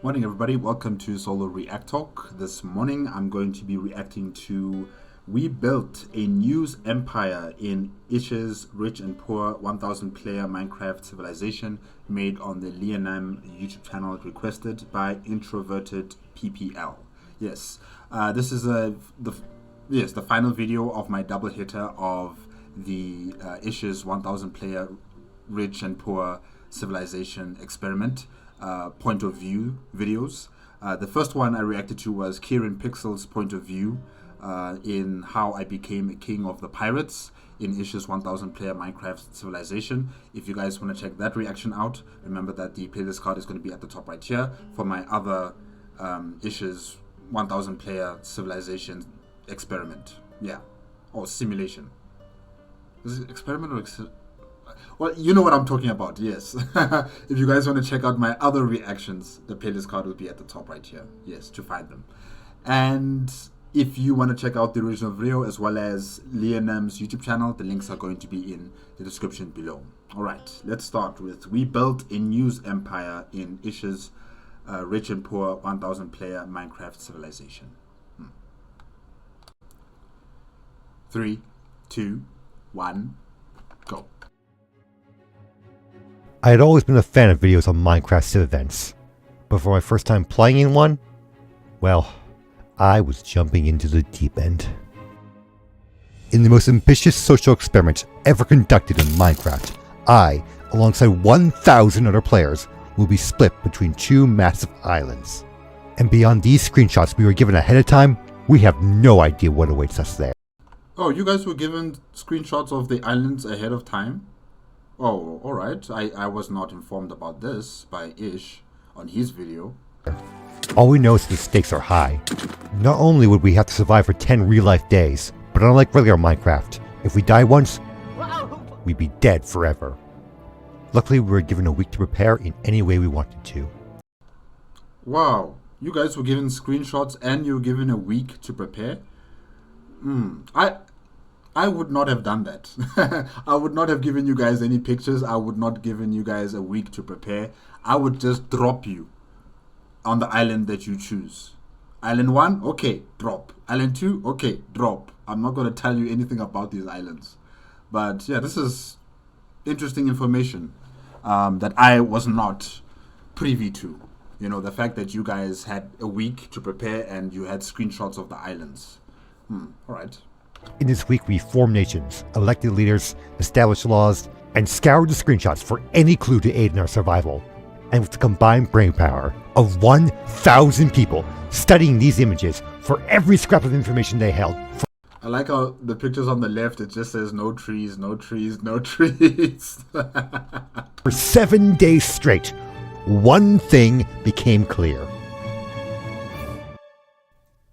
Morning, everybody. Welcome to Solo ReacTalk. This morning, I'm going to be reacting to "We Built a News Empire in Ish's Rich and Poor 1,000-player Minecraft Civilization," made on the Lianam YouTube channel, requested by Introverted PPL. Yes, this is the final video of my double hitter of the Ish's 1,000-player Rich and Poor Civilization experiment. Point of view videos. The first one I reacted to was Kieran Pixel's point of view in how I became a king of the pirates in Ish's 1,000-player Minecraft Civilization. If you guys want to check that reaction out, remember that the playlist card is going to be at the top right here for my other Ish's 1,000-player Civilization experiment. Yeah, or simulation. Is it experiment or well, you know what I'm talking about, yes. If you guys want to check out my other reactions, the playlist card will be at the top right here, yes, to find them. And if you want to check out the original video as well as Lianam's YouTube channel, the links are going to be in the description below. Alright, let's start with "We Built a News Empire in Ish's Rich and Poor 1,000-player Minecraft Civilization." 3, 2, 1, go. I had always been a fan of videos on Minecraft Civ events, but for my first time playing in one, well, I was jumping into the deep end. In the most ambitious social experiment ever conducted in Minecraft, I, alongside 1,000 other players, will be split between two massive islands. And beyond these screenshots we were given ahead of time, we have no idea what awaits us there. Oh, you guys were given screenshots of the islands ahead of time? Oh, alright. I was not informed about this by Ish on his video. All we know is the stakes are high. Not only would we have to survive for 10 real-life days, but unlike regular Minecraft, if we die once, we'd be dead forever. Luckily, we were given a week to prepare in any way we wanted to. Wow, you guys were given screenshots and you were given a week to prepare? I would not have done that. I would not have given you guys any pictures. I would not have given you guys a week to prepare. I would just drop you on the island that you choose. Island 1, okay, drop. Island 2, okay, drop. I'm not going to tell you anything about these islands. But yeah, this is interesting information that I was not privy to. You know, the fact that you guys had a week to prepare and you had screenshots of the islands. Alright. In this week, we formed nations, elected leaders, established laws, and scoured the screenshots for any clue to aid in our survival. And with the combined brainpower of 1,000 people studying these images for every scrap of information they held. I like how the pictures on the left, it just says no trees, no trees, no trees. For 7 days straight, one thing became clear.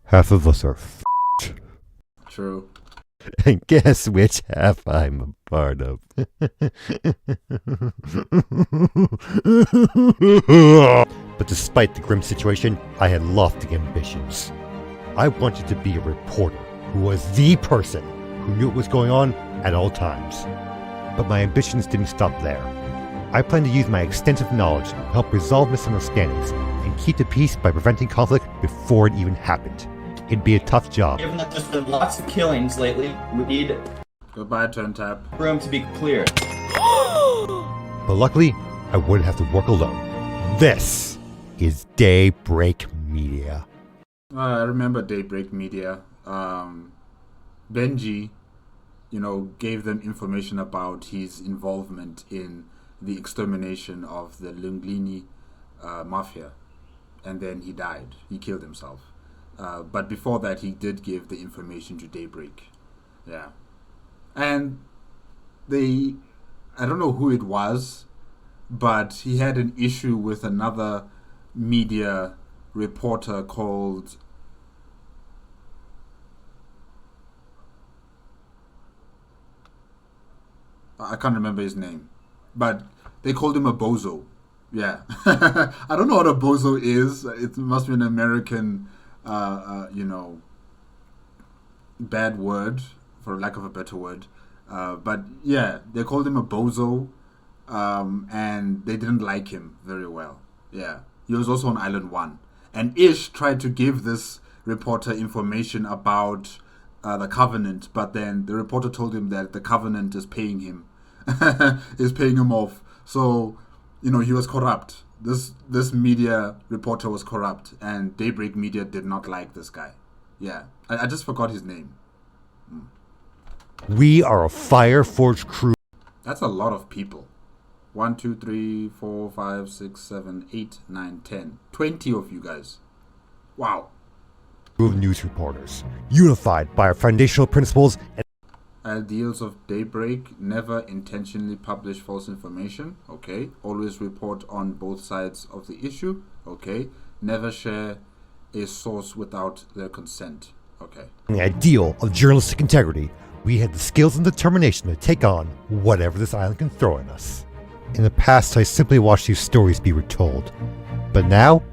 Half of us are f***ed. True. And guess which half I'm a part of. But despite the grim situation, I had lofty ambitions. I wanted to be a reporter who was the person who knew what was going on at all times. But my ambitions didn't stop there. I planned to use my extensive knowledge to help resolve misunderstandings and keep the peace by preventing conflict before it even happened. It'd be a tough job. Given that there's been lots of killings lately, we need Goodbye, turn tap. room to be cleared. But luckily, I wouldn't have to work alone. This is Daybreak Media. I remember Daybreak Media. Benji, gave them information about his involvement in the extermination of the Lunglini mafia. And then he died. He killed himself. But before that, he did give the information to Daybreak. Yeah. And I don't know who it was, but he had an issue with another media reporter called... I can't remember his name. But they called him a bozo. Yeah. I don't know what a bozo is. It must be an American... bad word, for lack of a better word. But yeah, they called him a bozo, and they didn't like him very well. Yeah. He was also on Island 1. And Ish tried to give this reporter information about the Covenant, but then the reporter told him that the Covenant is paying him. Is paying him off. So, you know, he was corrupt. This media reporter was corrupt, and Daybreak Media did not like this guy. Yeah, I just forgot his name. We are a Fireforge crew. That's a lot of people. 1, 2, 3, 4, 5, 6, 7, 8, 9, 10. 20 of you guys. Wow. Of news reporters, unified by our foundational principles and Ideals of Daybreak: never intentionally publish false information. Okay. Always report on both sides of the issue. Okay. Never share a source without their consent. Okay. the ideal of journalistic integrity. We had the skills and determination to take on whatever this island can throw at us. In the past, I simply watched these stories be retold. But now,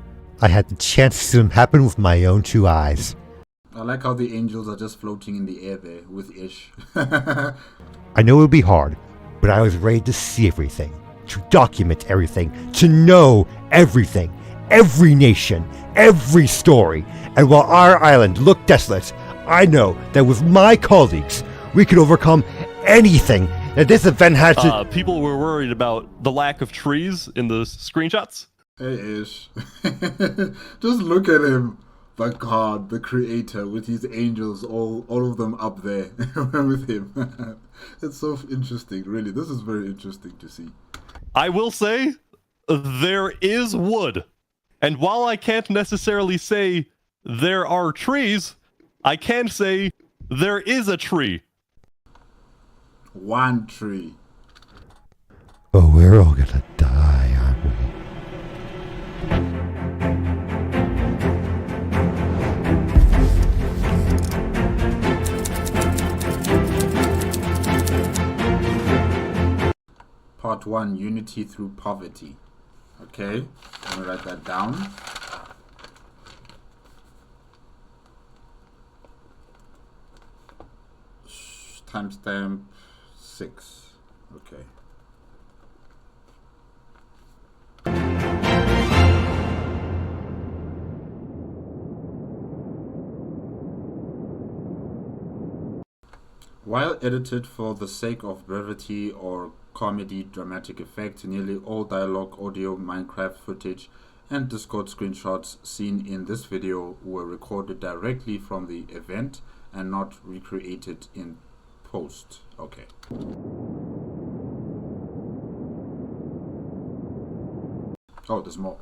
I had the chance to see them happen with my own 2 eyes. I like how the angels are just floating in the air there with Ish. I know it would be hard, but I was ready to see everything, to document everything, to know everything, every nation, every story. And while our island looked desolate, I know that with my colleagues, we could overcome anything that this event had to... People were worried about the lack of trees in the screenshots. Hey Ish. Just look at him. The God, the creator, with his angels, all of them up there with him. It's so interesting, really. This is very interesting to see. I will say, there is wood. And while I can't necessarily say there are trees, I can say there is a tree. 1 tree. Oh, we're all gonna die, aren't we? Part 1, Unity Through Poverty. Okay, let me write that down. Timestamp 6. Okay. While edited for the sake of brevity or comedy dramatic effect, nearly all dialogue, audio, Minecraft footage, and Discord screenshots seen in this video were recorded directly from the event and not recreated in post. Okay. Oh, there's more.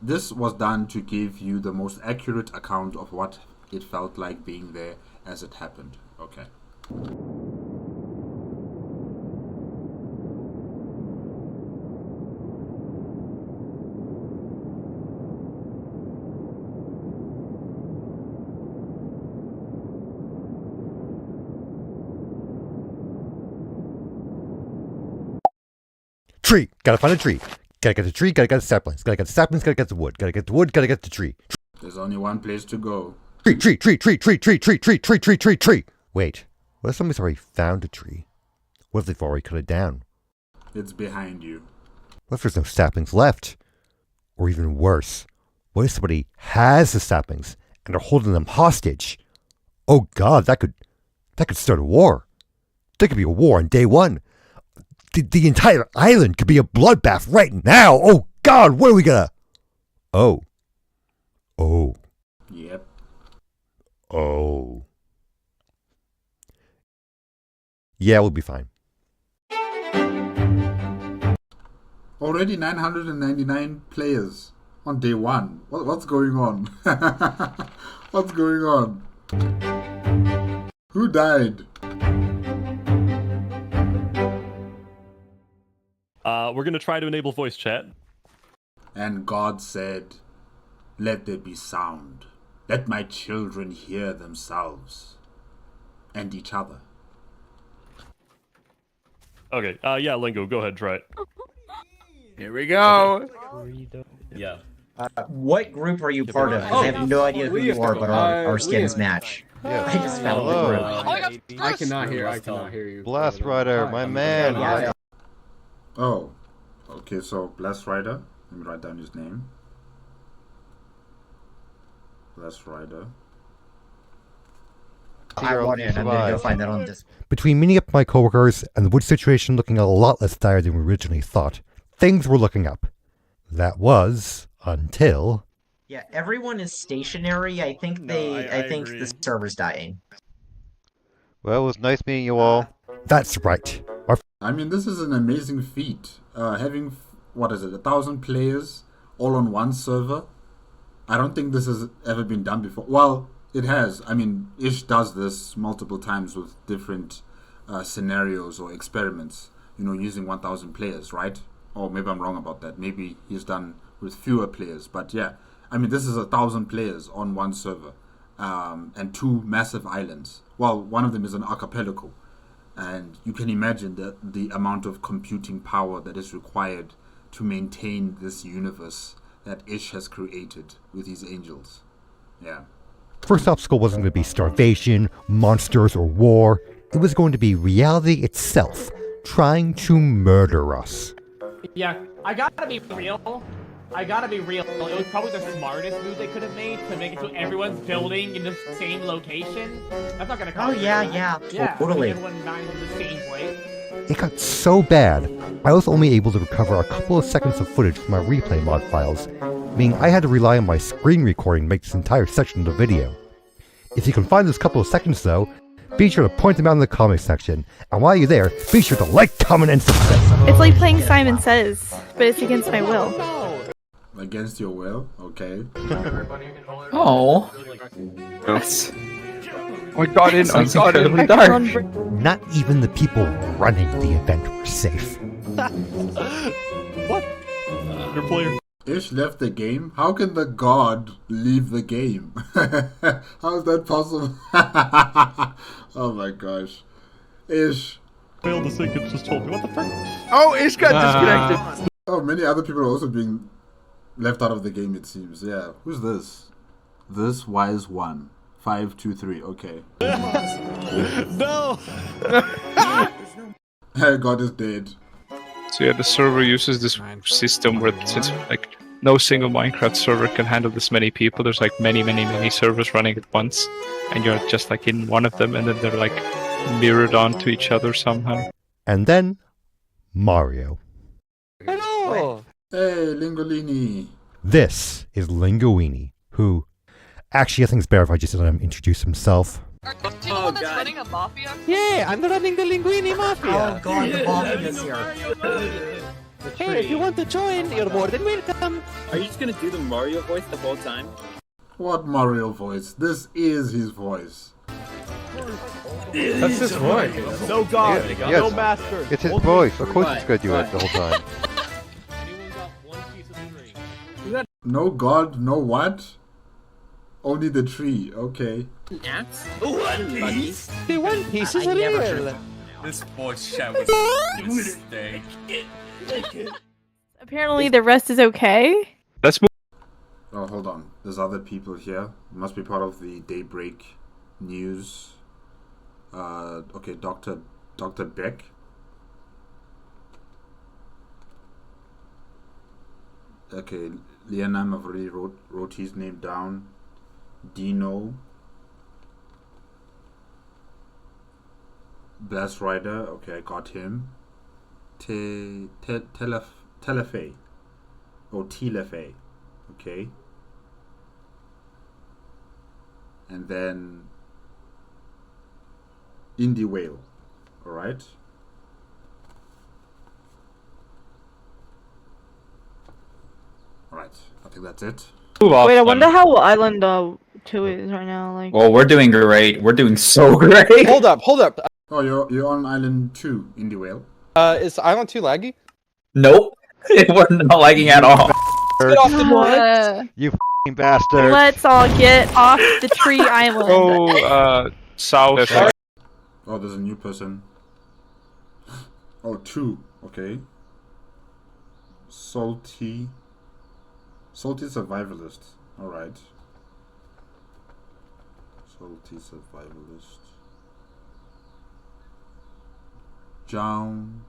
This was done to give you the most accurate account of what it felt like being there as it happened. Okay. Tree! Gotta find a tree. Gotta get the tree, gotta get the saplings. Gotta get the saplings, gotta get the wood. Gotta get the wood, gotta get the tree. There's only one place to go. Tree, tree, tree, tree, tree, tree, tree, tree, tree, tree, tree, tree. Wait, what if somebody's already found a tree? What if they've already cut it down? It's behind you. What if there's no saplings left? Or even worse, what if somebody has the saplings and are holding them hostage? Oh God, that could start a war. There could be a war on day one. The entire island could be a bloodbath right now. Oh God, what are we gonna? Oh. Yep. Oh. Yeah, we'll be fine. Already 999 players on day one. What's going on? What's going on? Who died? We're gonna try to enable voice chat. And God said, "Let there be sound. Let my children hear themselves and each other." Okay, yeah, Lingo, go ahead, try it. Here we go. Yeah. What group are you part of? 'Cause I have no idea who you are, but our skins match. I just found the group. I cannot hear you. Blast Rider, my man. Yeah. Oh, okay. So Blast Rider, Let me write down his name. Blast Rider. I want in. I'm gonna go find that on this. Between meeting up with my coworkers and the wood situation looking a lot less dire than we originally thought, things were looking up. That was until... Yeah, everyone is stationary. I think I think the server's dying. Well, it was nice meeting you all. That's right. I mean, this is an amazing feat. Having, 1,000 players all on one server. I don't think this has ever been done before. Well, it has. I mean, Ish does this multiple times with different scenarios or experiments, using 1,000 players, right? Or maybe I'm wrong about that. Maybe he's done with fewer players. But yeah, I mean, this is 1,000 players on one server and 2 massive islands. Well, one of them is an archipelago. And you can imagine the amount of computing power that is required to maintain this universe that Ish has created with his angels. Yeah. First obstacle wasn't going to be starvation, monsters, or war. It was going to be reality itself, trying to murder us. Yeah, I gotta be real. It was probably the smartest move they could have made to make it so everyone's building in the same location. That's not gonna cost yeah, totally. Everyone dies in the same place. It got so bad, I was only able to recover a couple of seconds of footage from my replay mod files, meaning I had to rely on my screen recording to make this entire section of the video. If you can find those couple of seconds though, be sure to point them out in the comment section, and while you're there, be sure to like, comment, and subscribe. It's like playing Simon Says, but it's against my will. Against your will? Okay. Oh. Yes. I got in the dark. Not even the people running the event were safe. What? Your player. Ish left the game? How can the god leave the game? How is that possible? Oh my gosh. Ish. Failed to sync it, just told me. What the frick? Oh, Ish got disconnected. Oh, many other people are also being left out of the game, it seems. Yeah. Who's this? This wise one. 523. Okay. No! God is dead. So yeah, the server uses this system where since no single Minecraft server can handle this many people, there's many servers running at once, and you're just in one of them, and then they're mirrored onto each other somehow. And then, Mario. Hello! Hey, Lingolini. This is Linguini, who... Actually, I think it's better if I just let him introduce himself. Are you the one that's running a mafia? Yeah, I'm running the Linguini Mafia! Oh god, the mafia is here. Hey, if you want to join, you're more than welcome! Are you just gonna do the Mario voice the whole time? What Mario voice? This is his voice. That's his voice. No god, Yes. no master. It's his voice. Of course it's gonna do it the whole time. Anyone got one piece of string? No god, no what? Only the tree, okay. Ants? One piece? The One Piece is real! This voice chat was a mistake. Apparently the rest is okay. Let's move. Oh, hold on. There's other people here. Must be part of the Daybreak news. Okay, Dr. Beck. Okay, Lianam, I've already wrote his name down. Dino. Blast Rider, okay, I got him. Telefe. Oh, Telefe. Okay. And then Indie Whale. Alright. Alright, I think that's it. Wait, I wonder how Island 2 is right now. Well, we're doing great. We're doing so great. Hold up. Oh, you're on Island 2, Indie Whale. Is Island 2 laggy? Nope. We're not lagging at all. Get off the board! You f***ing bastard. Let's all get off the tree island. Go south. Oh, there's a new person. Oh, 2. Okay. Salty survivalist. Alright. Salty survivalist.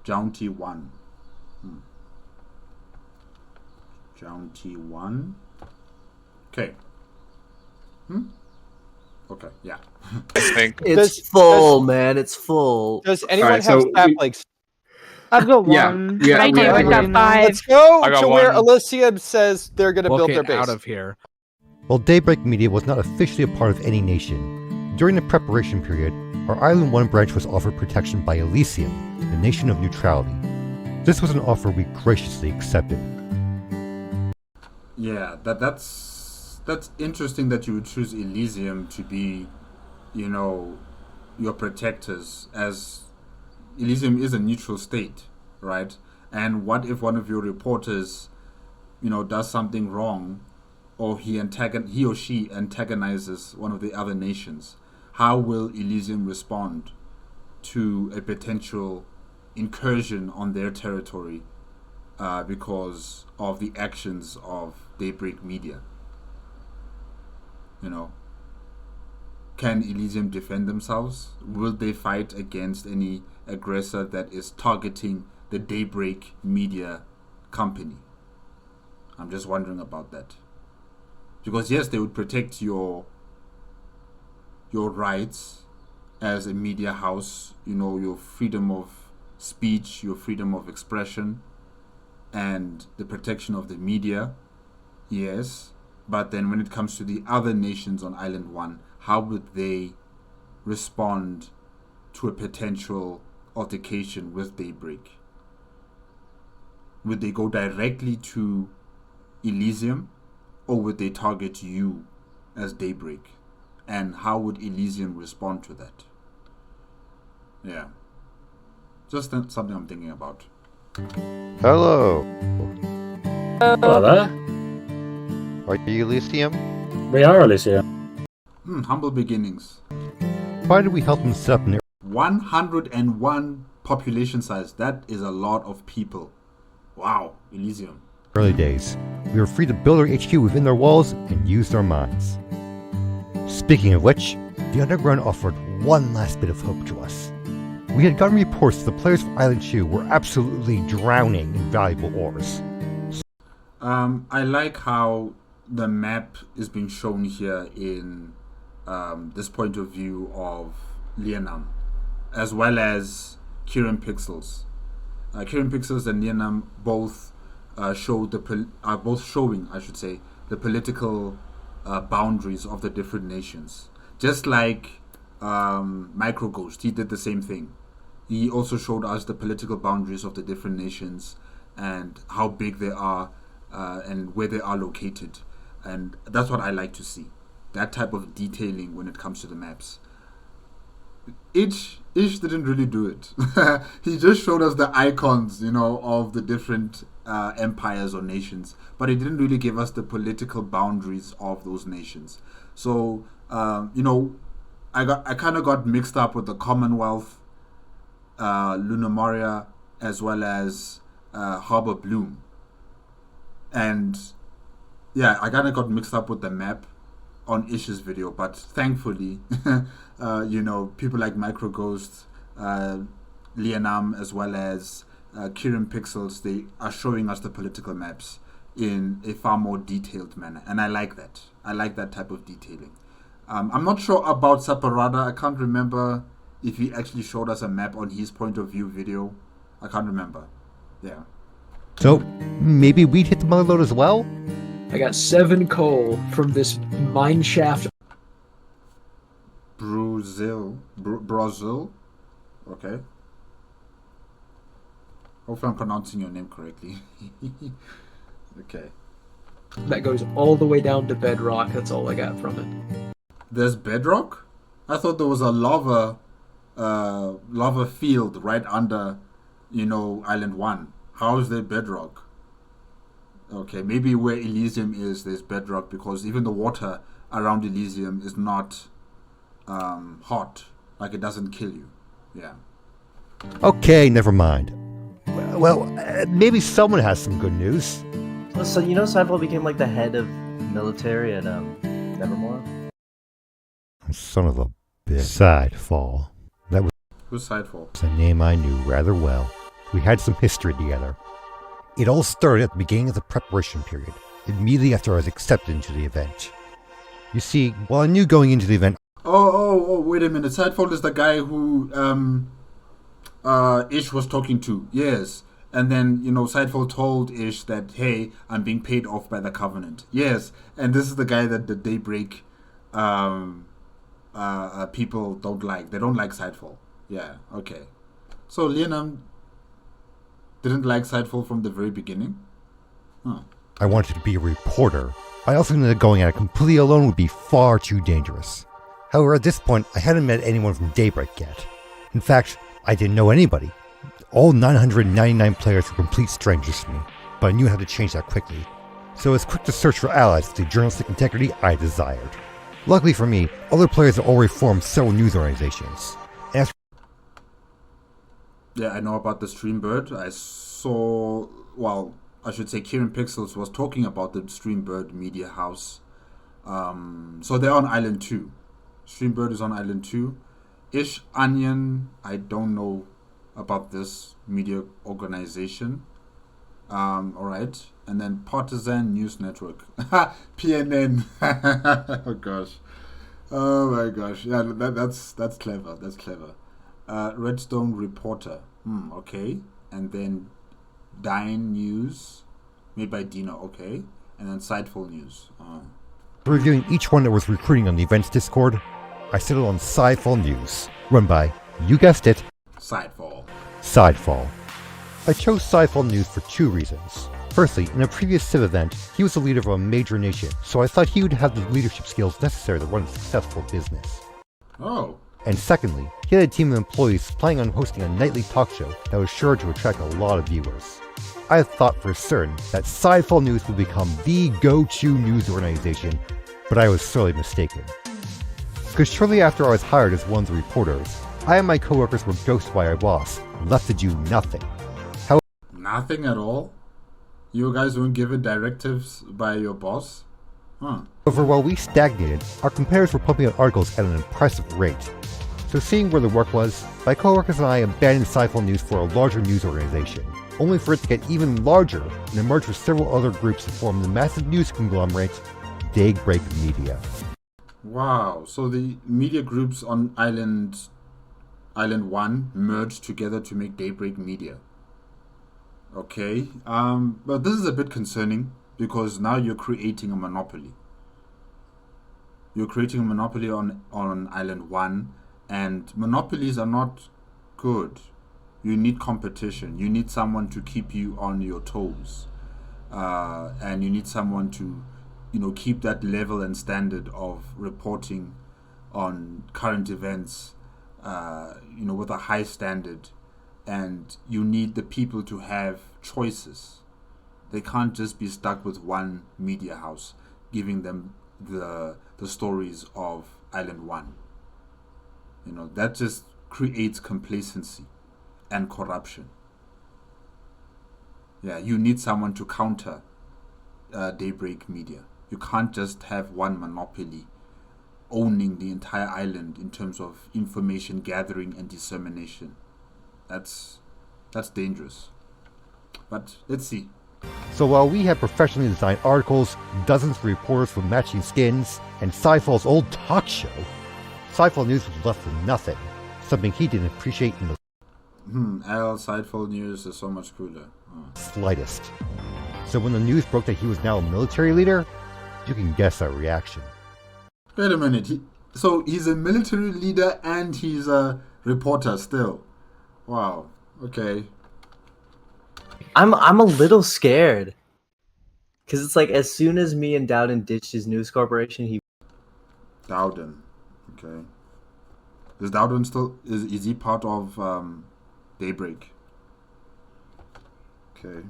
Jaunty 1. County 1. Okay. Okay, yeah. I think It's full, man. It's full. Does anyone Alright, have so stat we- links? I've got Yeah, one. yeah, I we do. have I've got one. 5. Let's go I got to where one. Elysium says they're going to build their base. out of here. While Daybreak Media was not officially a part of any nation, during the preparation period, our Island 1 branch was offered protection by Elysium, the nation of neutrality. This was an offer we graciously accepted. Yeah, that's interesting that you would choose Elysium to be, you know, your protectors, as Elysium is a neutral state, right? And what if one of your reporters, you know, does something wrong, or he or she antagonizes one of the other nations? How will Elysium respond to a potential incursion on their territory because of the actions of Daybreak Media? You know, can Elysium defend themselves? Will they fight against any aggressor that is targeting the Daybreak Media company? I'm just wondering about that. Because yes, they would protect your rights as a media house, you know, your freedom of speech, your freedom of expression, and the protection of the media, yes. But then when it comes to the other nations on Island 1, how would they respond to a potential altercation with Daybreak? Would they go directly to Elysium, or would they target you as Daybreak? And how would Elysium respond to that? Yeah. Just something I'm thinking about. Hello. Hello there. Are you Elysium? We are Elysium. Humble beginnings. Why did we help them set up an 101 population size. That is a lot of people. Wow, Elysium. early days? We were free to build our HQ within their walls and use our minds. Speaking of which, the Underground offered one last bit of hope to us. We had gotten reports that the players of Island 2 were absolutely drowning in valuable ores. I like how the map is being shown here in this point of view of Lianam, as well as Kirin Pixels. Kirin Pixels and Lianam both are both showing, I should say, the political boundaries of the different nations. Just like Microghost, he did the same thing. He also showed us the political boundaries of the different nations and how big they are and where they are located. And that's what I like to see. That type of detailing when it comes to the maps. Ish didn't really do it. He just showed us the icons, of the different empires or nations, but he didn't really give us the political boundaries of those nations. So, I kind of got mixed up with the Commonwealth, Lunaria, as well as Harbor Bloom. And yeah, I kind of got mixed up with the map on Ish's video, but thankfully, people like Microghost, Lianam, as well as Kirin Pixels, they are showing us the political maps in a far more detailed manner, and I like that. I like that type of detailing. I'm not sure about Saparada. I can't remember if he actually showed us a map on his point of view video. I can't remember. Yeah. So, maybe we'd hit the mother load as well? I got 7 coal from this mine shaft. Brazil. Okay. Hopefully I'm pronouncing your name correctly. Okay. That goes all the way down to bedrock. That's all I got from it. There's bedrock? I thought there was a lava field right under, Island 1. How is there bedrock? Okay, maybe where Elysium is, there's bedrock, because even the water around Elysium is not hot. Like, it doesn't kill you. Yeah. Okay, never mind. Well, maybe someone has some good news. So, Cypher became like the head of military at Nevermore? Son of a bitch. Sidefall. That was Who's Sidefall? a name I knew rather well. We had some history together. It all started at the beginning of the preparation period, immediately after I was accepted into the event. You see, while I knew going into the event... Oh, wait a minute. Sidefold is the guy who Ish was talking to. Yes. And then, Sidefold told Ish that, hey, I'm being paid off by the Covenant. Yes. And this is the guy that the Daybreak people don't like. They don't like Sidefold. Yeah, okay. So Lianam didn't like Sidefold from the very beginning? Huh. I wanted to be a reporter. I also knew that going at it completely alone would be far too dangerous. However, at this point, I hadn't met anyone from Daybreak yet. In fact, I didn't know anybody. All 999 players were complete strangers to me, but I knew how to change that quickly. So I was quick to search for allies with the journalistic integrity I desired. Luckily for me, other players had already formed several news organizations. Yeah, I know about the Streambird. I saw, I should say Kieran Pixels was talking about the Streambird Media House. So they're on Island 2. Streambird is on Island 2. Ish Onion, I don't know about this media organization. Alright. And then Partisan News Network. PNN. Oh gosh. Oh my gosh. Yeah, that's clever. That's clever. Redstone Reporter. Okay. And then Dine News, made by Dino. Okay. And then Sideful News. Reviewing each one that was recruiting on the event's Discord, I settled on Sidefall News, run by, you guessed it, Sidefall. I chose Sidefall News for two reasons. Firstly, in a previous Civ event, he was the leader of a major nation, so I thought he would have the leadership skills necessary to run a successful business. Oh. And secondly, he had a team of employees planning on hosting a nightly talk show that was sure to attract a lot of viewers. I thought for certain that Sidefall News would become the go-to news organization, but I was sorely mistaken. Because shortly after I was hired as one of the reporters, I and my coworkers were ghosted by our boss, left to do nothing. Nothing at all? You guys weren't given directives by your boss? Huh. However, while we stagnated, our competitors were pumping out articles at an impressive rate. So seeing where the work was, my coworkers and I abandoned Sidefall News for a larger news organization, only for it to get even larger and emerge with several other groups to form the massive news conglomerate, Daybreak Media. Wow, so the media groups on Island 1 merged together to make Daybreak Media. Okay, but this is a bit concerning because now you're creating a monopoly. You're creating a monopoly on Island 1, and monopolies are not good. You need competition. You need someone to keep you on your toes. And you need someone to, keep that level and standard of reporting on current events, with a high standard. And you need the people to have choices. They can't just be stuck with one media house giving them the stories of Island 1. That just creates complacency and corruption. Yeah, you need someone to counter Daybreak Media. You can't just have one monopoly owning the entire island in terms of information gathering and dissemination. That's dangerous. But let's see. So while we had professionally designed articles, dozens of reporters with matching skins, and Sidefall's old talk show, Sidefall News was left with nothing, something he didn't appreciate in the Sidefall News is so much cooler. slightest. So when the news broke that he was now a military leader, you can guess our reaction. Wait a minute. So he's a military leader and he's a reporter still. Wow. Okay. I'm a little scared. Because it's like as soon as me and Dowden ditched his news corporation, he... Dowden. Okay. Is Dowden still... Is he part of Daybreak? Okay.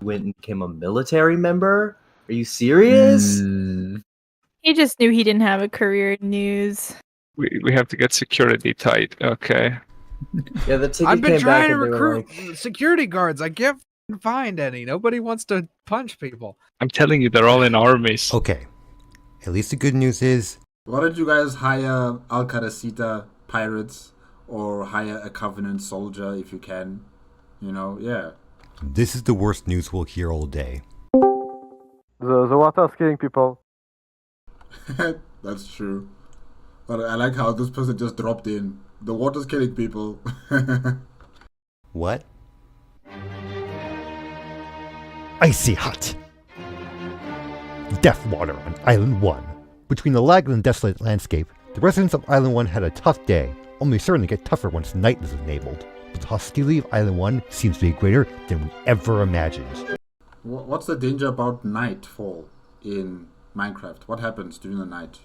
Went and became a military member? Are you serious? He just knew he didn't have a career in news. We have to get security tight. Okay. Yeah, the ticket I've been came back trying to and they were recruit like, security guards. I can't find any. Nobody wants to punch people. I'm telling you, they're all in armies. Okay. At least the good news is... Why don't you guys hire Al Qadasita pirates or hire a Covenant soldier if you can? You know, yeah. This is the worst news we'll hear all day. The water's killing people. That's true. But I like how this person just dropped in. The water's killing people. What? Icy hot! Death water on Island 1. Between the lag and the desolate landscape, the residents of Island 1 had a tough day, only certain to get tougher once night is enabled. But the hostility of Island 1 seems to be greater than we ever imagined. What's the danger about nightfall in Minecraft? What happens during the night?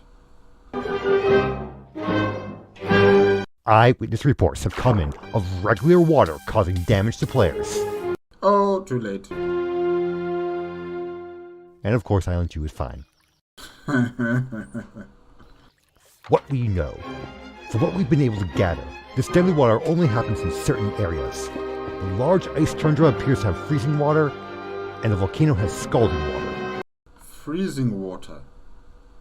Eyewitness reports have come in of regular water causing damage to players. Oh, too late. And of course Island 2 is fine. What we know. From what we've been able to gather, this deadly water only happens in certain areas. The large ice tundra appears to have freezing water, and the volcano has scalding water. Freezing water?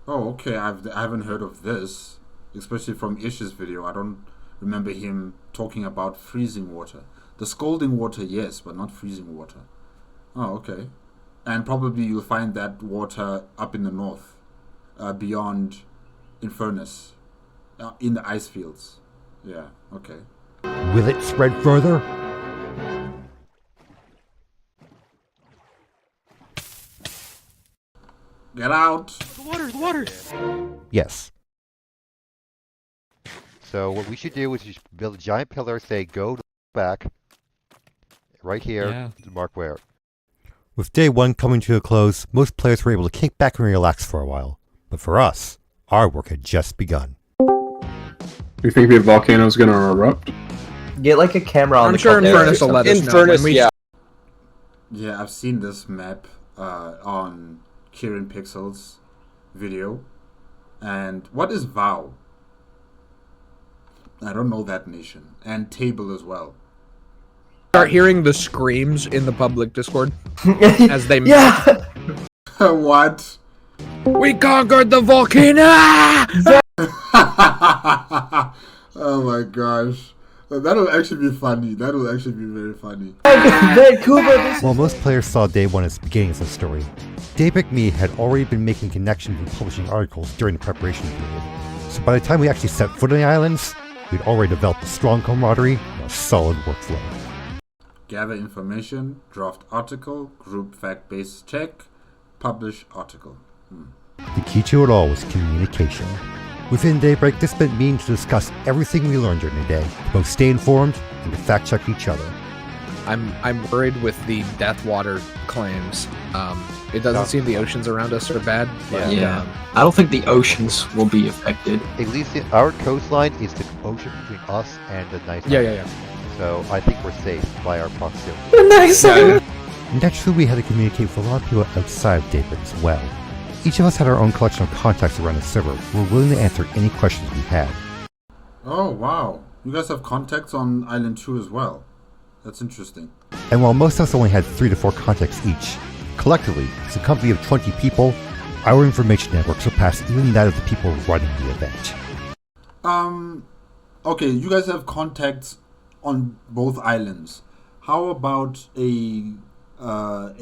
Oh, okay, I haven't heard of this. Especially from Ish's video, I don't remember him talking about freezing water. The scalding water, yes, but not freezing water. Oh, okay. And probably you'll find that water up in the north, beyond Infernus, in the ice fields. Yeah, okay. Will it spread further? Get out! The water! Yes. So what we should do is just build a giant pillar, say go to the back, right here, to mark where. With day 1 coming to a close, most players were able to kick back and relax for a while. But for us, our work had just begun. You think the volcano's gonna erupt? Get like a camera on I'm the sure Infernus will let us know. Infernus, Yeah. Yeah, I've seen this map on Kieran Pixel's video. And what is Vow? I don't know that nation. And Table as well. Start hearing the screams in the public Discord as they What? We conquered the volcano! Oh my gosh. That'll actually be funny. That'll actually be very funny. While most players saw day 1 as the beginning of the story, Daybreak Me had already been making connections and publishing articles during the preparation period. So by the time we actually set foot on the islands, we'd already developed a strong camaraderie and a solid workflow. Gather information, draft article, group fact-based check, publish article. The key to it all was communication. Within Daybreak, this meant meeting to discuss everything we learned during the day, to both stay informed and to fact-check each other. I'm worried with the death water claims. It doesn't seem the oceans around us are bad. But, Yeah. I don't think the oceans will be affected. At least our coastline is the ocean between us and the nice Yeah. So I think we're safe by our proximity. Naturally, we had to communicate with a lot of people outside of Daybreak as well. Each of us had our own collection of contacts around the server who were willing to answer any questions we had. Oh, wow. You guys have contacts on Island 2 as well. That's interesting. And while most of us only had 3 to 4 contacts each, collectively, as a company of 20 people, our information network surpassed even that of the people running the event. Okay, you guys have contacts on both islands. How about a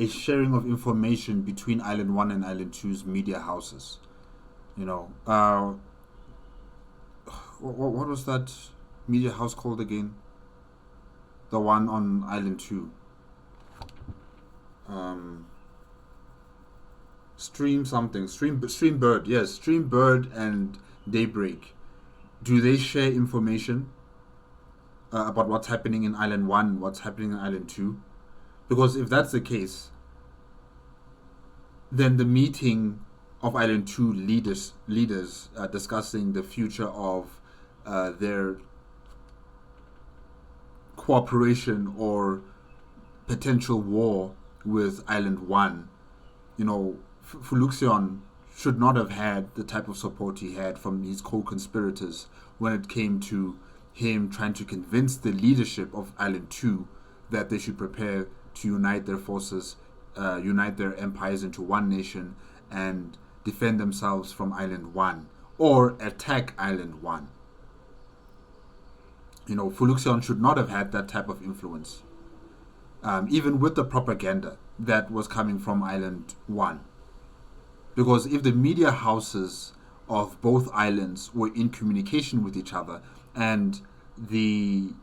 sharing of information between Island 1 and Island 2's media houses? You know, what was that media house called again? The one on Island 2. Stream something. Streambird. Yes, Streambird and Daybreak. Do they share information about what's happening in Island 1, what's happening in Island 2? Because if that's the case, then the meeting of Island 2 leaders discussing the future of their cooperation or potential war with Island 1, you know, Fuluxion should not have had the type of support he had from his co-conspirators when it came to him trying to convince the leadership of Island 2 that they should prepare to unite their forces, unite their empires into one nation and defend themselves from Island 1 or attack Island 1. You know, Fuluxion should not have had that type of influence. even with the propaganda that was coming from Island 1. Because if the media houses of both islands were in communication with each other, and the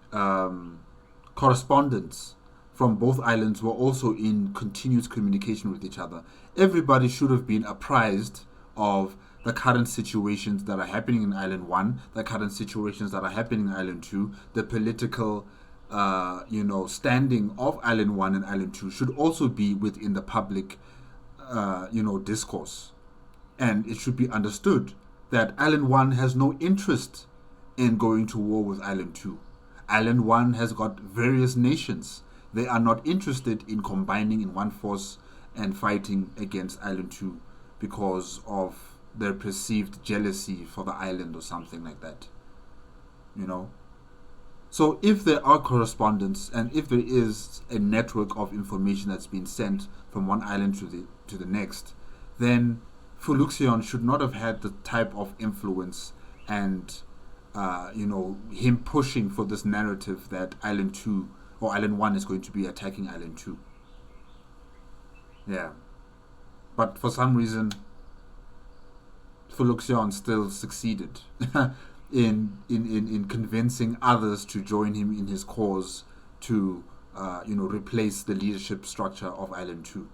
correspondents from both islands were also in continuous communication with each other, everybody should have been apprised of the current situations that are happening in Island 1, the current situations that are happening in Island 2, the political standing of Island 1 and Island 2 should also be within the public discourse. And it should be understood that Island 1 has no interest in going to war with Island 2. Island 1 has got various nations. They are not interested in combining in one force and fighting against Island 2 because of their perceived jealousy for the island or something like that. So if there are correspondence and if there is a network of information that's been sent from one island to the next, then Fuluxion should not have had the type of influence and him pushing for this narrative that Island 2 or Island 1 is going to be attacking Island 2. Yeah. But for some reason, Fuluxion still succeeded in convincing others to join him in his cause to replace the leadership structure of Island 2.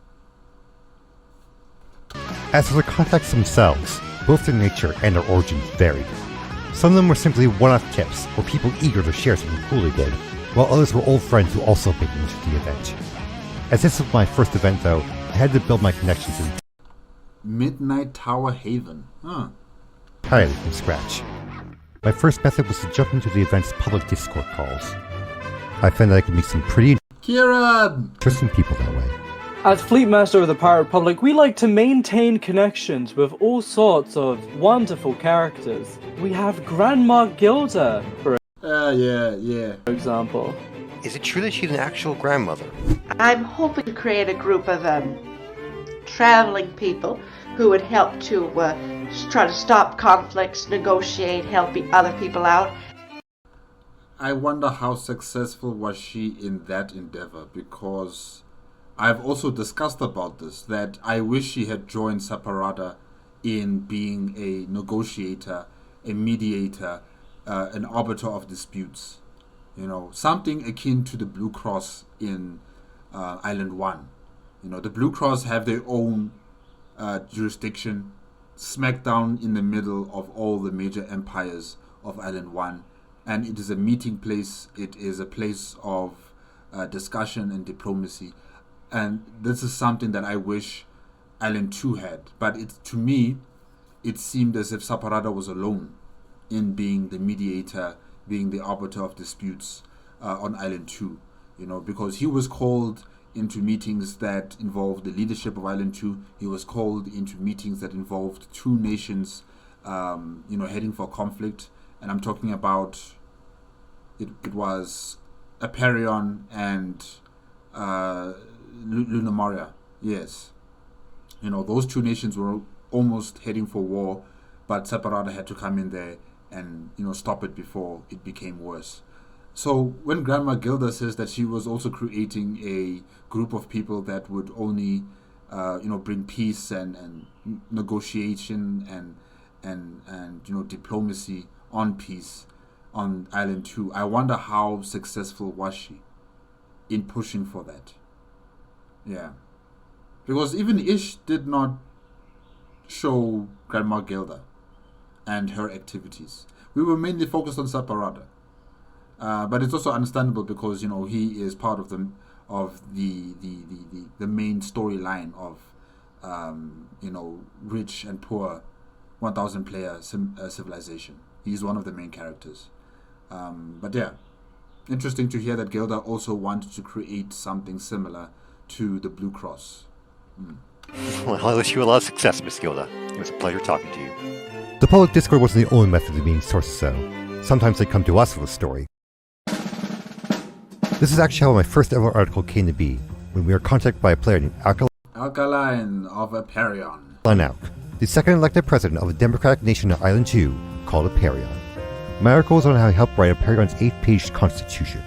As for the contacts themselves, both their nature and their origins varied. Some of them were simply one-off tips or people eager to share something cool they did, while others were old friends who also made it into the event. As this was my first event though, I had to build my connections in Midnight Tower Haven. entirely from scratch. My first method was to jump into the event's public Discord calls. I found that I could meet some pretty interesting people that way. As Fleet Master of the Pirate Republic, we like to maintain connections with all sorts of wonderful characters. We have Grandma Gilda, for example. Is it true that she's an actual grandmother? I'm hoping to create a group of traveling people who would help to try to stop conflicts, negotiate, help other people out. I wonder how successful was she in that endeavor, because I've also discussed about this, that I wish she had joined Saparada in being a negotiator, a mediator, an arbiter of disputes. Something akin to the Blue Cross in Island 1. The Blue Cross have their own jurisdiction, smack down in the middle of all the major empires of Island 1. And it is a meeting place, it is a place of discussion and diplomacy. And this is something that I wish Island 2 had. But to me, it seemed as if Saparada was alone in being the mediator, being the arbiter of disputes on Island 2. Because he was called into meetings that involved the leadership of Island 2. He was called into meetings that involved two nations, heading for conflict. And I'm talking about, it was Aperion and Lunamaria. Yes. Those two nations were almost heading for war, but Saparada had to come in there and, stop it before it became worse. So when Grandma Gilda says that she was also creating a group of people that would only, bring peace and negotiation and diplomacy on peace on Island 2, I wonder how successful was she in pushing for that. Yeah. Because even Ish did not show Grandma Gilda and her activities. We were mainly focused on Saparada. But it's also understandable because, he is part of the main storyline of, rich and poor 1,000 player civilization. He's one of the main characters. But yeah, interesting to hear that Gilda also wanted to create something similar to the Blue Cross. Well, I wish you a lot of success, Miss Gilda. It was a pleasure talking to you. The public Discord wasn't the only method of meeting sources though. Sometimes they come to us with a story. This is actually how my first ever article came to be, when we were contacted by a player named Alkaline of Aperion. Lianam, the second elected president of a democratic nation on Island 2 called Aperion. My article was on how he helped write Aperions 8-page constitution.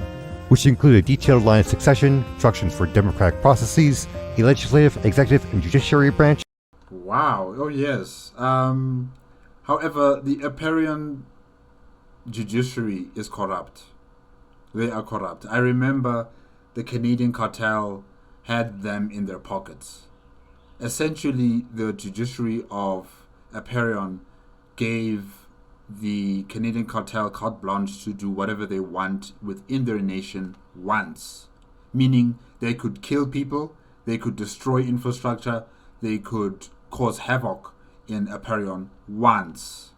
which include a detailed line of succession, instructions for democratic processes, a legislative, executive, and judiciary branch. Wow, oh yes. However, the Aperion judiciary is corrupt. They are corrupt. I remember the Canadian cartel had them in their pockets. Essentially, the judiciary of Aperion gave the Canadian cartel carte blanche to do whatever they want within their nation once. Meaning they could kill people, they could destroy infrastructure, they could cause havoc in Aperion once.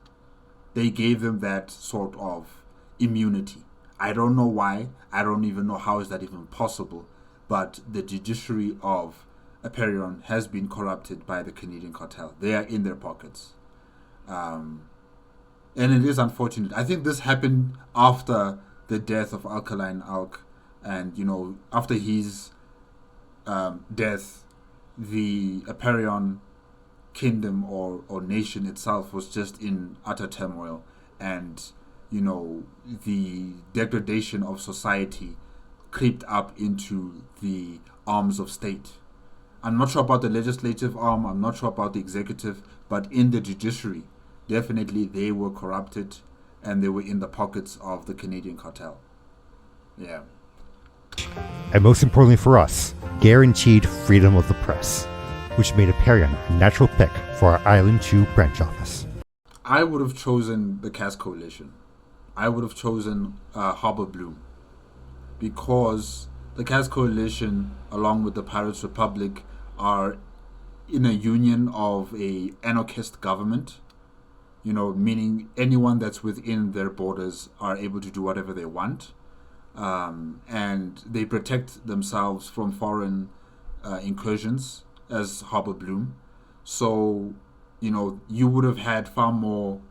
They gave them that sort of immunity. I don't know why, I don't even know how is that even possible, but the judiciary of Aperion has been corrupted by the Canadian cartel. They are in their pockets. And it is unfortunate. I think this happened after the death of Alkaline Alk, and after his death, the Aperion kingdom or nation itself was just in utter turmoil, and the degradation of society creeped up into the arms of state. I'm not sure about the legislative arm, I'm not sure about the executive, but in the judiciary, definitely they were corrupted and they were in the pockets of the Canadian cartel. Yeah. And most importantly for us, guaranteed freedom of the press, which made Aperion a natural pick for our Island 2 branch office. I would have chosen the CAS Coalition. I would have chosen Harbor Bloom, because the CAS Coalition, along with the Pirates Republic, are in a union of a anarchist government, meaning anyone that's within their borders are able to do whatever they want, and they protect themselves from foreign incursions as Harbor Bloom. So, you would have had far more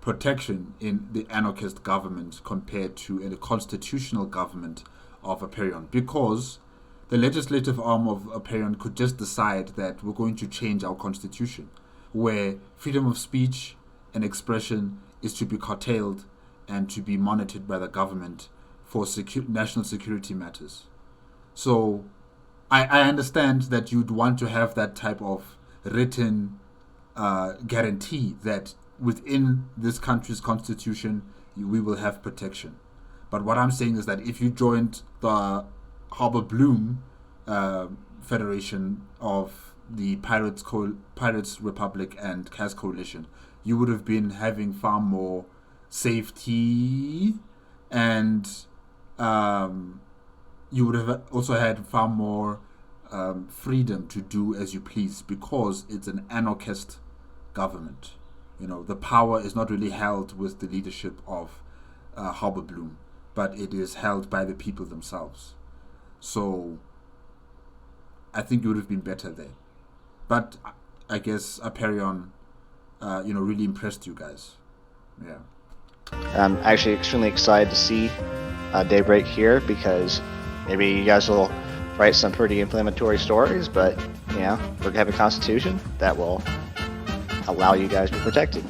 protection in the anarchist government compared to a constitutional government of Aperion, because the legislative arm of Aperion could just decide that we're going to change our constitution, where freedom of speech and expression is to be curtailed and to be monitored by the government for national security matters. So I understand that you'd want to have that type of written guarantee that within this country's constitution we will have protection. But what I'm saying is that if you joined the Harbor Bloom Federation of the Pirates Republic and CAS Coalition, you would have been having far more safety, and you would have also had far more freedom to do as you please, because it's an anarchist government. The power is not really held with the leadership of Harbor Bloom, but it is held by the people themselves. So I think it would have been better there. But I guess Aperion, really impressed you guys. Yeah. I'm actually extremely excited to see Daybreak here, because maybe you guys will write some pretty inflammatory stories, but we're gonna have a constitution that will allow you guys to be protected.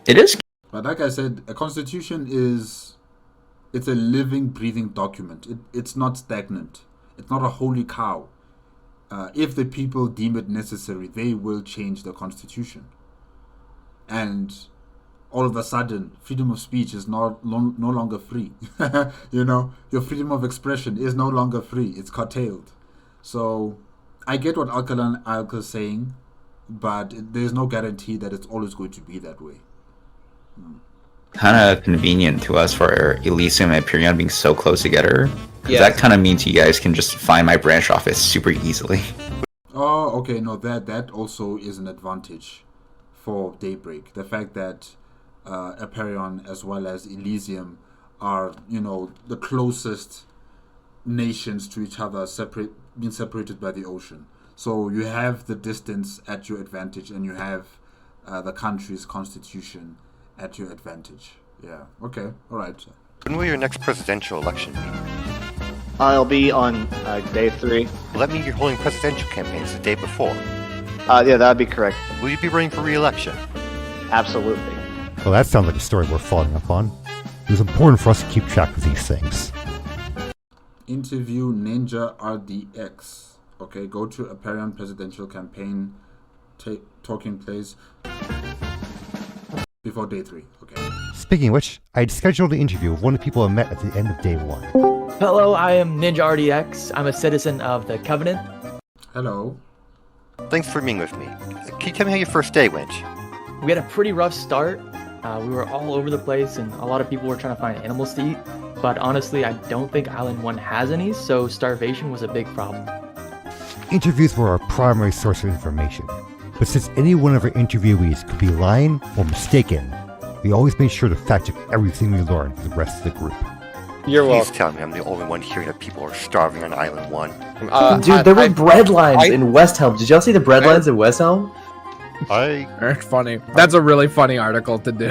It is. But like I said, a constitution it's a living, breathing document. It's not stagnant. It's not a holy cow. If the people deem it necessary, they will change the constitution. And all of a sudden, freedom of speech is no longer free. Your freedom of expression is no longer free. It's curtailed. So I get what Alkaline Alk is saying, but there's no guarantee that it's always going to be that way. Kind of convenient to us for Elysium and Aperion being so close together. Yes. That kind of means you guys can just find my branch office super easily. Oh, okay. No, that also is an advantage for Daybreak. The fact that Aperion as well as Elysium are, the closest nations to each other, being separated by the ocean. So you have the distance at your advantage, and you have the country's constitution at your advantage. Yeah. Okay. All right. When will your next presidential election be? I'll be on day 3. Will that mean you're holding presidential campaigns the day before? Yeah, that'd be correct. Will you be running for re-election? Absolutely. Well, that sounds like a story worth following up on. It was important for us to keep track of these things. Interview Ninja RDX. Okay, go to Aperion presidential campaign. Talking place before day 3. Okay. Speaking of which, I'd scheduled an interview with one of the people I met at the end of day 1. Hello, I am Ninja RDX. I'm a citizen of the Covenant. Hello. Thanks for meeting with me. Can you tell me how your first day went? We had a pretty rough start. We were all over the place, and a lot of people were trying to find animals to eat. But honestly, I don't think Island 1 has any, so starvation was a big problem. Interviews were our primary source of information. But since any one of our interviewees could be lying or mistaken, we always made sure to fact check everything we learned for the rest of the group. You're welcome. Please tell me I'm the only one hearing that people are starving on Island 1. Dude, there were bread lines in West Helm. Did y'all see the bread lines in West Helm? That's funny. That's a really funny article to do.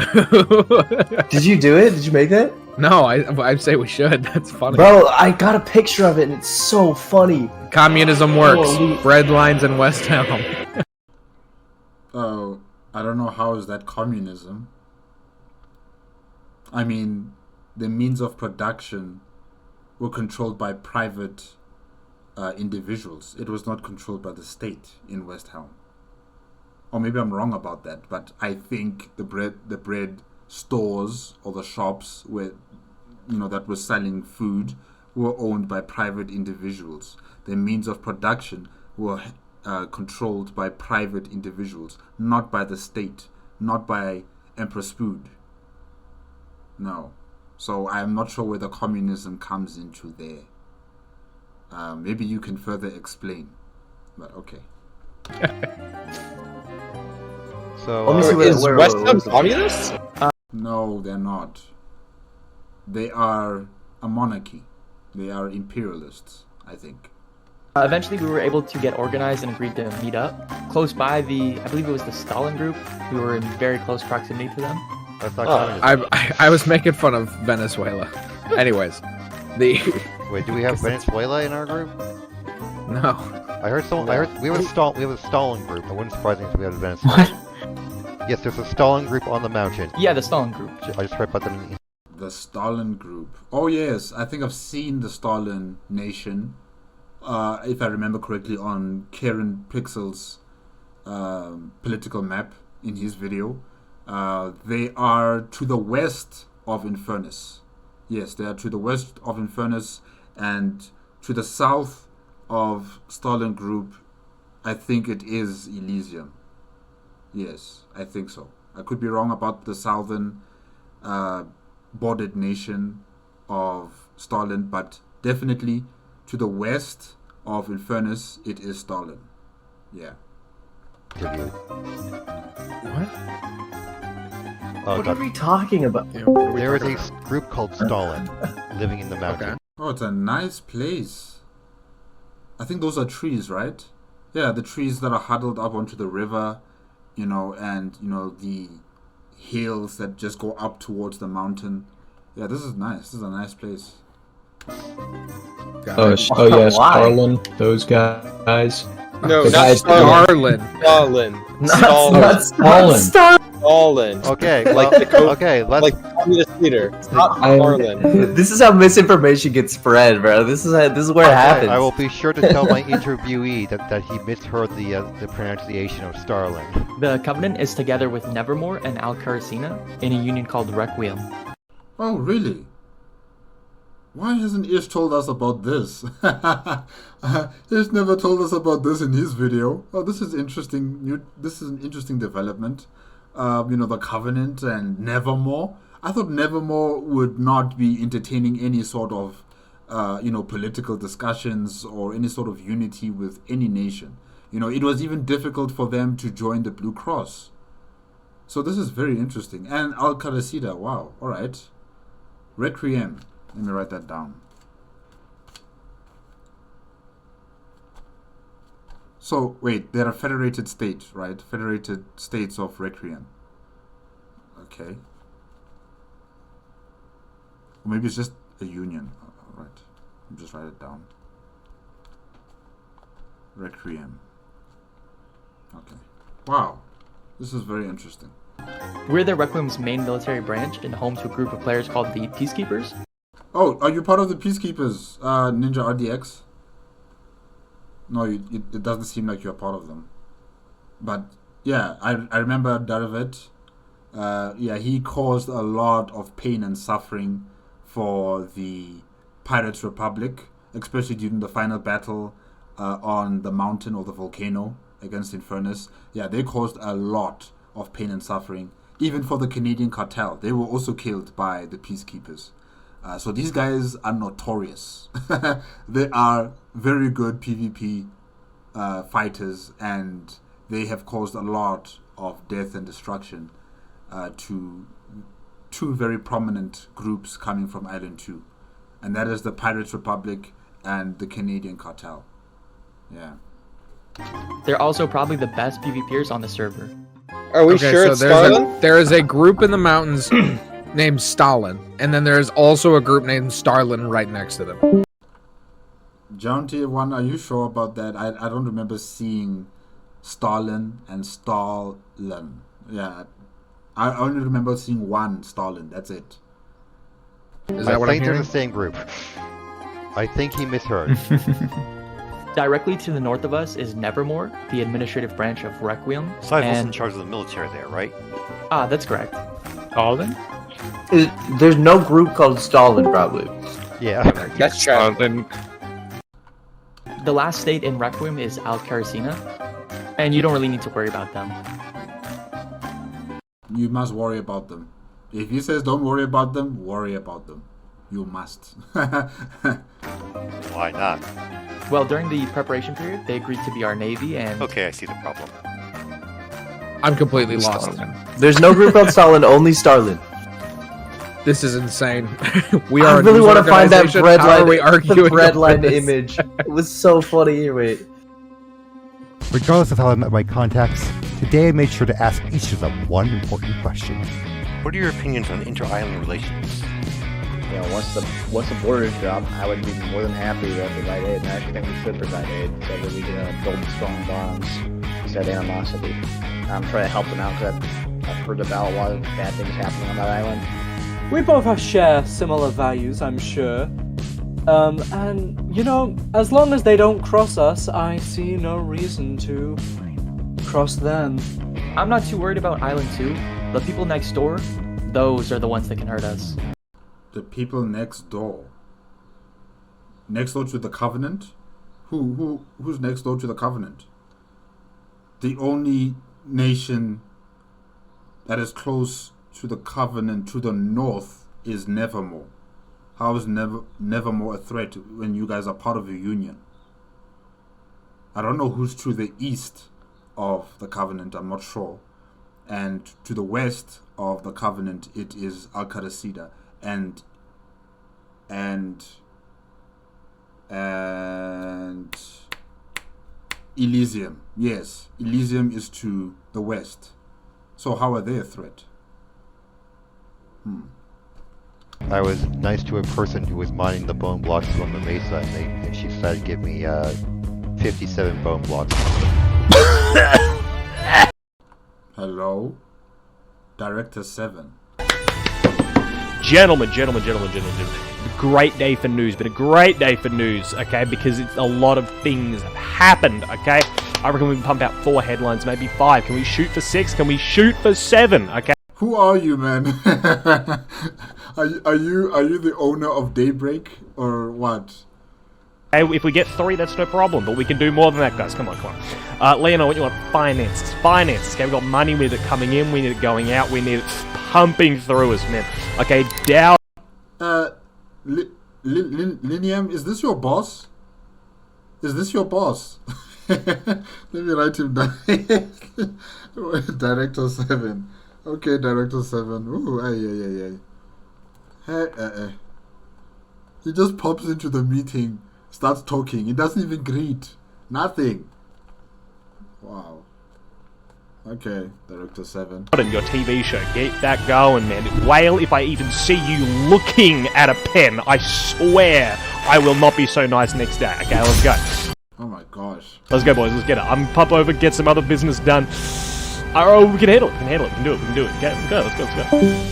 Did you do it? Did you make that? No, I say we should. That's funny. Bro, I got a picture of it and it's so funny. Communism works. Bread lines in West Helm. Oh, I don't know how is that communism. I mean, the means of production were controlled by private individuals. It was not controlled by the state in West Helm. Or maybe I'm wrong about that, but I think the bread stores or the shops where that were selling food were owned by private individuals. The means of production were controlled by private individuals, not by the state, not by Empress Food. No. So I'm not sure where the communism comes into there. Maybe you can further explain, but okay. So, is West Ham communist? No, they're not. They are a monarchy. They are imperialists, I think. Eventually, we were able to get organized and agreed to meet up close by the, I believe it was the Stalin group. We were in very close proximity to them. That's not communism. I was making fun of Venezuela. Anyways, Wait, do we have Venezuela in our group? No. I heard we have a Stalin group. It wouldn't surprise me if we had a Venezuela. What? Yes, there's a Stalin group on the mountain. Yeah, the Stalin group. I just read about them. The Stalin group. Oh yes, I think I've seen the Stalin nation. If I remember correctly, on Kieran Pixel's political map in his video. They are to the west of Infernus. Yes, they are to the west of Infernus, and to the south of Stalin Group, I think it is Elysium. Yes, I think so. I could be wrong about the southern bordered nation of Stalin, but definitely to the west of Infernus, it is Stalin. Yeah. What? What are we talking about? There is a group called Stalin living in the mountain. Okay. Oh, it's a nice place. I think those are trees, right? Yeah, the trees that are huddled up onto the river, and the hills that just go up towards the mountain. Yeah, this is nice. This is a nice place. Oh yeah, Starlin, those guys. No, the not guys Starlin. Not Stalin. Stalin. Okay, let's like communist leader. It's not Stalin. This is how misinformation gets spread, bro. This is where it happens. I will be sure to tell my interviewee that he misheard the pronunciation of Starlin. The Covenant is together with Nevermore and Alcaracina in a union called Requiem. Oh, really? Why hasn't Ish told us about this? Ish never told us about this in his video. Oh, this is interesting. This is an interesting development. The Covenant and Nevermore. I thought Nevermore would not be entertaining any sort of, political discussions or any sort of unity with any nation. It was even difficult for them to join the Blue Cross. So this is very interesting. And Al-Qarasida, wow, all right. Requiem. Let me write that down. So, wait, they're a federated state, right? Federated states of Requiem. Okay. Or maybe it's just a union. All right. Just write it down. Requiem. Okay. Wow. This is very interesting. We're the Requiem's main military branch and home to a group of players called the Peacekeepers. Oh, are you part of the Peacekeepers, Ninja RDX? No, it doesn't seem like you're part of them. But yeah, I remember Daravit. Yeah, he caused a lot of pain and suffering for the Pirates Republic, especially during the final battle on the mountain or the volcano against Infernus. Yeah, they caused a lot of pain and suffering. Even for the Canadian cartel, they were also killed by the Peacekeepers. So these guys are notorious. They are very good PvP fighters, and they have caused a lot of death and destruction to two very prominent groups coming from Island 2. And that is the Pirates Republic and the Canadian cartel. Yeah. They're also probably the best PvPers on the server. Are we sure it's Stalin? There is a group in the mountains named Stalin, and then there is also a group named Starlin right next to them. John T1, are you sure about that? I don't remember seeing Stalin and Stalin. Yeah, I only remember seeing one Stalin. That's it. Is that what I think they're the same group. I think he misheard. Directly to the north of us is Nevermore, the administrative branch of Requiem. Cypher's in charge of the military there, right? Ah, that's correct. Stalin? There's no group called Stalin, probably. Yeah. That's true. The last state in Requiem is Al-Karasina, and you don't really need to worry about them. You must worry about them. If he says don't worry about them, worry about them. You must. Why not? Well, during the preparation period, they agreed to be our navy, and... Okay, I see the problem. I'm completely lost. There's no group called Stalin, only Starlin. This is insane. We are. I really want to find that breadline image. It was so funny. Wait. Regardless of how I met my contacts, today I made sure to ask each of them one important question. What are your opinions on inter-island relations? You know, once the borders drop, I would be more than happy to provide aid, and I actually think we should provide aid so that we can build strong bonds instead of animosity. Try to help them out because I've heard about a lot of bad things happening on that island. We both share similar values, I'm sure. And, you know, as long as they don't cross us, I see no reason to cross them. I'm not too worried about Island 2. The people next door, those are the ones that can hurt us. The people next door? Next door to the Covenant? Who's next door to the Covenant? The only nation that is close to the Covenant to the north is Nevermore. How is Nevermore a threat when you guys are part of a union? I don't know who's to the east of the Covenant, I'm not sure. And to the west of the Covenant, it is Al-Qarasida and Elysium. Yes, Elysium is to the west. So how are they a threat? I was nice to a person who was mining the bone blocks from the mesa, and she decided to give me 57 bone blocks. Hello? Director 7. Gentlemen. Great day for news, but a great day for news, okay? Because a lot of things have happened, okay? I reckon we can pump out 4 headlines, maybe 5. Can we shoot for 6? Can we shoot for 7? Okay. Who are you, man? Are you the owner of Daybreak or what? Hey, if we get 3, that's no problem, but we can do more than that, guys. Come on. Lianam, what you want? Finances. Okay, we've got money, we need it coming in, we need it going out, we need it pumping through us, man. Okay, Dow. Lianam, is this your boss? Is this your boss? Let me write him down. Director 7. Okay, Director 7. Ooh, ay. Hey, he just pops into the meeting, starts talking. He doesn't even greet. Nothing. Wow. Okay, Director 7. Your TV show, get that going, man. Whale, if I even see you looking at a pen, I swear I will not be so nice next day. Okay, let's go. Oh my gosh. Let's go, boys. Let's get it. I'm pop over, get some other business done. Oh, we can handle it. We can do it. Okay, let's go.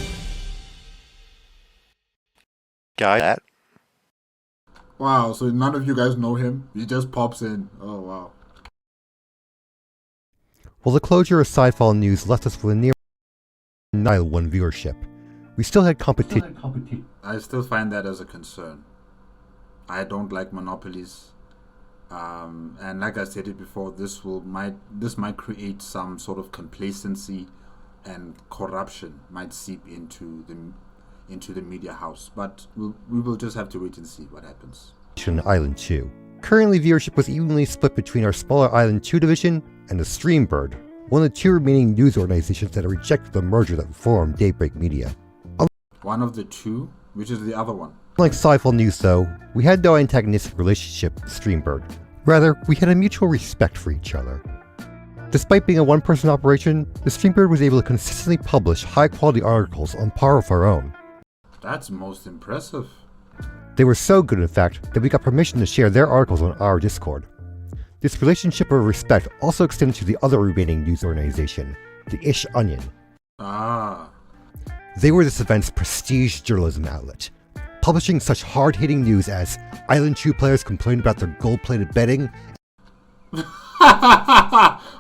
Guys, Wow, so none of you guys know him? He just pops in. Oh, wow. While the closure of Sci-Fi News left us with a near 9-1 viewership, we still had competition. I still find that as a concern. I don't like monopolies. And like I said it before, this might create some sort of complacency, and corruption might seep into the media house. But we will just have to wait and see what happens. Island 2. Currently, viewership was evenly split between our smaller Island 2 division and the Streambird, one of the two remaining news organizations that have rejected the merger that formed Daybreak Media. One of the two? Which is the other one? Unlike Sci-Fi News, though, we had no antagonistic relationship with Streambird. Rather, we had a mutual respect for each other. Despite being a one-person operation, the Streambird was able to consistently publish high-quality articles on par with our own. That's most impressive. They were so good, in fact, that we got permission to share their articles on our Discord. This relationship of respect also extended to the other remaining news organization, the Ish Onion. Ah. They were this event's prestige journalism outlet, publishing such hard-hitting news as Island 2 players complained about their gold-plated bedding.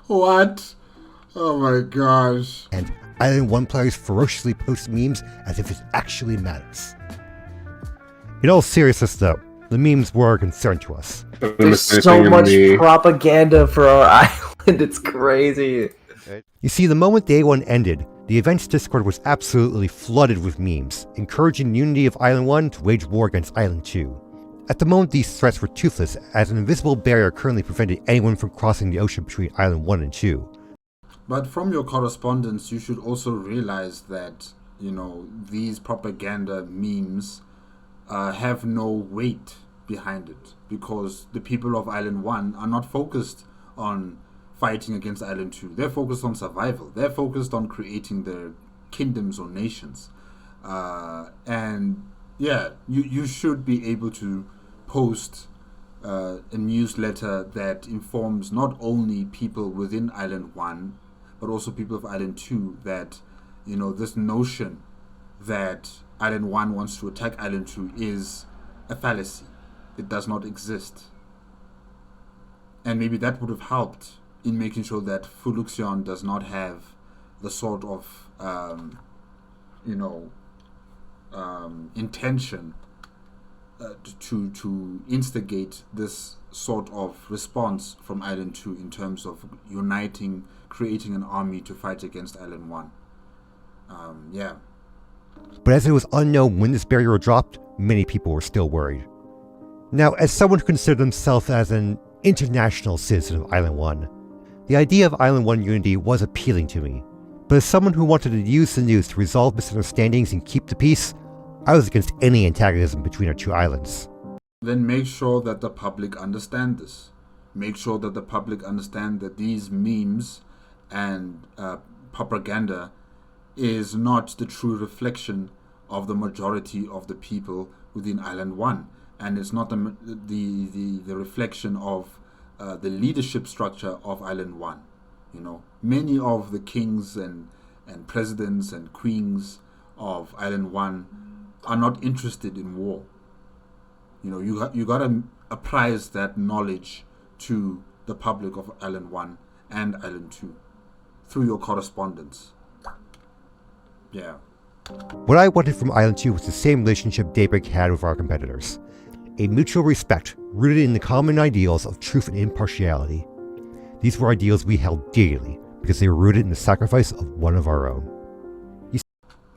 What? Oh my gosh. And Island 1 players ferociously post memes as if it actually matters. In all seriousness, though, the memes were a concern to us. There's so much propaganda for our island, it's crazy. You see, the moment Day 1 ended, the event's Discord was absolutely flooded with memes, encouraging the unity of Island 1 to wage war against Island 2. At the moment, these threats were toothless, as an invisible barrier currently prevented anyone from crossing the ocean between Island 1 and 2. But from your correspondence, you should also realize that, these propaganda memes have no weight behind it, because the people of Island 1 are not focused on fighting against Island 2. They're focused on survival. They're focused on creating their kingdoms or nations. And yeah, you should be able to post a newsletter that informs not only people within Island 1, but also people of Island 2 that, this notion that Island 1 wants to attack Island 2 is a fallacy. It does not exist. And maybe that would have helped in making sure that Fuluxion does not have the sort of, intention to instigate this sort of response from Island 2 in terms of creating an army to fight against Island 1. Yeah. But as it was unknown when this barrier dropped, many people were still worried. Now, as someone who considered himself as an international citizen of Island 1, the idea of Island 1 unity was appealing to me. But as someone who wanted to use the news to resolve misunderstandings and keep the peace, I was against any antagonism between our two islands. Then make sure that the public understand this. Make sure that the public understand that these memes and propaganda is not the true reflection of the majority of the people within Island 1. And it's not the reflection of the leadership structure of Island 1. Many of the kings and presidents and queens of Island 1 are not interested in war. You gotta apprise that knowledge to the public of Island 1 and Island 2 through your correspondence. Yeah. What I wanted from Island 2 was the same relationship Daybreak had with our competitors. A mutual respect rooted in the common ideals of truth and impartiality. These were ideals we held dearly because they were rooted in the sacrifice of one of our own.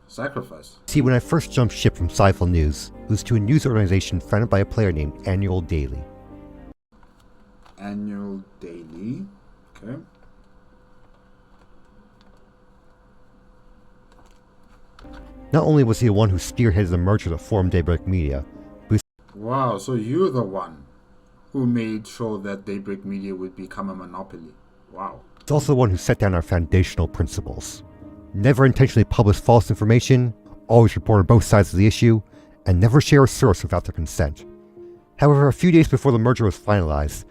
Sacrifice? See, when I first jumped ship from Sci-Fi News, it was to a news organization founded by a player named Annual Daily. Annual Daily? Okay. Not only was he the one who spearheaded the merger that formed Daybreak Media, but wow, so you're the one who made sure that Daybreak Media would become a monopoly. Wow. he's also the one who set down our foundational principles. Never intentionally publish false information, always report on both sides of the issue, and never share a source without their consent. However, a few days before the merger was finalized,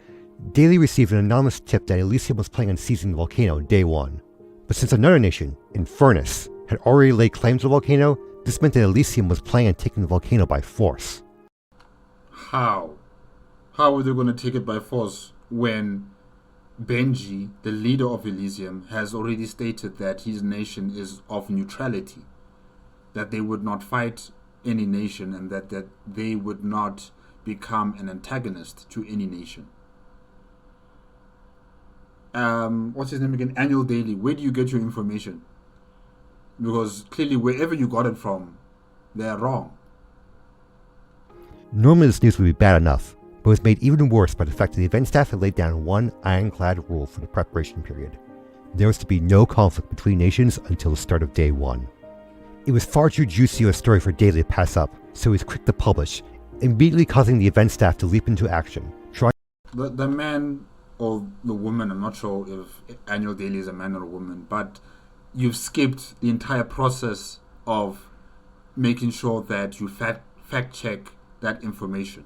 Daily received an anonymous tip that Elysium was planning on seizing the volcano day one. But since another nation, Infernus, had already laid claim to the volcano, this meant that Elysium was planning on taking the volcano by force. How? How are they going to take it by force when Benji, the leader of Elysium, has already stated that his nation is of neutrality, that they would not fight any nation, and that they would not become an antagonist to any nation. What's his name again? Annual Daily. Where do you get your information? Because clearly wherever you got it from, they're wrong. Normally this news would be bad enough, but was made even worse by the fact that the event staff had laid down one ironclad rule for the preparation period. There was to be no conflict between nations until the start of day 1. It was far too juicy a story for Daily to pass up, so he was quick to publish, immediately causing the event staff to leap into action. The man or the woman, I'm not sure if Annual Daily is a man or a woman, but you've skipped the entire process of making sure that you fact check that information.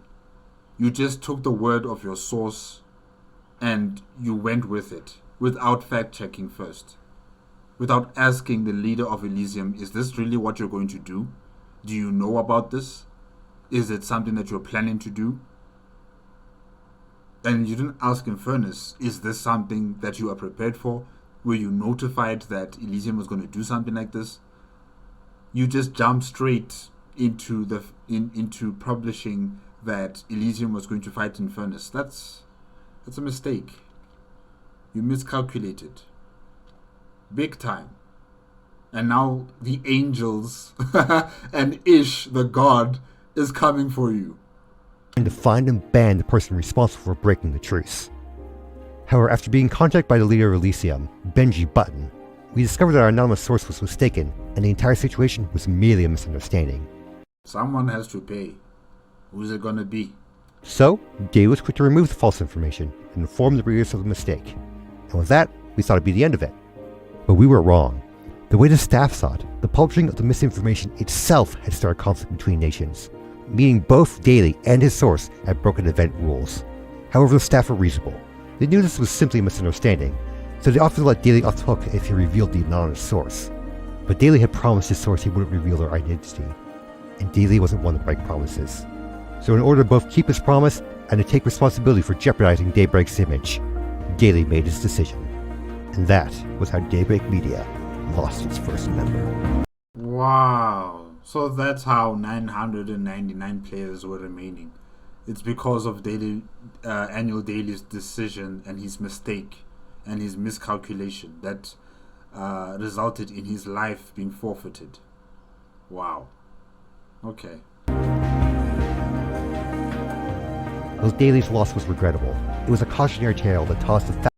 You just took the word of your source and you went with it without fact checking first, without asking the leader of Elysium, is this really what you're going to do? Do you know about this? Is it something that you're planning to do? And you didn't ask Infernus, is this something that you are prepared for? Were you notified that Elysium was going to do something like this? You just jumped straight into into publishing that Elysium was going to fight Infernus. That's a mistake. You miscalculated. Big time. And now the angels and Ish, the god, is coming for you. And to find and ban the person responsible for breaking the truce. However, after being contacted by the leader of Elysium, Benji Button, we discovered that our anonymous source was mistaken, and the entire situation was merely a misunderstanding. Someone has to pay. Who's it gonna be? So, Day was quick to remove the false information and inform the readers of the mistake. And with that, we thought it'd be the end of it. But we were wrong. The way the staff saw it, the publishing of the misinformation itself had started conflict between nations, meaning both Daily and his source had broken event rules. However, the staff were reasonable. They knew this was simply a misunderstanding, so they offered to let Daily off the hook if he revealed the anonymous source. But Daily had promised his source he wouldn't reveal their identity, and Daily wasn't one to break promises. So in order to both keep his promise and to take responsibility for jeopardizing Daybreak's image, Daily made his decision. And that was how Daybreak Media lost its first member. Wow. So that's how 999 players were remaining. It's because of Annual Daily's decision and his mistake and his miscalculation that resulted in his life being forfeited. Wow. Okay. Though Daily's loss was regrettable, it was a cautionary tale that taught us the fact.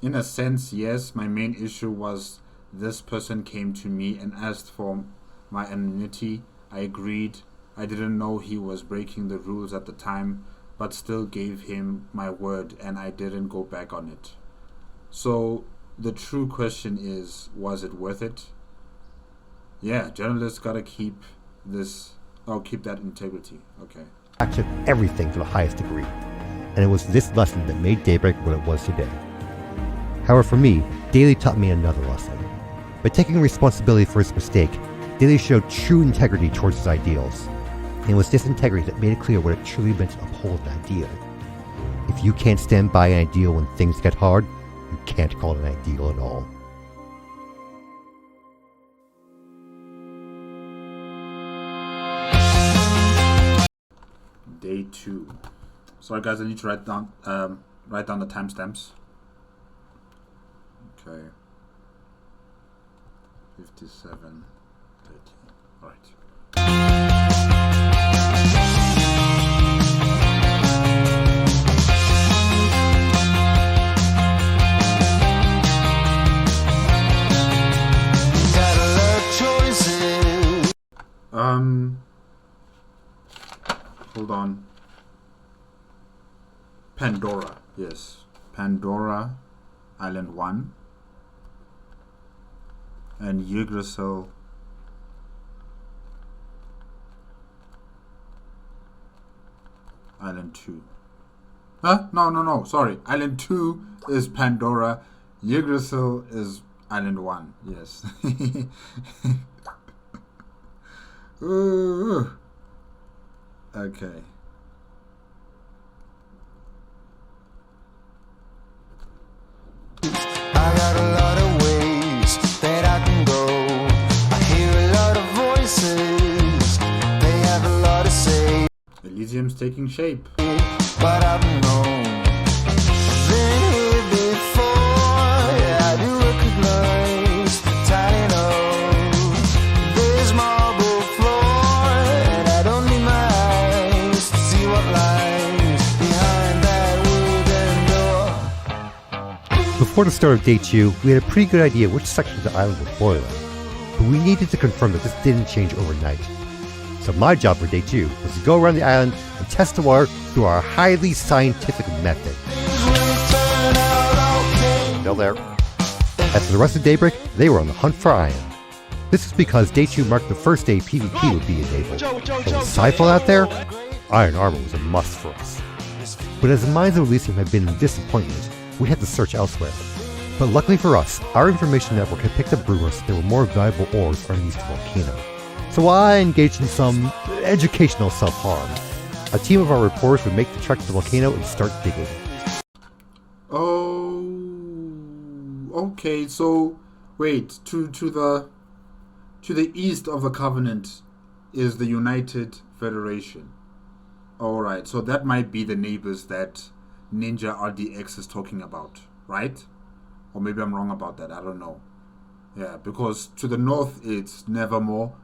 In a sense, yes, my main issue was this person came to me and asked for my anonymity. I agreed. I didn't know he was breaking the rules at the time, but still gave him my word and I didn't go back on it. So the true question is, was it worth it? Yeah, journalists gotta keep that integrity. Okay. Took everything to the highest degree, and it was this lesson that made Daybreak what it was today. However, for me, Daily taught me another lesson. By taking responsibility for his mistake, Daily showed true integrity towards his ideals, and it was this integrity that made it clear what it truly meant to uphold an ideal. If you can't stand by an ideal when things get hard, you can't call it an ideal at all. Day 2. Sorry guys, I need to write down the timestamps. Okay. 57, 30. Alright. Hold on. Pandora, yes. Pandora, Island 1. And Yggdrasil, Island 2. Huh? No, sorry. Island 2 is Pandora. Yggdrasil is Island 1, yes. Ooh. Okay. taking shape. But I've known, been here before. Yeah, I do recognize the tiny nose, this marble floor, and I don't need my eyes to see what lies behind that wooden door. Before the start of day 2, we had a pretty good idea which section of the island was boiling, but we needed to confirm that this didn't change overnight. So my job for day 2 was to go around the island and test the water through our highly scientific method. Still there. As for the rest of Daybreak, they were on the hunt for iron. This is because day 2 marked the first day PvP would be enabled. But with Sci-Fi out there, iron armor was a must for us. But as the mines of Elysium had been a disappointment, we had to search elsewhere. But luckily for us, our information network had picked up rumors that there were more valuable ores underneath the volcano. So I engaged in some educational self-harm. A team of our reporters would make the trek to the volcano and start digging. Oh, okay. So, wait. To the east of the Covenant is the United Federation. All right. So that might be the neighbors that Ninja RDX is talking about, right? Or maybe I'm wrong about that. I don't know. Yeah, because to the north it's Nevermore.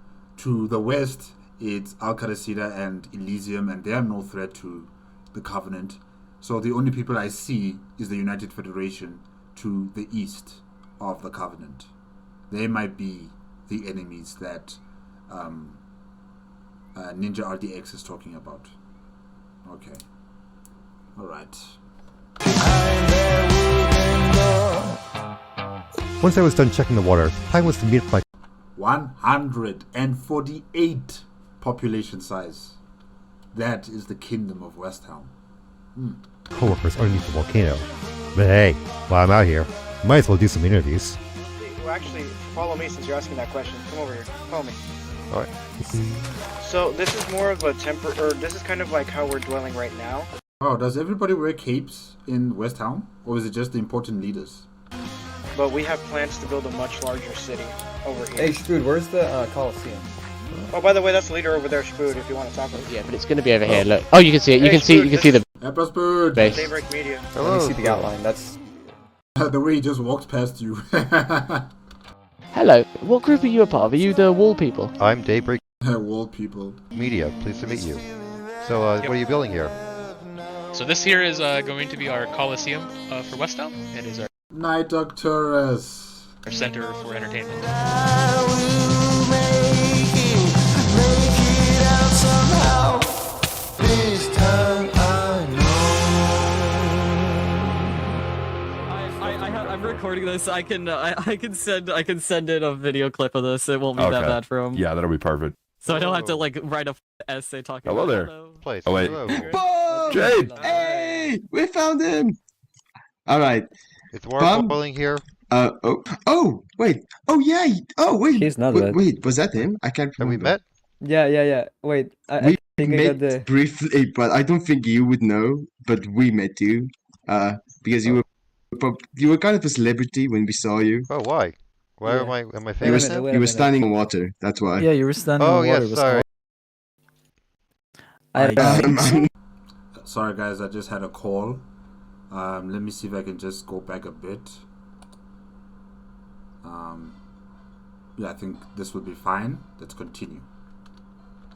To the west, it's Al-Qadasida and Elysium, and they are no threat to the Covenant. So the only people I see is the United Federation to the east of the Covenant. They might be the enemies that Ninja RDX is talking about. Okay. Alright. Once I was done checking the water, time was to meet up my 148 population size. That is the kingdom of Westhelm. coworkers underneath the volcano. But hey, while I'm out here, might as well do some interviews. Well, actually, follow me since you're asking that question. Come over here. Follow me. Alright. So this is more of a this is kind of like how we're dwelling right now. Oh, does everybody wear capes in Westhelm? Or is it just the important leaders? But we have plans to build a much larger city over here. Hey, Spood, where's the Coliseum? Oh, by the way, that's the leader over there, Spood, if you want to talk with him. Yeah, but it's going to be over here, look. Oh, you can see it, you can see the base. Daybreak Media. Let me see the outline, that's... The way he just walked past you. Hello, what group are you a part of? Are you the wall people? I'm Daybreak Wall people. Media, pleased to meet you. So, what are you building here? So this here is going to be our Coliseum for Westhelm. It is our Night Doctoress. Our center for entertainment. I'm recording this. I can send in a video clip of this. It won't be that bad for him. Yeah, that'll be perfect. So I don't have to like write a essay talking. Hello about there. Hello. Place. Oh wait. Boom! Jade! Hey! We found him! Alright. It's water boiling here. Wait. Oh yeah. Oh wait. He's not wait, was that him? I can't remember. Have we met? Yeah. Wait. We met briefly, but I don't think you would know. But we met you. Because you were kind of a celebrity when we saw you. Oh, why? Why am I famous? You were standing in water. That's why. Yeah, you were standing in water. Oh, yeah, sorry. Sorry, guys, I just had a call. Let me see if I can just go back a bit. Yeah, I think this would be fine. Let's continue.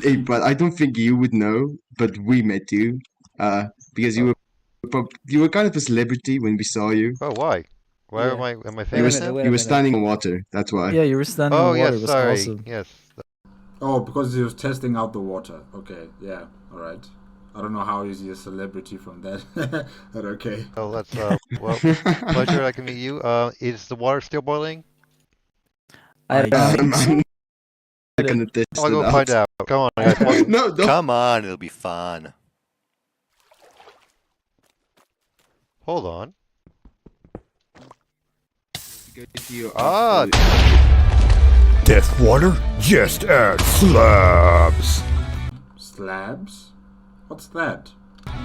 Hey, but I don't think you would know. But we met you. Because you were kind of a celebrity when we saw you. Oh, why? Why am I famous? You were standing in water. That's why. Yeah, you were standing in water. Yes, it was sorry. awesome. Yes. Oh, because he was testing out the water. Okay, yeah, all right. I don't know how is he a celebrity from that, but okay. Oh, that's well, pleasure. I can meet you. Is the water still boiling? I'm gonna test I'll go it find out. Come on, guys. No, don't. Come on, it'll be fun. Hold on. Death water? Just add slabs. Slabs? What's that?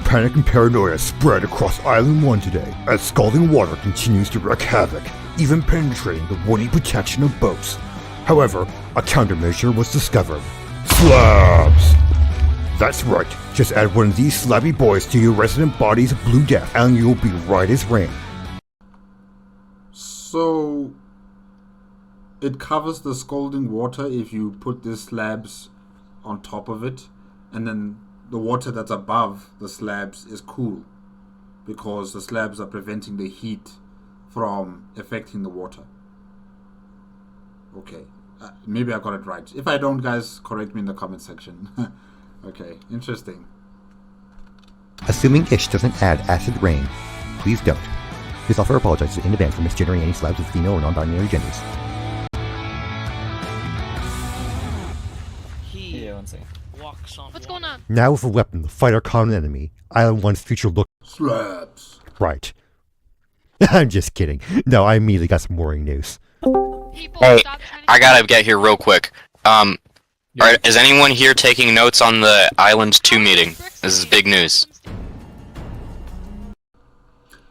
Panic and paranoia spread across Island 1 today as scalding water continues to wreak havoc, even penetrating the woody protection of boats. However, a countermeasure was discovered. Slabs! That's right. Just add one of these slabby boys to your resident bodies of blue death, and you'll be right as rain. So it covers the scalding water if you put the slabs on top of it, and then the water that's above the slabs is cool because the slabs are preventing the heat from affecting the water. Okay, maybe I got it right. If I don't, guys, correct me in the comment section. Okay, interesting. Assuming Ish doesn't add acid rain, please don't. This offer apologizes in advance for misgenerating any slabs with female or non-binary genders. What's going on? Now with a weapon to fight our common enemy, Island 1's future look... Slabs. Right. I'm just kidding. No, I immediately got some worrying news. Hey, I gotta get here real quick. Is anyone here taking notes on the Island 2 meeting? This is big news.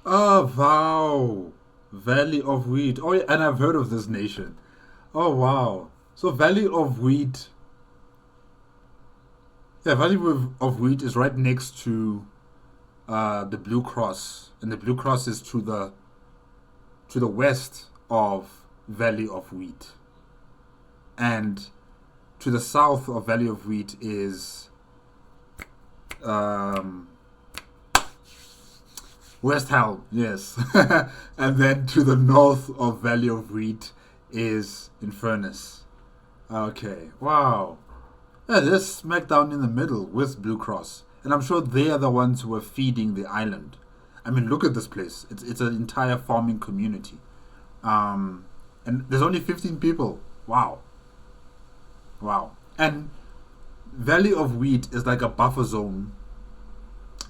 Oh, wow. Valley of Wheat. Oh, yeah, and I've heard of this nation. Oh, wow. So Valley of Wheat... Yeah, Valley of Wheat is right next to the Blue Cross. And the Blue Cross is to the west of Valley of Wheat. And to the south of Valley of Wheat is West Helm, yes. And then to the north of Valley of Wheat is Infernus. Okay, wow. Yeah, they're smack down in the middle with Blue Cross. And I'm sure they are the ones who are feeding the island. I mean, look at this place. It's an entire farming community. And there's only 15 people. Wow. Wow. And Valley of Wheat is like a buffer zone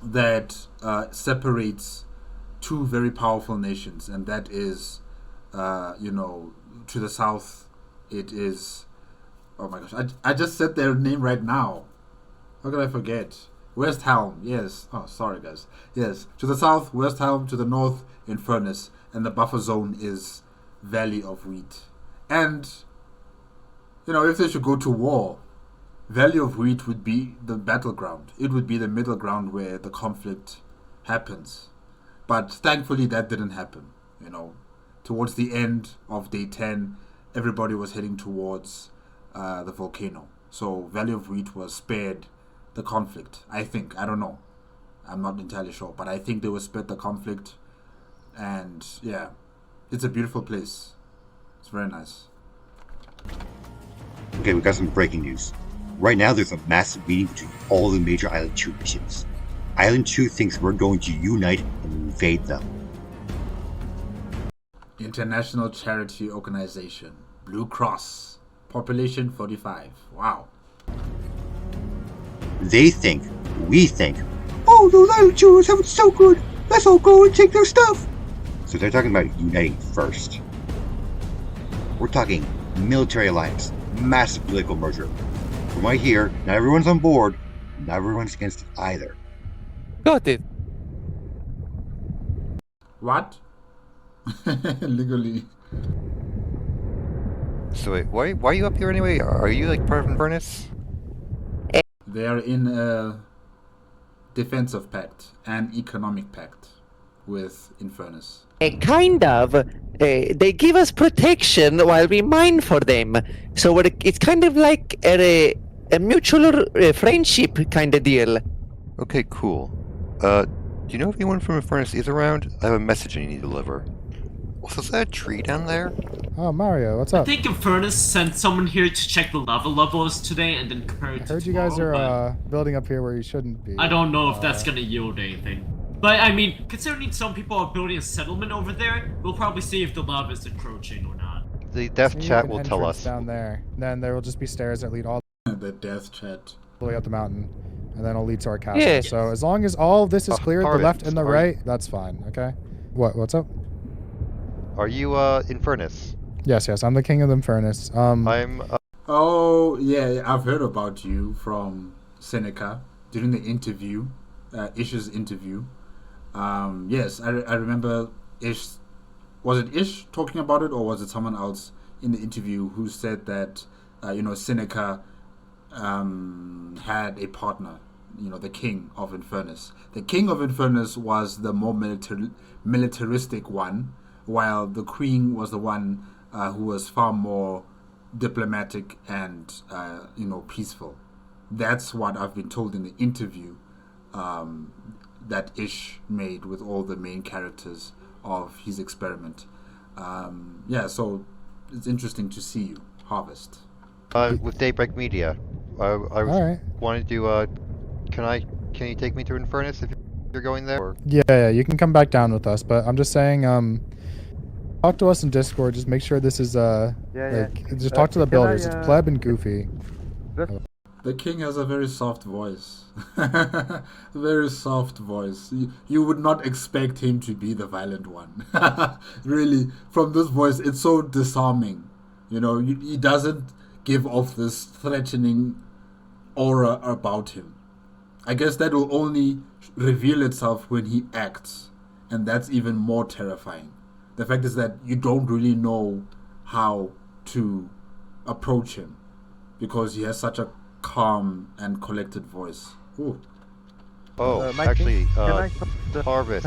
that separates two very powerful nations. And that is, to the south, it is... Oh my gosh, I just said their name right now. How could I forget? West Helm, yes. Oh, sorry guys. Yes, to the south, West Helm, to the north, Infernus. And the buffer zone is Valley of Wheat. And, if they should go to war, Valley of Wheat would be the battleground. It would be the middle ground where the conflict happens. But thankfully that didn't happen. Towards the end of day 10, everybody was heading towards the volcano. So Valley of Wheat was spared the conflict, I think. I don't know. I'm not entirely sure. But I think they were spared the conflict. And yeah, it's a beautiful place. It's very nice. Okay, we got some breaking news. Right now there's a massive meeting between all the major Island 2 nations. Island 2 thinks we're going to unite and invade them. International Charity Organization. Blue Cross. Population 45. Wow. They think, we think, oh, those Island Chewers have it so good, let's all go and take their stuff. So they're talking about uniting first. We're talking military alliance, massive political merger. From right here, not everyone's on board, not everyone's against it either. Got it. What? Legally. So wait, why are you up here anyway? Are you like part of Infernus? They are in a defensive pact and economic pact with Infernus. Kind of. They give us protection while we mine for them. So it's kind of like a mutual friendship kind of deal. Okay, cool. Do you know if anyone from Infernus is around? I have a message I need to deliver. Also, is that a tree down there? Oh, Mario, what's up? I think Infernus sent someone here to check the lava levels today and then compare it to I heard you guys are building up here where you shouldn't be. I don't know if that's gonna yield anything. But I mean, considering some people are building a settlement over there, we'll probably see if the lava is encroaching or not. The death chat will tell us. Down there. Then there will just be stairs that lead all the death chat the way up the mountain, and then it'll lead to our castle. Yeah. So as long as all of this is clear, the left and the right, that's fine. Okay. What's up? Are you Infernus? Yes, I'm the king of the Infernus. I'm. Oh yeah, I've heard about you from Seneca during the interview, Ish's interview. Yes, I remember Ish. Was it Ish talking about it, or was it someone else in the interview who said that Seneca had a partner, the King of Infernus. The King of Infernus was the more militaristic one, while the Queen was the one who was far more diplomatic and peaceful. That's what I've been told in the interview that Ish made with all the main characters of his experiment. So it's interesting to see you, Harvest. With Daybreak Media, I was wanted to. Can you take me to Infernus if you're going there? Or? Yeah, you can come back down with us, but I'm just saying, talk to us in Discord. Just make sure this is just talk to the builders. It's Pleb and Goofy. The King has a very soft voice. Very soft voice. You would not expect him to be the violent one. Really, from this voice, it's so disarming. He doesn't give off this threatening aura about him. I guess that will only reveal itself when he acts, and that's even more terrifying. The fact is that you don't really know how to approach him because he has such a calm and collected voice. Ooh. Oh, actually, Harvest.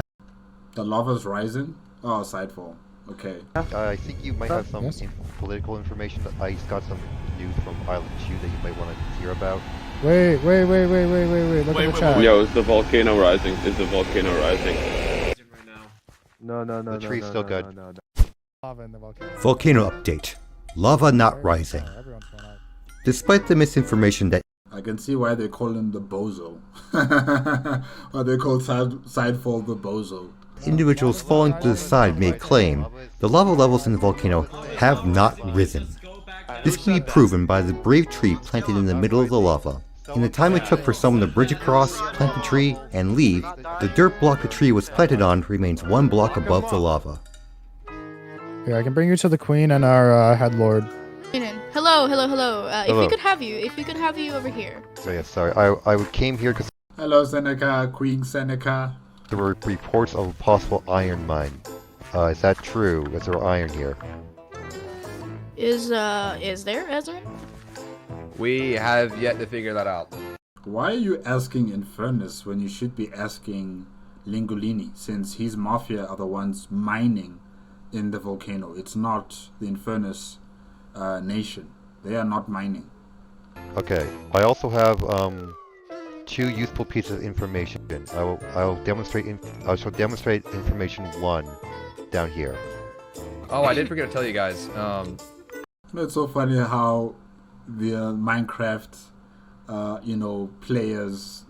The lava's rising? Oh, Sidefall. Okay. I think you might have some political information. I got some news from Island 2 that you might want to hear about. Wait. Look at the chat. Yo, is the volcano rising? Is the volcano rising? No. The tree's still good. No. Lava in the volcano. Volcano update. Lava not rising. Despite the misinformation that I can see why they call him the bozo. Why they call Sidefall the bozo. individuals falling to the side may claim, the lava levels in the volcano have not risen. This can be proven by the brave tree planted in the middle of the lava. In the time it took for someone to bridge across, plant the tree, and leave, the dirt block the tree was planted on remains 1 block above the lava. Yeah, I can bring you to the queen and our head lord. Hello. Hello. If we could have you over here. So yeah, sorry, I came here because... Hello, Seneca, Queen Seneca. There were reports of a possible iron mine. Is that true? Is there iron here? Is there, Ezra? We have yet to figure that out. Why are you asking Infernus when you should be asking Lingolini, since his mafia are the ones mining in the volcano? It's not the Infernus nation. They are not mining. Okay, I also have 2 useful pieces of information. I will demonstrate information 1 down here. Oh, I did forget to tell you guys. It's so funny how the Minecraft, players,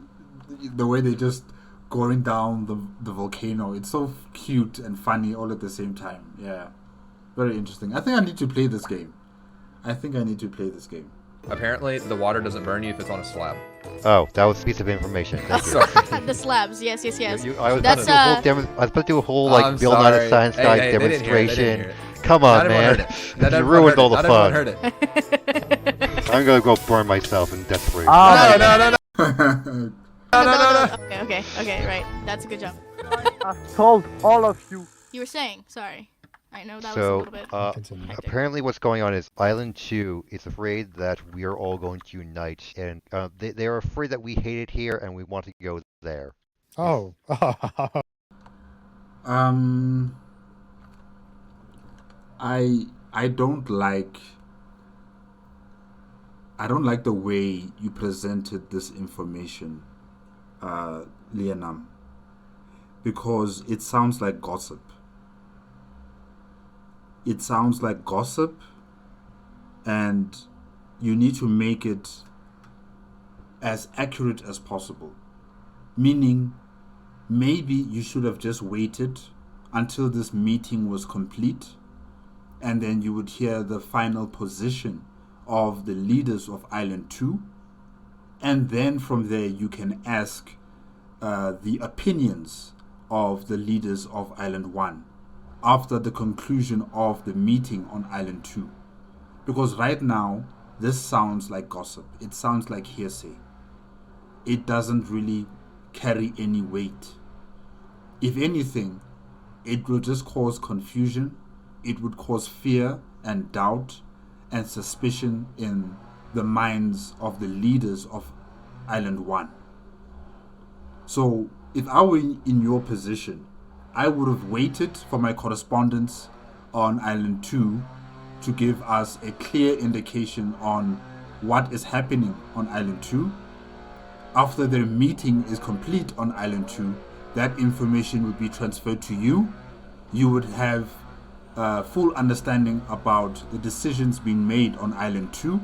the way they just going down the volcano. It's so cute and funny all at the same time. Yeah, very interesting. I think I need to play this game. Apparently, the water doesn't burn you if it's on a slab. Oh, that was a piece of information. Thank you. The slabs, yes. I was about to do a whole Bill Nye the Science Guy demonstration. Come on, man! You ruined all the fun. I'm gonna go burn myself in desperation. No. Okay, right. That's a good job. I told all of you. You were saying, sorry. I know that was a little bit. Apparently what's going on is Island 2 is afraid that we are all going to unite, and they are afraid that we hate it here and we want to go there. Oh. I don't like the way you presented this information, Lianam, because it sounds like gossip. It sounds like gossip, and you need to make it as accurate as possible. Meaning, maybe you should have just waited until this meeting was complete, and then you would hear the final position of the leaders of Island 2, and then from there you can ask the opinions of the leaders of Island 1 after the conclusion of the meeting on Island 2. Because right now, this sounds like gossip. It sounds like hearsay. It doesn't really carry any weight. If anything, it will just cause confusion. It would cause fear and doubt and suspicion in the minds of the leaders of Island 1. So if I were in your position, I would have waited for my correspondence on Island 2 to give us a clear indication on what is happening on Island 2. After their meeting is complete on Island 2, that information would be transferred to you. You would have full understanding about the decisions being made on Island 2,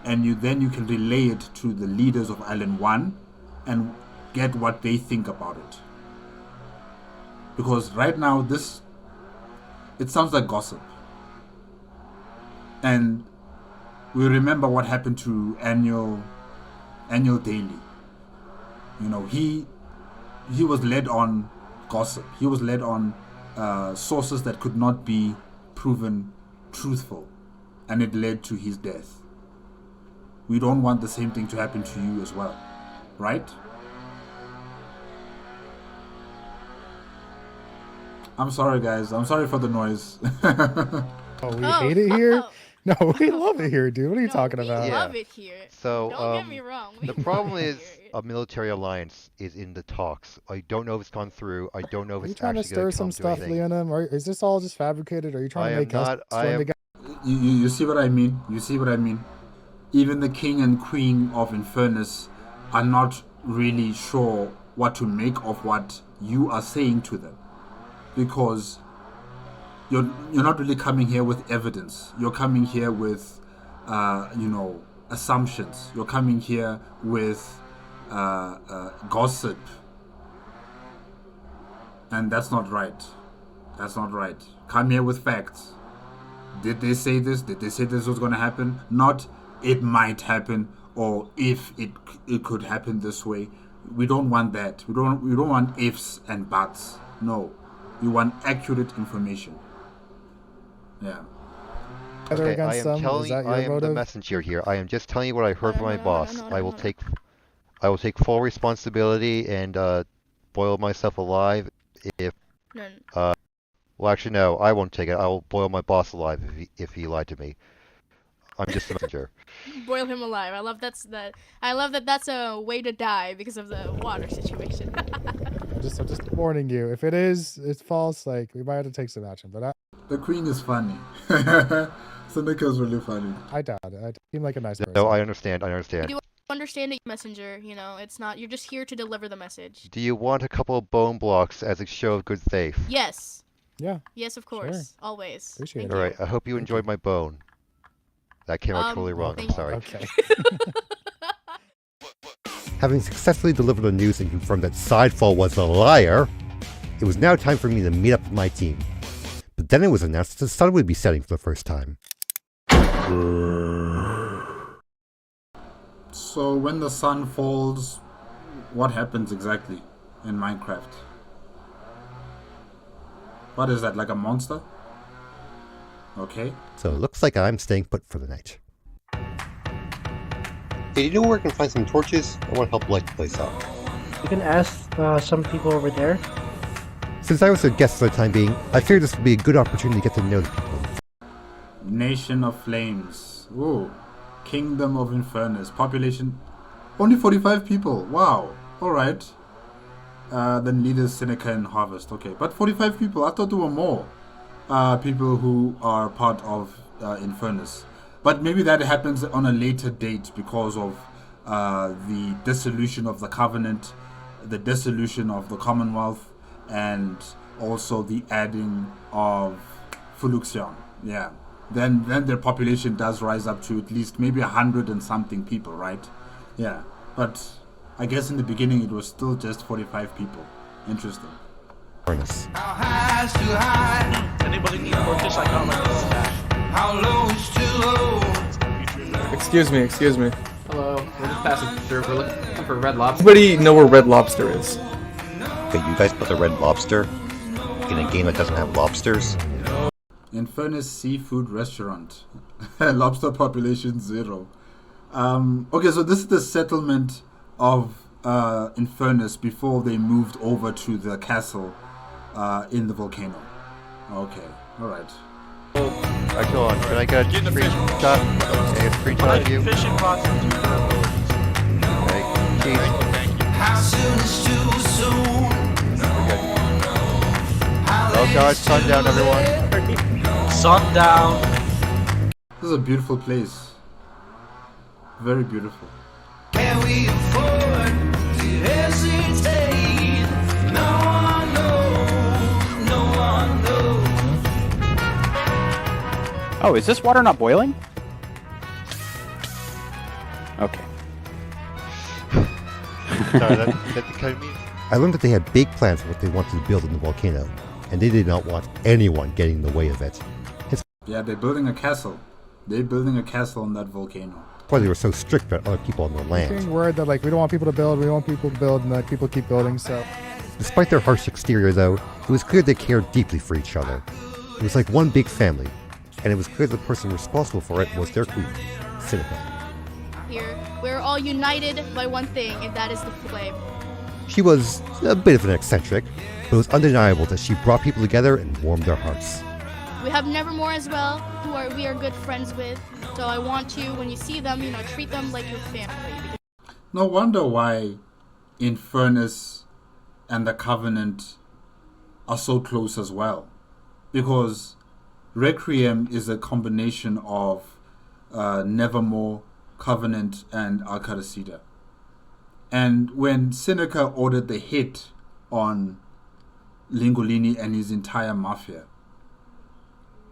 and then you can relay it to the leaders of Island 1 and get what they think about it. Because right now it sounds like gossip. And we remember what happened to Annual Daily. You know, he was led on gossip. He was led on sources that could not be proven truthful, and it led to his death. We don't want the same thing to happen to you as well, right? I'm sorry, guys. I'm sorry for the noise. Oh, we hate it here? No, we love it here, dude. What are you talking about? We love it here. So, Don't get me wrong. the problem is a military alliance is in the talks. I don't know if it's gone through. I don't know if Are you it's trying to actually going stir to some stuff, Lianam? Or is this all just fabricated? Are you trying to make us join together? You see what I mean? You see what I mean? Even the king and queen of Infernus are not really sure what to make of what you are saying to them, because you're not really coming here with evidence. You're coming here with assumptions. You're coming here with gossip, and that's not right. That's not right. Come here with facts. Did they say this? Did they say this was going to happen? Not it might happen, or if it could happen this way. We don't want that. We don't want ifs and buts. No, we want accurate information. Yeah. Okay, I am telling you, I am the messenger here. I am just telling you what I heard from my boss. I will take full responsibility and boil myself alive if well, actually no, I won't take it. I will boil my boss alive if he lied to me. I'm just the messenger. Boil him alive. I love that's a way to die because of the water situation. I'm just warning you. If it's false, like we might have to take some action. But the queen is funny. Seneka's really funny. I doubt it. I seem like a nice person. No, I understand. I understand. You understand it, messenger. You know, it's not. You're just here to deliver the message. Do you want a couple of bone blocks as a show of good faith? Yes. Yeah. Yes, of course. Sure. Always. Appreciate it. All right. I hope you enjoyed my bone. That came out totally wrong. I'm sorry. Okay. Having successfully delivered the news and confirmed that Sidefall was a liar, it was now time for me to meet up with my team. But then it was announced that the sun would be setting for the first time. So when the sun falls, what happens exactly in Minecraft? What is that, like a monster? Okay. So it looks like I'm staying put for the night. Hey, you know where I can find some torches? I want to help light the place up. You can ask some people over there. Since I was a guest for the time being, I figured this would be a good opportunity to get to know the people. Nation of Flames. Ooh. Kingdom of Infernus. Population only 45 people. Wow. Alright. Then leaders Seneca and Harvest. Okay. But 45 people. I thought there were more people who are part of Infernus. But maybe that happens on a later date because of the dissolution of the Covenant, the dissolution of the Commonwealth, and also the adding of Fuluxion. Yeah. Then their population does rise up to at least maybe 100 and something people, right? Yeah. But I guess in the beginning it was still just 45 people. Interesting. Furnace. Anybody need torches? I got like this. How low is too low? Excuse me. Hello, we're just passing through. We're looking for Red Lobster. Anybody know where Red Lobster is? Okay, you guys put the Red Lobster in a game that doesn't have lobsters? Infernus Seafood Restaurant. Lobster population 0. Okay, so this is the settlement of Infernus before they moved over to the castle in the volcano. Okay, alright. Alright, go on. Can I get a screenshot? Can I get a screenshot of you? Fishing box and Okay, cheese. how soon is too soon? Oh god, sundown, everyone. Sundown. This is a beautiful place. Very beautiful. Can we afford to hesitate? No one knows. No one knows. Oh, is this water not boiling? Okay. Sorry, that kind of mean. I learned that they had big plans for what they wanted to build in the volcano, and they did not want anyone getting in the way of it. Yeah, they're building a castle. They're building a castle on that volcano. That's why they were so strict about other people on their land. Getting word that like we don't want people to build, and like people keep building. So, despite their harsh exterior, though, it was clear they cared deeply for each other. It was like one big family, and it was clear the person responsible for it was their queen, Civi. Here, we're all united by one thing, and that is the flame. She was a bit of an eccentric, but it was undeniable that she brought people together and warmed their hearts. We have Nevermore as well, who we are good friends with. So I want you, when you see them, treat them like your family. No wonder why Infernus and the Covenant are so close as well. Because Requiem is a combination of Nevermore, Covenant, and Al-Qadasida. And when Seneca ordered the hit on Lingolini and his entire mafia,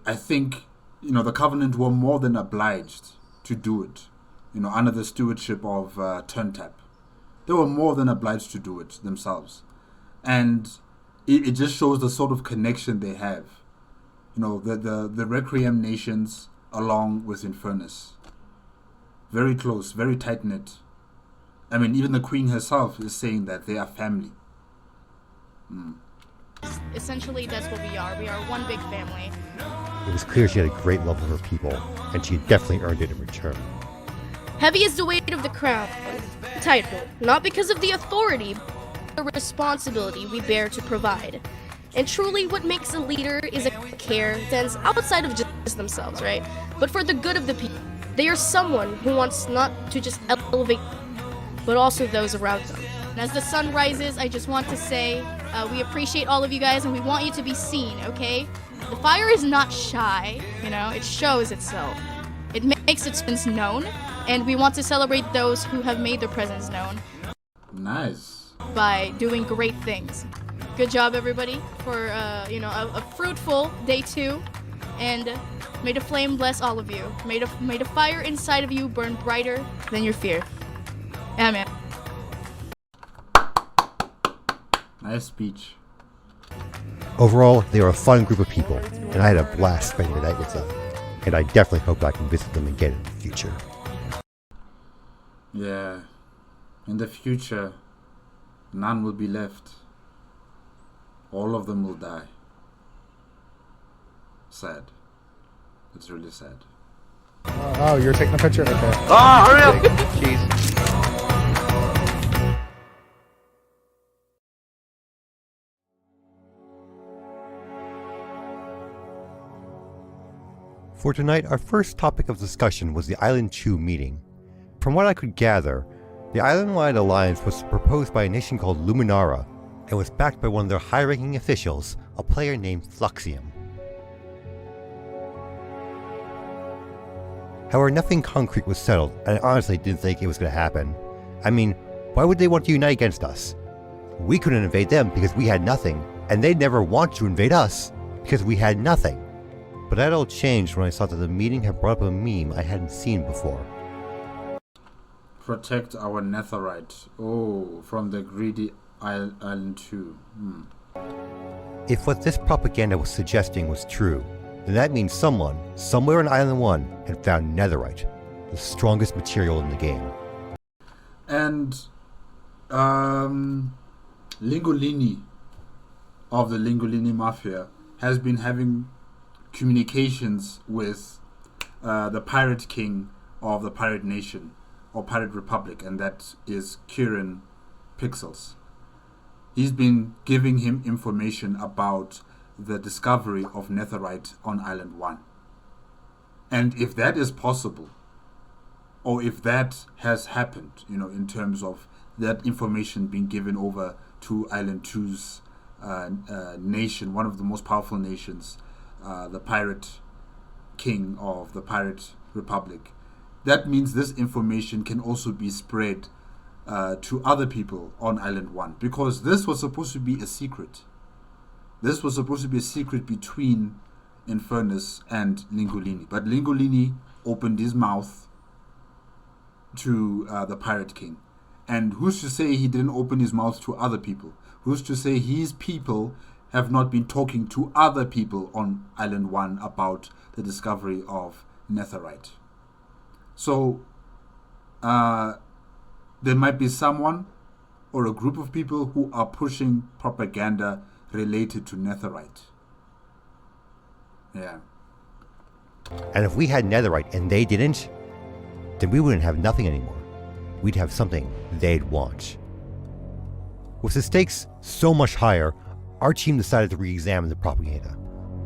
I think, the Covenant were more than obliged to do it, under the stewardship of Turntap. They were more than obliged to do it themselves. And it just shows the sort of connection they have. The Requiem nations along with Infernus. Very close, very tight-knit. I mean, even the Queen herself is saying that they are family. Essentially, that's what we are. We are one big family. It was clear she had a great love for her people, and she definitely earned it in return. Heavy is the weight of the crown, title, not because of the authority, but the responsibility we bear to provide. And truly, what makes a leader is a care that is outside of just themselves, right? But for the good of the people. They are someone who wants not to just elevate, but also those around them. And as the sun rises, I just want to say we appreciate all of you guys, and we want you to be seen, okay? The fire is not shy, it shows itself. It makes its presence known, and we want to celebrate those who have made their presence known. Nice. By doing great things. Good job, everybody, for a fruitful day 2, and may the flame bless all of you. May the fire inside of you burn brighter than your fear. Amen. Nice speech. Overall, they were a fun group of people, and I had a blast spending the night with them. And I definitely hope I can visit them again in the future. Yeah. In the future, none will be left. All of them will die. Sad. It's really sad. Oh, you're taking a picture? Okay. Ah, hurry up! Jeez. For tonight, our first topic of discussion was the Island 2 meeting. From what I could gather, the island-wide alliance was proposed by a nation called Luminara, and was backed by one of their high-ranking officials, a player named Fluxium. However, nothing concrete was settled, and I honestly didn't think it was going to happen. I mean, why would they want to unite against us? We couldn't invade them because we had nothing, and they'd never want to invade us because we had nothing. But that all changed when I saw that the meeting had brought up a meme I hadn't seen before. Protect our netherite. Oh, from the greedy Island 2. If what this propaganda was suggesting was true, then that means someone, somewhere in Island 1, had found netherite, the strongest material in the game. And Lingolini of the Lingolini Mafia has been having communications with the Pirate King of the Pirate Nation, or Pirate Republic, and that is Kieran Pixels. He's been giving him information about the discovery of netherite on Island 1. And if that is possible, or if that has happened, in terms of that information being given over to Island 2's nation, one of the most powerful nations, the pirate king of the pirate republic, that means this information can also be spread to other people on Island 1, because this was supposed to be a secret. This was supposed to be a secret between Infernus and Lingolini, but Lingolini opened his mouth to the pirate king. And who's to say he didn't open his mouth to other people? Who's to say his people have not been talking to other people on Island 1 about the discovery of netherite? So there might be someone or a group of people who are pushing propaganda related to netherite. Yeah. And if we had netherite and they didn't, then we wouldn't have nothing anymore. We'd have something they'd want. With the stakes so much higher, our team decided to re-examine the propaganda.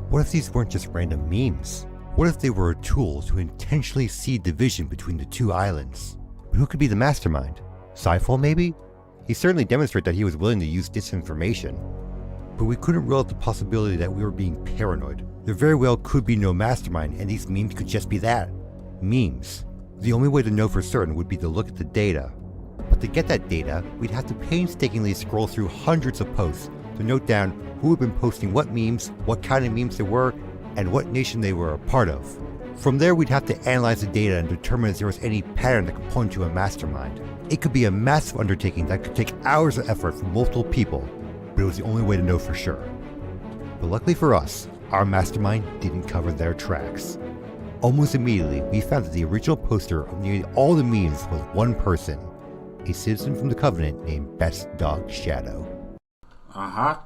What if these weren't just random memes? What if they were a tool to intentionally seed division between the two islands? But who could be the mastermind? Sci-Fi maybe? He certainly demonstrated that he was willing to use disinformation. But we couldn't rule out the possibility that we were being paranoid. There very well could be no mastermind, and these memes could just be that. Memes. The only way to know for certain would be to look at the data. But to get that data, we'd have to painstakingly scroll through hundreds of posts to note down who had been posting what memes, what kind of memes they were, and what nation they were a part of. From there, we'd have to analyze the data and determine if there was any pattern that could point to a mastermind. It could be a massive undertaking that could take hours of effort from multiple people, but it was the only way to know for sure. But luckily for us, our mastermind didn't cover their tracks. Almost immediately, we found that the original poster of nearly all the memes was one person, a citizen from the Covenant named Best Dog Shadow. Uh-huh.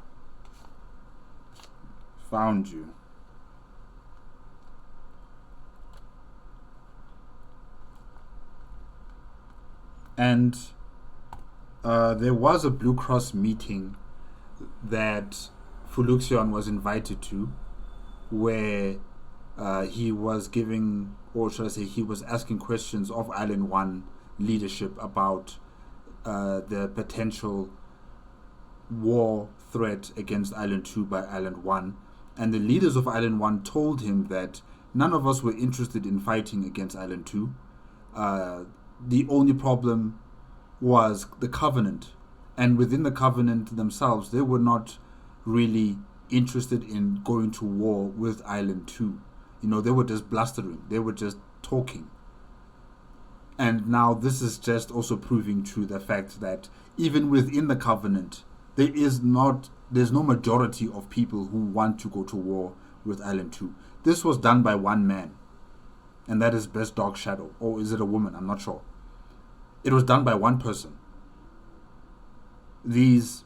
Found you. And there was a Blue Cross meeting that Fuluxion was invited to, where he was giving, or should I say, he was asking questions of Island 1 leadership about the potential war threat against Island 2 by Island 1. And the leaders of Island 1 told him that none of us were interested in fighting against Island 2. The only problem was the Covenant. And within the Covenant themselves, they were not really interested in going to war with Island 2. They were just blustering. They were just talking. And now this is just also proving to the fact that even within the Covenant, there's no majority of people who want to go to war with Island 2. This was done by one man, and that is Best Dog Shadow. Or is it a woman? I'm not sure. It was done by one person. These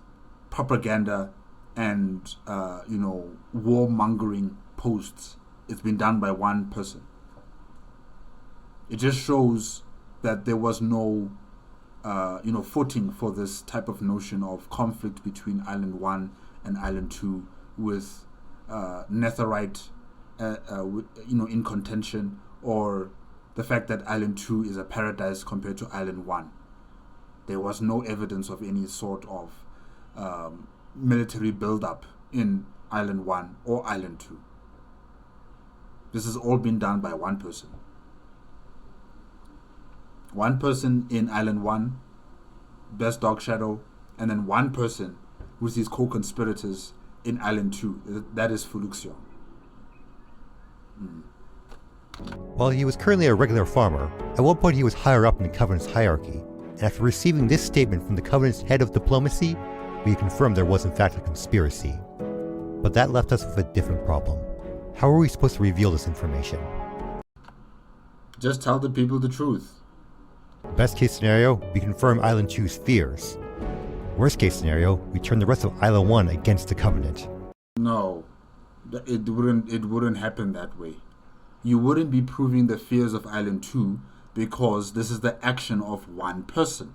propaganda and warmongering posts, it's been done by one person. It just shows that there was no footing for this type of notion of conflict between Island 1 and Island 2 with netherite in contention, or the fact that Island 2 is a paradise compared to Island 1. There was no evidence of any sort of military build-up in Island 1 or Island 2. This has all been done by one person. One person in Island 1, Best Dog Shadow, and then one person with his co-conspirators in Island 2. That is Fuluxion. While he was currently a regular farmer, at one point he was higher up in the Covenant's hierarchy, and after receiving this statement from the Covenant's head of diplomacy, we confirmed there was in fact a conspiracy. But that left us with a different problem. How are we supposed to reveal this information? Just tell the people the truth. Best case scenario, we confirm Island 2's fears. Worst case scenario, we turn the rest of Island 1 against the Covenant. No, it wouldn't happen that way. You wouldn't be proving the fears of Island 2 because this is the action of one person.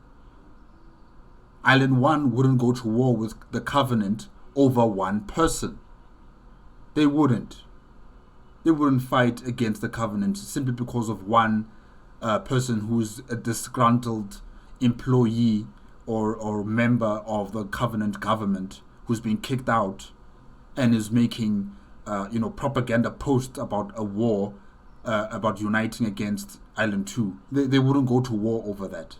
Island 1 wouldn't go to war with the Covenant over one person. They wouldn't. They wouldn't fight against the Covenant simply because of one person who's a disgruntled employee or member of the Covenant government who's been kicked out and is making propaganda posts about a war, about uniting against Island 2. They wouldn't go to war over that.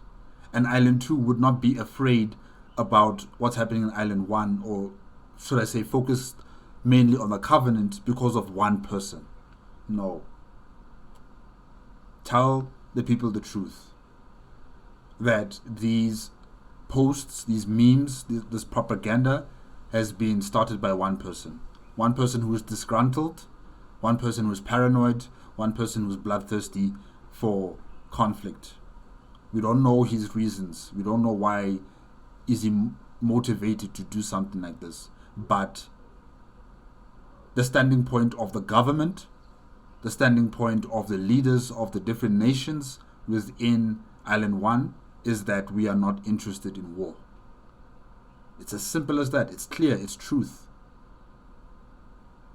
And Island 2 would not be afraid about what's happening in Island 1, or should I say focused mainly on the Covenant because of one person. No. Tell the people the truth. That these posts, these memes, this propaganda has been started by one person. One person who is disgruntled, one person who is paranoid, one person who is bloodthirsty for conflict. We don't know his reasons. We don't know why is he motivated to do something like this. But the standing point of the government, the standing point of the leaders of the different nations within Island 1 is that we are not interested in war. It's as simple as that. It's clear. It's truth.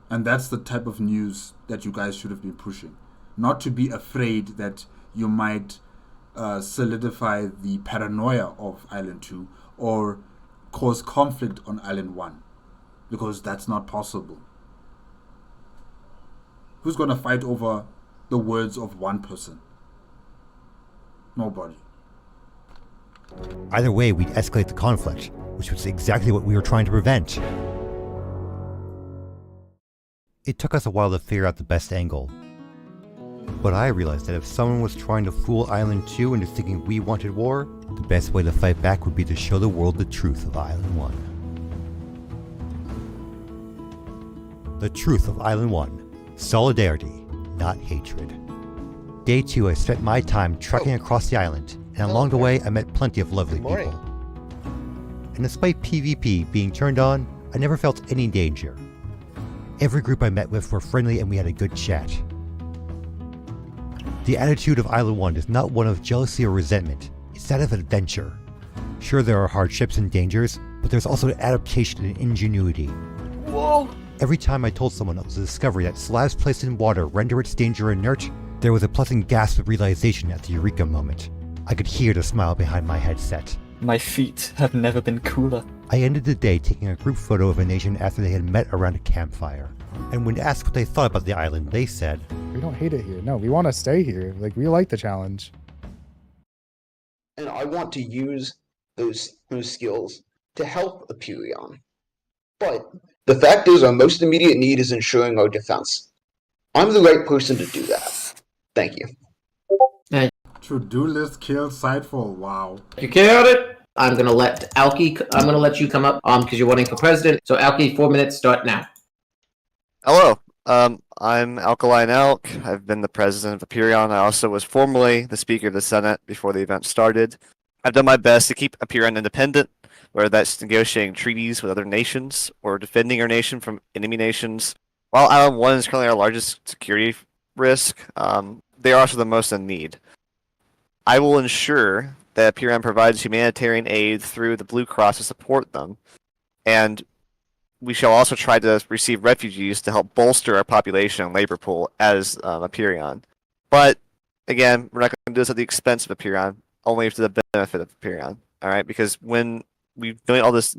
And that's the type of news that you guys should have been pushing. Not to be afraid that you might solidify the paranoia of Island 2 or cause conflict on Island 1. Because that's not possible. Who's going to fight over the words of one person? Nobody. Either way, we'd escalate the conflict, which was exactly what we were trying to prevent. It took us a while to figure out the best angle. But I realized that if someone was trying to fool Island 2 into thinking we wanted war, the best way to fight back would be to show the world the truth of Island 1. The truth of Island 1. Solidarity, not hatred. Day 2, I spent my time trekking across the island, and along the way I met plenty of lovely people. And despite PvP being turned on, I never felt any danger. Every group I met with were friendly and we had a good chat. The attitude of Island 1 is not one of jealousy or resentment, it's that of adventure. Sure, there are hardships and dangers, but there's also adaptation and ingenuity. Whoa! Every time I told someone of the discovery that slabs placed in water render its danger inert, there was a pleasant gasp of realization at the eureka moment. I could hear the smile behind my headset. My feet have never been cooler. I ended the day taking a group photo of a nation after they had met around a campfire. And when asked what they thought about the island, they said, "We don't hate it here. No, we want to stay here. Like, we like the challenge." And I want to use those skills to help Aperion. But the fact is, our most immediate need is ensuring our defense. I'm the right person to do that. Thank you. To-do list kill Sidefall. Wow. You killed it. I'm gonna let you come up because you're running for president. So Alki, 4 minutes start now. Hello. I'm Alkaline Elk. I've been the president of Aperion. I also was formerly the speaker of the Senate before the event started. I've done my best to keep Aperion independent, whether that's negotiating treaties with other nations or defending our nation from enemy nations. While Island 1 is currently our largest security risk, they are also the most in need. I will ensure that Aperion provides humanitarian aid through the Blue Cross to support them, and we shall also try to receive refugees to help bolster our population and labor pool as Aperion. But, again, we're not going to do this at the expense of Aperion, only to the benefit of Aperion, alright? Because when we donate all this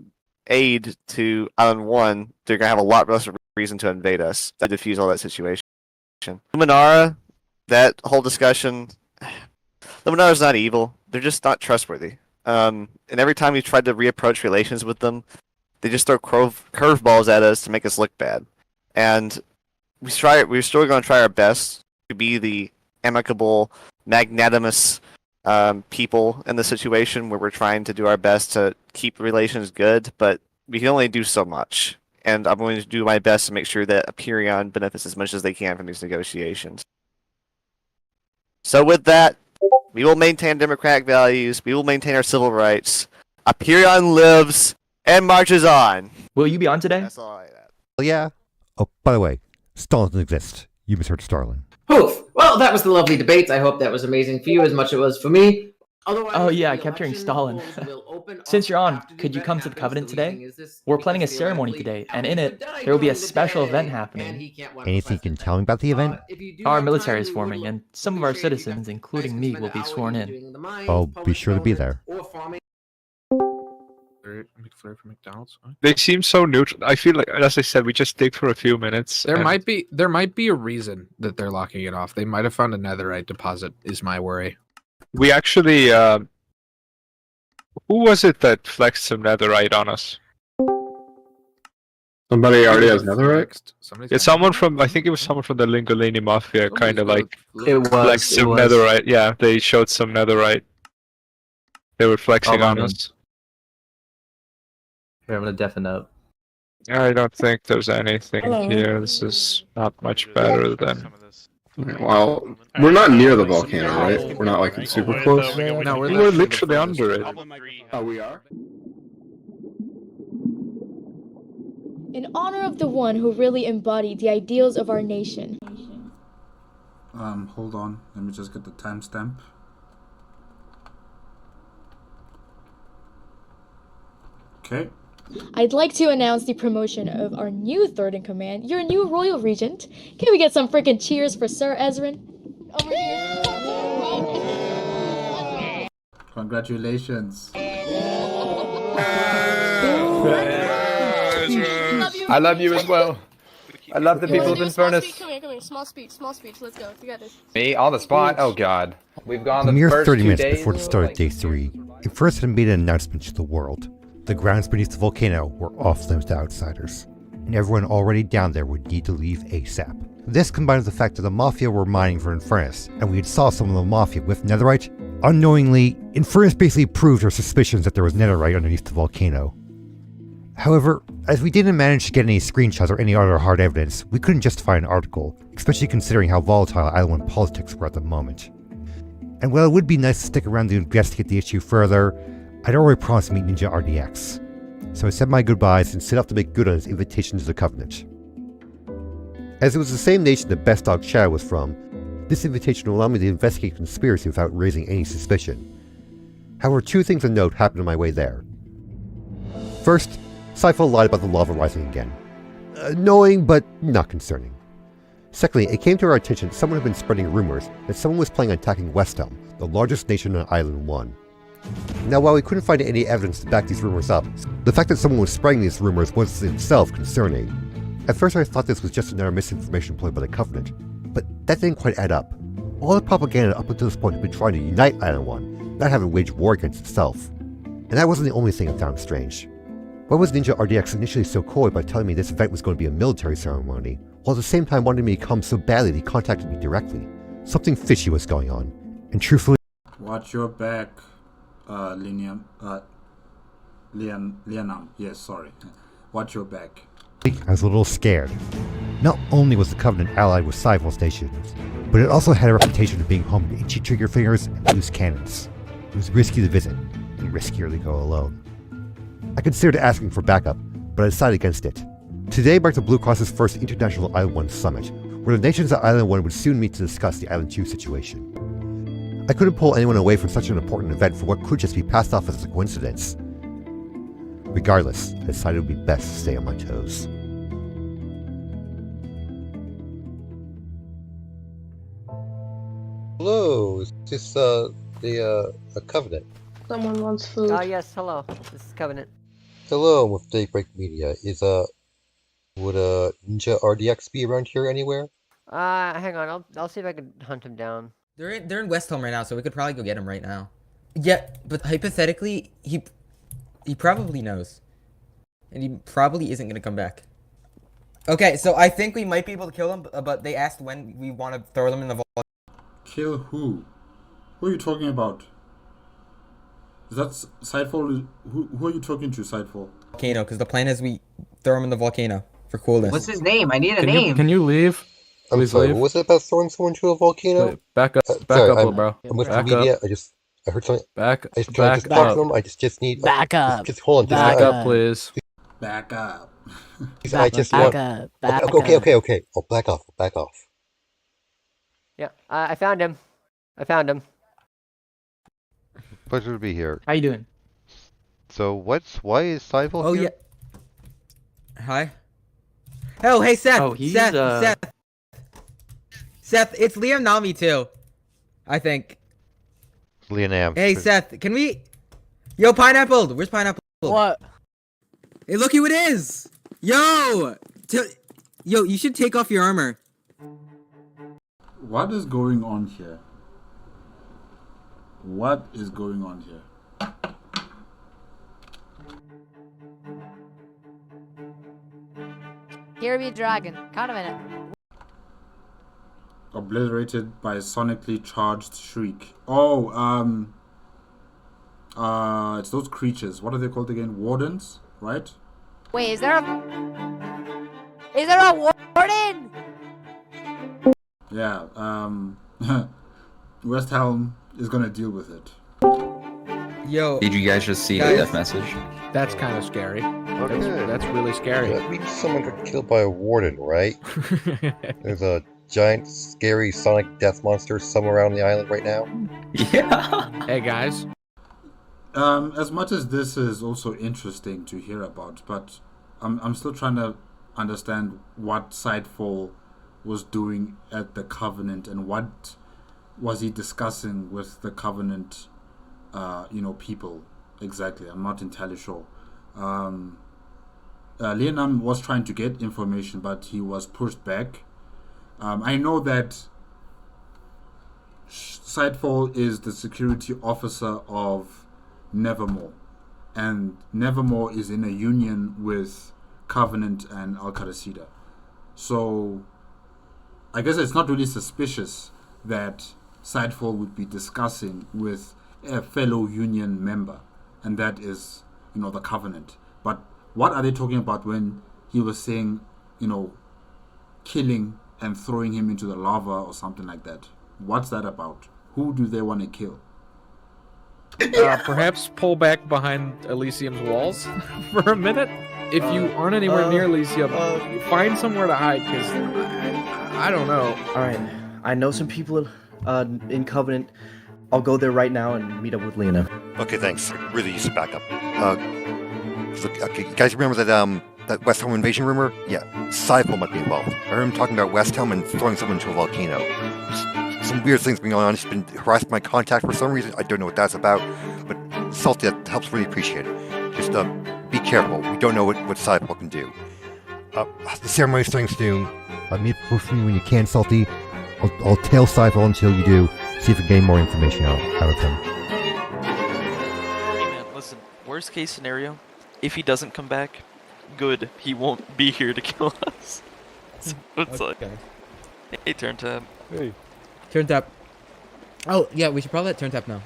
aid to Island 1, they're going to have a lot less reason to invade us, to defuse all that situation. Luminara, that whole discussion, Luminara's not evil, they're just not trustworthy. And every time we tried to reapproach relations with them, they just throw curveballs at us to make us look bad. And we're still going to try our best to be the amicable, magnanimous people in the situation where we're trying to do our best to keep relations good, but we can only do so much. And I'm going to do my best to make sure that Aperion benefits as much as they can from these negotiations. So with that, we will maintain democratic values, we will maintain our civil rights. Aperion lives and marches on. Will you be on today? That's all I have. Well, yeah. Oh, by the way, Stalin doesn't exist. You misheard Starlin. Poof. Well, that was the lovely debate. I hope that was amazing for you as much as it was for me. Otherwise, yeah, I the kept hearing election Stalin. polls will open Since up you're on, after the could you event come to the happens. Covenant The reasoning today? is this We're because planning a the ceremony elected today, lead and in Alfie it, Dedetti there will be a during the special event day, and happening. he can't run for Anything you can president. tell me about the event? If you do Our have military time, is we forming, would and some of our appreciate if you citizens, guys including could me, spend will an be hour sworn either in. doing the mines, I'll be public sure to be development, there. or farming. McFlurry for McDonald's. They seem so neutral. I feel like, as I said, we just dig for a few minutes. There might be a reason that they're locking it off. They might have found a netherite deposit. Is my worry. We actually, who was it that flexed some netherite on us? Somebody already has netherite? Yeah, someone from, I think it was someone from the Lingolini Mafia, kind of like It flexed some was. netherite. Yeah, they showed some netherite. They were flexing on us. Here, I'm gonna deafen up. I don't think there's anything here. This is not much better than. Well, we're not near the volcano, right? We're not like super close. No, We're literally under it. Oh, we are? In honor of the one who really embodied the ideals of our nation. Hold on. Let me just get the timestamp. Okay. I'd like to announce the promotion of our new third in command, your new royal regent. Can we get some freaking cheers for Sir Ezrin? Over here. Congratulations. I love you as well. I love the people of Infernus. Come here, small speech, let's go, you got this. Me on the spot? Oh god. We've gone A the mere first 30 2 minutes days. before the start of day 3, Infernus had made an announcement to the world. The grounds beneath the volcano were off limits to outsiders, and everyone already down there would need to leave ASAP. This combined with the fact that the Mafia were mining for Infernus, and we had saw some of the Mafia with netherite. Unknowingly, Infernus basically proved our suspicions that there was netherite underneath the volcano. However, as we didn't manage to get any screenshots or any other hard evidence, we couldn't justify an article, especially considering how volatile Island 1 politics were at the moment. And while it would be nice to stick around to investigate the issue further, I'd already promised to meet Ninja RDX, so I said my goodbyes and set off to make good on his invitation to the Covenant. As it was the same nation that Best Dog Shadow was from, this invitation will allow me to investigate the conspiracy without raising any suspicion. However, 2 things of note happened on my way there. First, Cypher lied about the lava rising again. Annoying, but not concerning. Secondly, it came to our attention that someone had been spreading rumors that someone was planning on attacking West Elm, the largest nation on Island 1. Now, while we couldn't find any evidence to back these rumors up, the fact that someone was spreading these rumors was itself concerning. At first I thought this was just another misinformation ploy by the Covenant, but that didn't quite add up. All the propaganda up until this point had been trying to unite Island 1, not having waged war against itself. And that wasn't the only thing I found strange. Why was Ninja RDX initially so coy by telling me this event was going to be a military ceremony, while at the same time wanting me to come so badly that he contacted me directly? Something fishy was going on, and truthfully... Watch your back, Lianam. Yes, sorry. Watch your back. I was a little scared. Not only was the Covenant allied with Cypher stations, but it also had a reputation of being home to itchy trigger fingers and loose cannons. It was risky to visit, and riskier to go alone. I considered asking for backup, but I decided against it. Today marked the Blue Cross's first International Island 1 Summit, where the nations of Island 1 would soon meet to discuss the Island 2 situation. I couldn't pull anyone away from such an important event for what could just be passed off as a coincidence. Regardless, I decided it would be best to stay on my toes. Hello, is this the Covenant? Someone wants food. Yes, hello. This is Covenant. Hello, I'm with Daybreak Media. Would Ninja RDX be around here anywhere? Hang on. I'll see if I can hunt him down. They're in West Home right now, so we could probably go get him right now. Yeah, but hypothetically, he probably knows, and he probably isn't gonna come back. Okay, so I think we might be able to kill him, but they asked when we want to throw them in the volcano. Kill who? Who are you talking about? Is that Sidefall? Who are you talking to, Sidefall? Volcano, because the plan is we throw him in the volcano for coolness. What's his name? I need a name. Can you leave? I'm Please sorry, leave. what was it about throwing someone to a volcano? Wait, back up, Sorry, little bro. I'm with the Back media. up. I heard something. Back I just tried to talk to them. I just need. Back up. Just hold on. Back up, please. Back up. I just back want. up. Back Okay. up. Oh, back off. Back off. Yeah, I found him. Pleasure to be here. How you doing? So why is Cypher Oh, here? yeah. Hi. Oh, hey, Seth. Oh, he's, Seth, it's Lianam too. I think. Lianam. Hey, Seth, can we... Yo, Pineapple! Where's Pineapple? What? Hey, look who it is! Yo! Yo, you should take off your armor. What is going on here? What is going on here? Here be dragon. Count a minute. Obliterated by a sonically charged shriek. Oh, it's those creatures. What are they called again? Wardens, right? Wait, is there a warden? Yeah, West Helm is gonna deal with it. Yo. Did you guys just see the death message? That's kind of scary. Okay. That's really scary. That means someone got killed by a warden, right? There's a giant, scary sonic death monster somewhere around the island right now. Yeah. Hey guys. As much as this is also interesting to hear about, but I'm still trying to understand what Sidefall was doing at the Covenant and what was he discussing with the Covenant, people exactly. I'm not entirely sure. Lianam was trying to get information, but he was pushed back. I know that Sidefall is the security officer of Nevermore, and Nevermore is in a union with Covenant and Al-Qadasida. So I guess it's not really suspicious that Sidefall would be discussing with a fellow union member, and that is, the Covenant. But what are they talking about when he was saying, killing and throwing him into the lava or something like that? What's that about? Who do they want to kill? Perhaps pull back behind Elysium's walls for a minute. If you aren't anywhere near Elysium, find somewhere to hide, because I don't know. Alright, I know some people in Covenant. I'll go there right now and meet up with Lena. Okay, thanks. Really used to back up. Okay, you guys remember that West Helm invasion rumor? Yeah, Cypher might be involved. I heard him talking about West Helm and throwing someone into a volcano. Some weird things going on. He's been harassed by my contact for some reason. I don't know what that's about, but Salty, that helps really appreciate it. Just be careful. We don't know what Cypher can do. The ceremony is starting soon. Meet with me when you can, Salty. I'll tail Cypher until you do. See if we gain more information out of him. Hey man, listen. Worst case scenario, if he doesn't come back, good. He won't be here to kill us. So it's like, hey, Turn Tab. Hey. Turn Tap. Oh yeah, we should probably let Turn Tap know.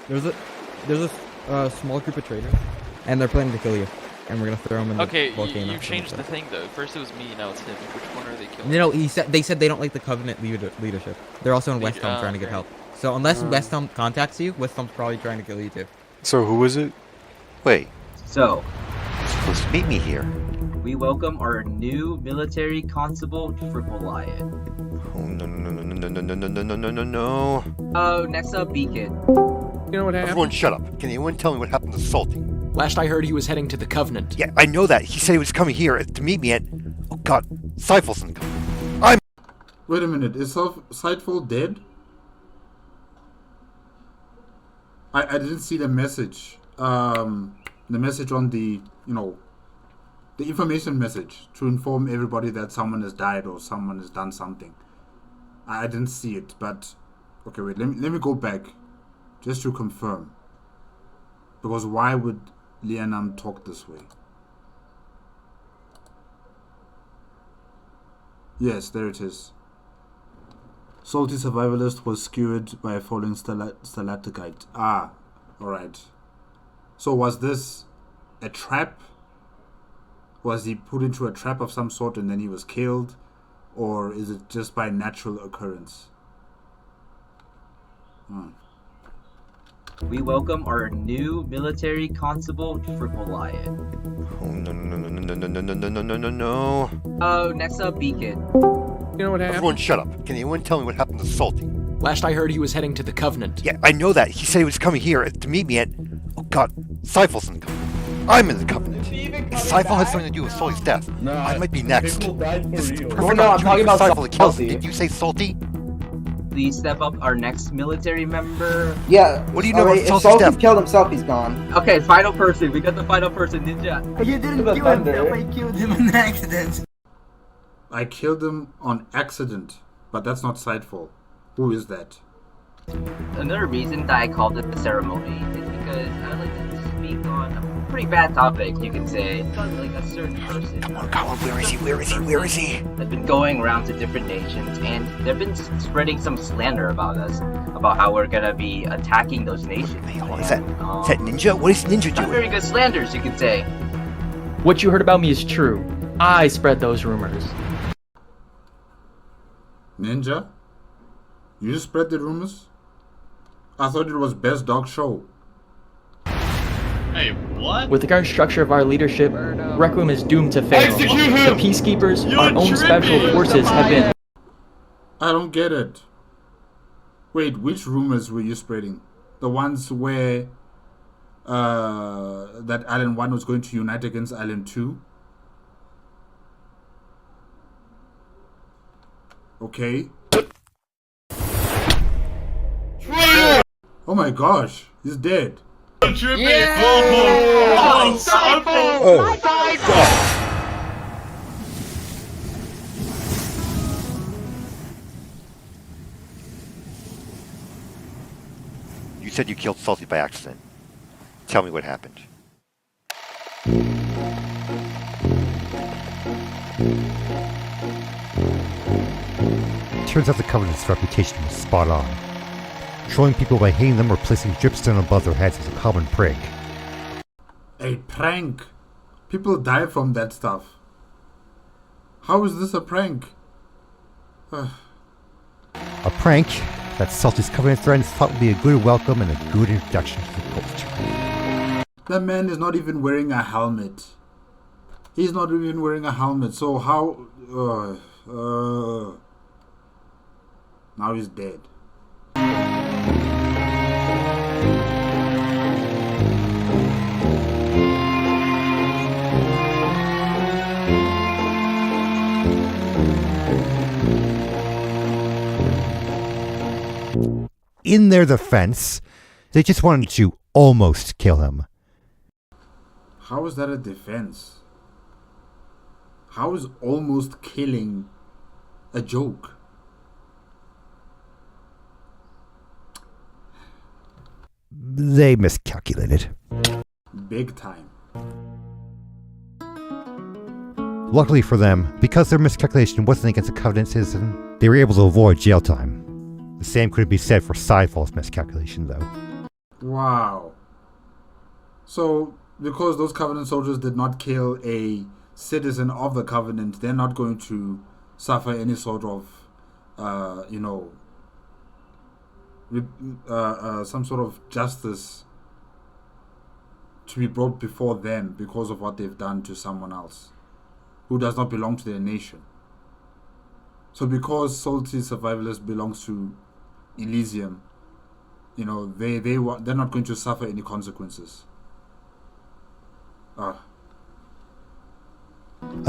There's a small group of traitors, and they're planning to kill you, and we're gonna throw them in the volcano. You changed the thing though. First it was me, now it's him. Which one are they killing? No, they said they don't like the Covenant leadership. They're also in West Helm trying to get help. So unless West Helm contacts you, West Helm's probably trying to kill you too. So who is it? Wait. So, you're supposed to meet me here. we welcome our new military constable, Triple Lion. Oh, no. Oh, next up, Beacon. You know what happened? Everyone shut up. Can anyone tell me what happened to Salty? Last I heard, he was heading to the Covenant. Yeah, I know that. He said he was coming here to meet me at... Oh god, Sidefall's in the Covenant. Wait a minute, is Sidefall dead? I didn't see the message. The message on the, the information message to inform everybody that someone has died or someone has done something. I didn't see it, but... Okay, wait, let me go back just to confirm. Because why would Lianam talk this way? Yes, there it is. Salty survivalist was skewered by a falling stalactite. Ah, alright. So was this a trap? Was he put into a trap of some sort and then he was killed? Or is it just by natural occurrence? We welcome our new military constable, Triple Lion. Oh, no. Oh, next up, Beacon. You know what happened? Everyone shut up. Can anyone tell me what happened to Salty? Last I heard, he was heading to the Covenant. Yeah, I know that. He said he was coming here to meet me at... Oh god, Seifel's in the Covenant. I'm in the Covenant. If Seifel has something to do with Sully's death, I might be next. This is perfect I'm talking about Seifel to kill him. Salty. Did you say Salty? Please step up our next military member. Yeah. What do you know about if Salty's Salty's death? killed himself, he's gone. Okay, final person. We got the final person, Ninja. You didn't kill him. I killed him in an accident. I killed him on accident, but that's not Sightful. Who is that? Another reason that I called it the ceremony is because I like to speak on a pretty bad topic, you could say. It's on like a certain person. Come on, Colin, where is he? Where is he? Where is he? Has been going around to different nations, and they've been spreading some slander about us, about how we're gonna be attacking those nations. Hey, hold on, is that Ninja? What is Ninja Not doing? very good slanders, you could say. What you heard about me is true. I spread those rumors. Ninja? You spread the rumors? I thought it was Best Dog Show. Hey, what? With the current structure of our leadership, Requiem is doomed to fail. Execute him! The Peacekeepers, You're our own special tripping! forces, have been... I don't get it. Wait, which rumors were you spreading? The ones where that Island 1 was going to unite against Island 2? Okay. Oh my gosh, he's dead. Yeah! You said you killed Salty by accident. Tell me what happened. Turns out the Covenant's reputation was spot on. Trolling people by hitting them or placing dripstone above their heads is a common prank. A prank? People die from that stuff. How is this a prank? A prank that Salty's Covenant friends thought would be a good welcome and a good introduction to the culture. That man is not even wearing a helmet. He's not even wearing a helmet, so how... now he's dead. In their defense, they just wanted to almost kill him. How is that a defense? How is almost killing a joke? They miscalculated. Big time. Luckily for them, because their miscalculation wasn't against a Covenant citizen, they were able to avoid jail time. The same could be said for Seiful's miscalculation, though. Wow. So, because those Covenant soldiers did not kill a citizen of the Covenant, they're not going to suffer any sort of, some sort of justice to be brought before them because of what they've done to someone else who does not belong to their nation. So because Salty Survivalist belongs to Elysium, they're not going to suffer any consequences. A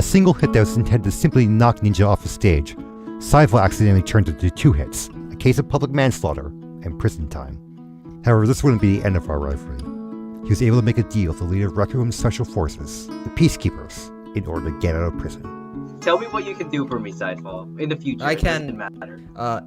single hit that was intended to simply knock Ninja off the stage, Seifel accidentally turned into 2 hits, a case of public manslaughter and prison time. However, this wouldn't be the end of our rivalry. He was able to make a deal with the leader of Requiem's special forces, the Peacekeepers, in order to get out of prison. Tell me what you can do for me, Sidefall, in the future. I can. It doesn't matter.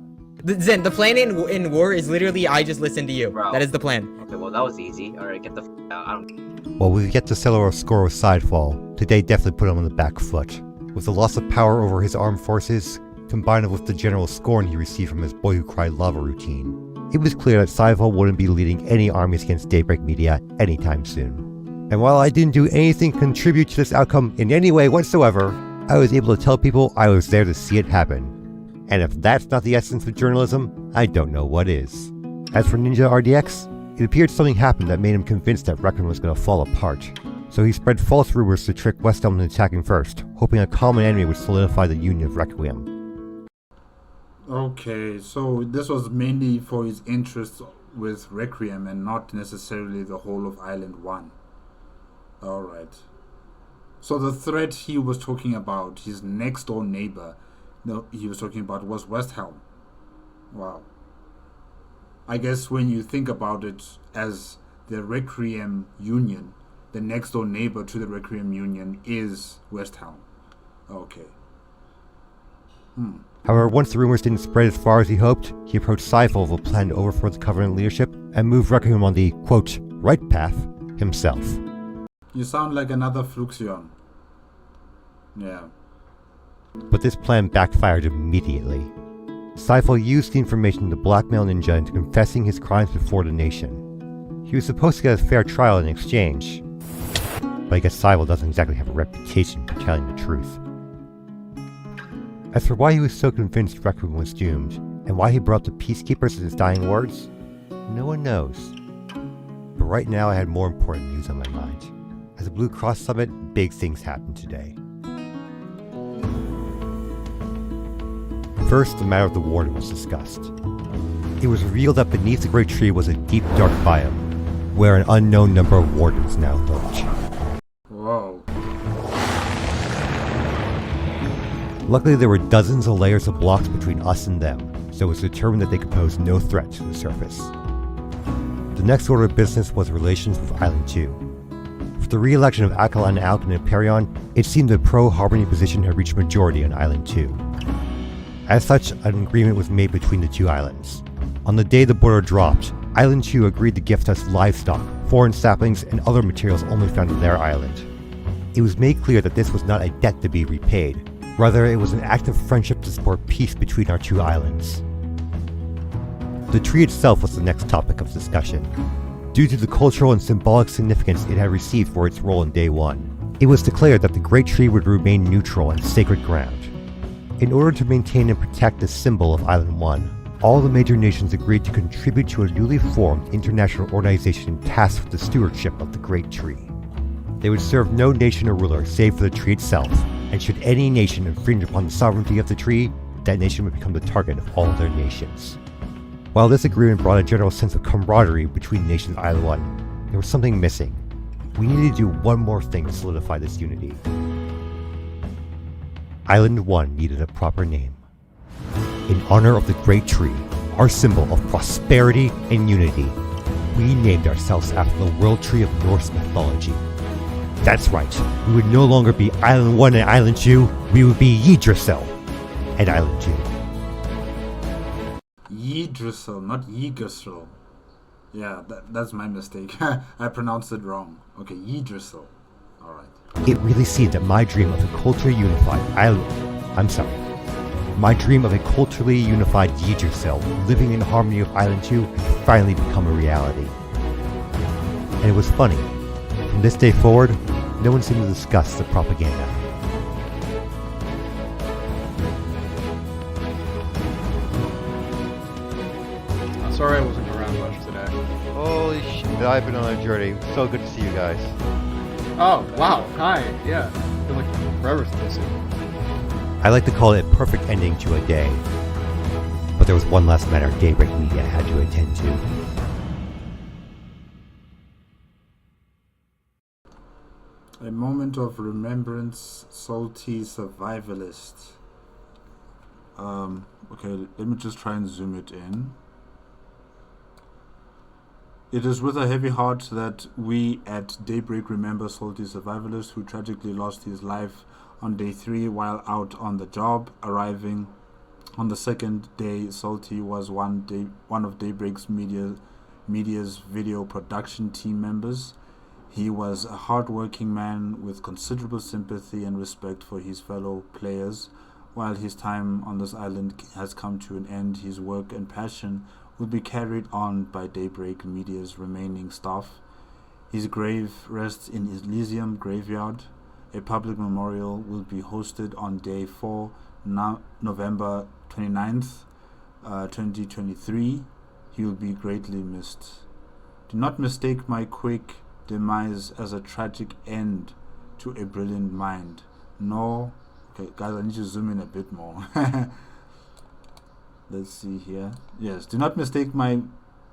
Zen, the plan in war is literally I just listen to you. Bro. That is the plan. Okay, well, that was easy. Alright, get the f out. I don't... While we get to settle our score with Sidefall, today definitely put him on the back foot. With the loss of power over his armed forces, combined with the general scorn he received from his Boy Who Cried Lava routine, it was clear that Sidefall wouldn't be leading any armies against Daybreak Media anytime soon. And while I didn't do anything to contribute to this outcome in any way whatsoever, I was able to tell people I was there to see it happen. And if that's not the essence of journalism, I don't know what is. As for Ninja RDX, it appeared something happened that made him convinced that Requiem was going to fall apart. So he spread false rumors to trick West Elm into attacking first, hoping a common enemy would solidify the union of Requiem. Okay, so this was mainly for his interest with Requiem and not necessarily the whole of Island 1. Alright. So the threat he was talking about, his next door neighbor, he was talking about was West Helm. Wow. I guess when you think about it as the Requiem Union, the next door neighbor to the Requiem Union is West Helm. Okay. However, once the rumors didn't spread as far as he hoped, he approached Seifel with a plan to overthrow the Covenant leadership and move Requiem on the, quote, right path himself. You sound like another Fluxion. Yeah. But this plan backfired immediately. Seifel used the information to blackmail Ninja into confessing his crimes before the nation. He was supposed to get a fair trial in exchange, but I guess Seifel doesn't exactly have a reputation for telling the truth. As for why he was so convinced Requiem was doomed, and why he brought the Peacekeepers in his dying words, no one knows. But right now I had more important news on my mind. At the Blue Cross Summit, big things happened today. First, the matter of the Warden was discussed. It was revealed that beneath the Great Tree was a deep, dark biome, where an unknown number of Wardens now lurch. Whoa. Luckily, there were dozens of layers of blocks between us and them, so it was determined that they could pose no threat to the surface. The next order of business was relations with Island 2. With the re-election of Akalan Alk and Hyperion, it seemed the pro-Harmony position had reached majority on Island 2. As such, an agreement was made between the two islands. On the day the border dropped, Island 2 agreed to gift us livestock, foreign saplings, and other materials only found on their island. It was made clear that this was not a debt to be repaid. Rather, it was an act of friendship to support peace between our two islands. The tree itself was the next topic of discussion. Due to the cultural and symbolic significance it had received for its role in Day 1, it was declared that the Great Tree would remain neutral and sacred ground. In order to maintain and protect the symbol of Island 1, all the major nations agreed to contribute to a newly formed international organization tasked with the stewardship of the Great Tree. They would serve no nation or ruler save for the tree itself, and should any nation infringe upon the sovereignty of the tree, that nation would become the target of all other nations. While this agreement brought a general sense of camaraderie between nations of Island 1, there was something missing. We needed to do one more thing to solidify this unity. Island 1 needed a proper name. In honor of the Great Tree, our symbol of prosperity and unity, we named ourselves after the World Tree of Norse mythology. That's right, we would no longer be Island 1 and Island 2, we would be Yggdrasil and Island 2. Yggdrasil, not Yggdrasil. Yeah, that's my mistake. I pronounced it wrong. Okay, Yggdrasil. Alright. It really seemed that my dream of a culturally unified my dream of a culturally unified Yggdrasil living in harmony with Island 2 had finally become a reality. And it was funny. From this day forward, no one seemed to discuss the propaganda. Sorry I wasn't around much today. Holy shit, I've been on a journey. So good to see you guys. Oh, wow. Hi. Yeah. I feel like forever since this. I like to call it a perfect ending to a day. But there was one last matter Daybreak Media had to attend to. A moment of remembrance, salty survivalist. Okay, let me just try and zoom it in. It is with a heavy heart that we at Daybreak remember Salty Survivalist, who tragically lost his life on day 3 while out on the job. Arriving on the second day, Salty was one of Daybreak's media's video production team members. He was a hard-working man with considerable sympathy and respect for his fellow players. While his time on this island has come to an end, his work and passion will be carried on by Daybreak Media's remaining staff. His grave rests in Elysium Graveyard. A public memorial will be hosted on day 4, November 29th, 2023. He will be greatly missed. Do not mistake my quick demise as a tragic end to a brilliant mind. No. Okay, guys, I need to zoom in a bit more. Let's see here. Yes, do not mistake my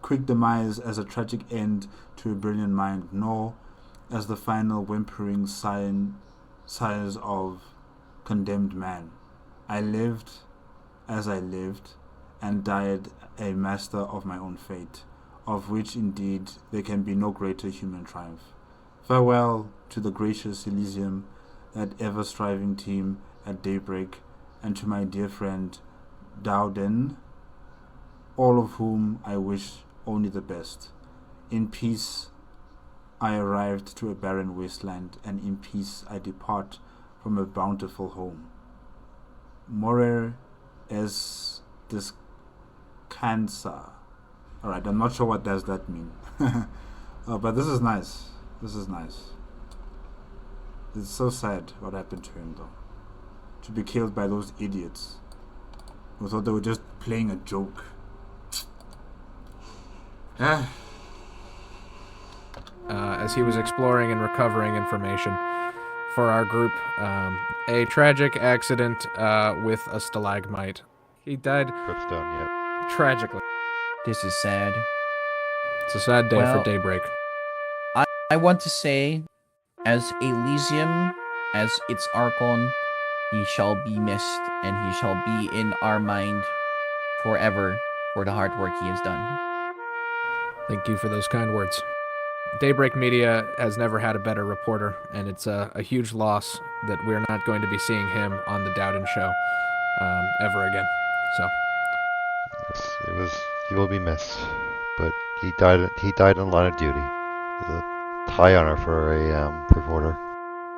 quick demise as a tragic end to a brilliant mind, nor as the final whimpering sighs of condemned man. I lived as I lived, and died a master of my own fate, of which indeed there can be no greater human triumph. Farewell to the gracious Elysium, that ever-striving team at daybreak, and to my dear friend Dowden, all of whom I wish only the best. In peace I arrived to a barren wasteland, and in peace I depart from a bountiful home. Morer es descansa. Alright, I'm not sure what does that mean. But this is nice. This is nice. It's so sad what happened to him though. To be killed by those idiots who thought they were just playing a joke. As he was exploring and recovering information for our group, a tragic accident with a stalagmite. He died tragically. This is sad. It's a sad day for Daybreak. I want to say, as Elysium, as its Archon, he shall be missed, and he shall be in our mind forever for the hard work he has done. Thank you for those kind words. Daybreak Media has never had a better reporter, and it's a huge loss that we're not going to be seeing him on the Dowden show ever again. So, yes, he will be missed, but he died in line of duty. It's a high honor for a reporter.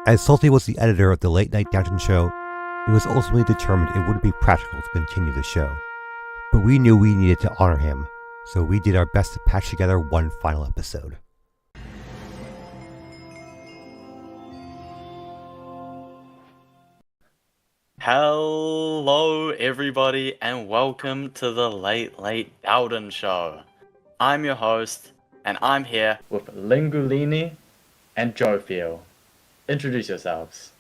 As Salty was the editor of the Late Night Downton show, it was ultimately determined it wouldn't be practical to continue the show. But we knew we needed to honor him, so we did our best to patch together one final episode. Hello everybody and welcome to the Late Dowden show. I'm your host and I'm here with Lingulini and Jofiel. Introduce yourselves.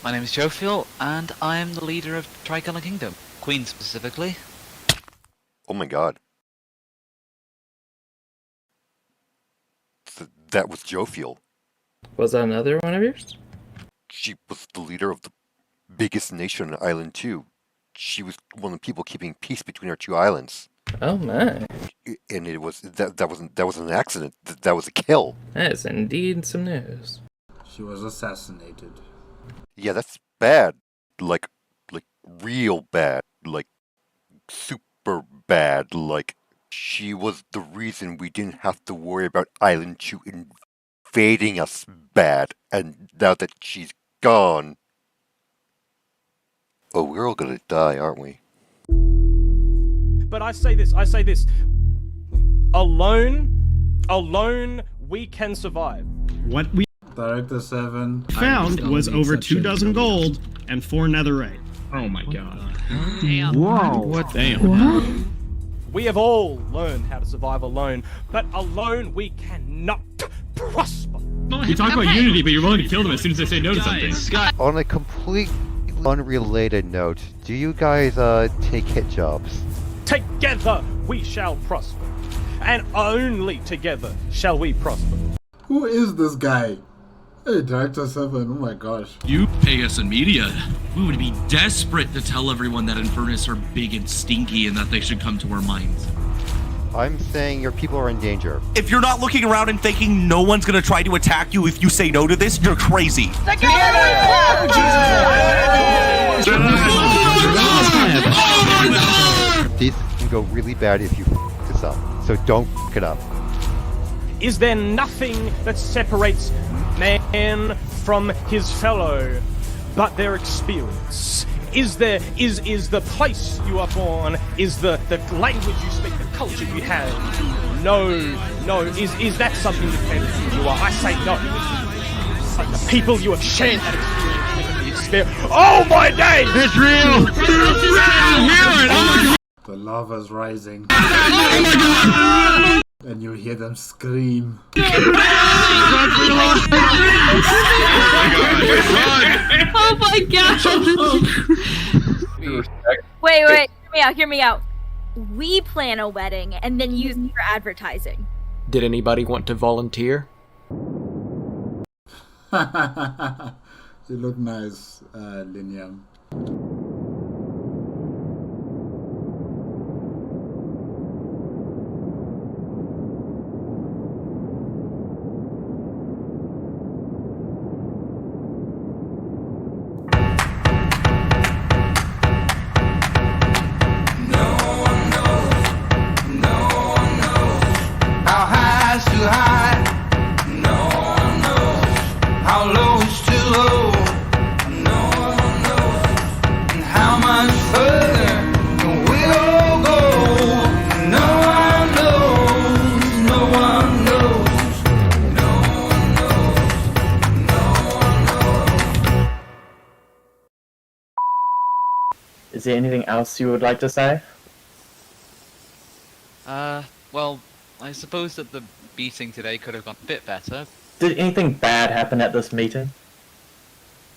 My name is Jofiel and I am the leader of Tricolor Kingdom, Queen specifically. Oh my god. That was Jofiel. Was that another one of yours? She was the leader of the biggest nation on Island 2. She was one of the people keeping peace between our two islands. Oh my. And it was that wasn't an accident. That was a kill. That is indeed some news. She was assassinated. Yeah, that's bad. Like real bad. Like super bad. Like she was the reason we didn't have to worry about Island 2 invading us bad. And now that she's gone, oh, we're all gonna die, aren't we? But I say this. Alone, we can survive. What we Director 7 found was over 2 dozen gold and 4 netherite. Oh my god. Damn. Whoa. What? Damn. What? We have all learned how to survive alone, but alone we cannot prosper. You talk about unity, but you're willing to kill them as soon as they say no to something. On a completely unrelated note, do you guys take hit jobs? Together we shall prosper, and only together shall we prosper. Who is this guy? Hey, Director 7, oh my gosh. You pay us in media. We would be desperate to tell everyone that Infernus are big and stinky and that they should come to our mines. I'm saying your people are in danger. If you're not looking around and thinking no one's gonna try to attack you if you say no to this, you're crazy. This can go really bad if you f this up, so don't f it up. Is there nothing that separates man from his fellow but their experience? Is the place you are born, is the language you speak, the culture you have? No. Is that something dependent on who you are? I say no. But the people you have shared that experience with, the experience. Oh my days! It's real! It's real! The lava's rising. Oh my god! And you hear them scream. Oh my god! Wait. Hear me out. We plan a wedding and then use it for advertising. Did anybody want to volunteer? You look nice, Lianam. Is there anything else you would like to say? Well, I suppose that the beating today could have gone a bit better. Did anything bad happen at this meeting?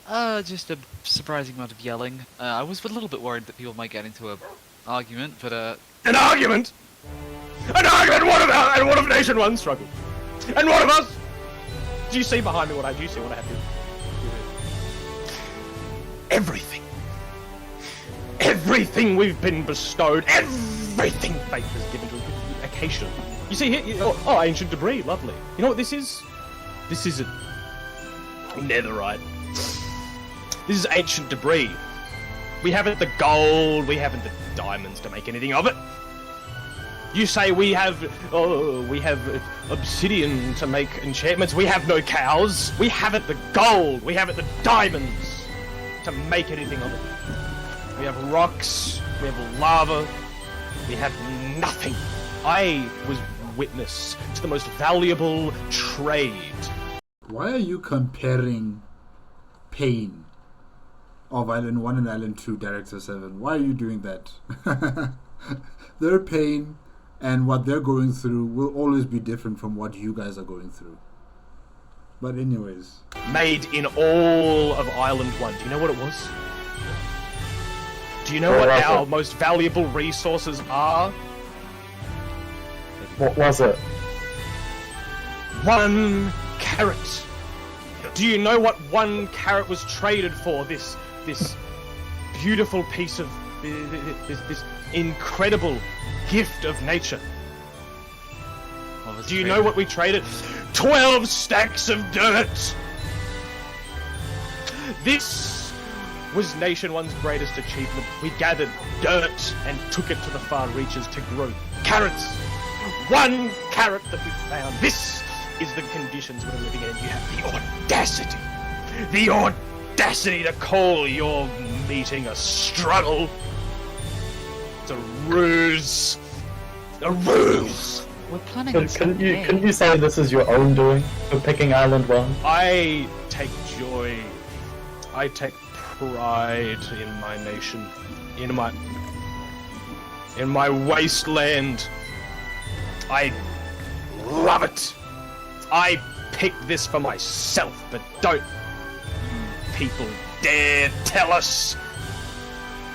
Just a surprising amount of yelling. I was a little bit worried that people might get into an argument, but An argument? An argument? What about? And what if Nation 1 struggled? And what of us? Do you see behind me what I do? You see what I have here? Everything. Everything we've been bestowed, everything fate has given to us. Acacia. You see here? Oh, ancient debris. Lovely. You know what this is? This is a netherite. This is ancient debris. We haven't the gold, we haven't the diamonds to make anything of it. You say we have obsidian to make enchantments. We have no cows. We haven't the gold. We haven't the diamonds to make anything of it. We have rocks. We have lava. We have nothing. I was witness to the most valuable trade. Why are you comparing pain of Island 1 and Island 2 Director 7? Why are you doing that? Their pain and what they're going through will always be different from what you guys are going through. But anyways. Made in all of Island 1. Do you know what it was? Do you know what our most valuable resources are? What was it? 1 carrot. Do you know what 1 carrot was traded for? This beautiful piece of this incredible gift of nature. Do you know what we traded? 12 stacks of dirt. This was Nation 1's greatest achievement. We gathered dirt and took it to the far reaches to grow carrots. 1 carrot that we found. This is the conditions we're living in. You have the audacity to call your meeting a struggle. It's a ruse. A ruse. We're planning Couldn't you say this is your own doing for picking Island 1? I take joy. I take pride in my nation. In my wasteland. I love it. I picked this for myself, but don't you people dare tell us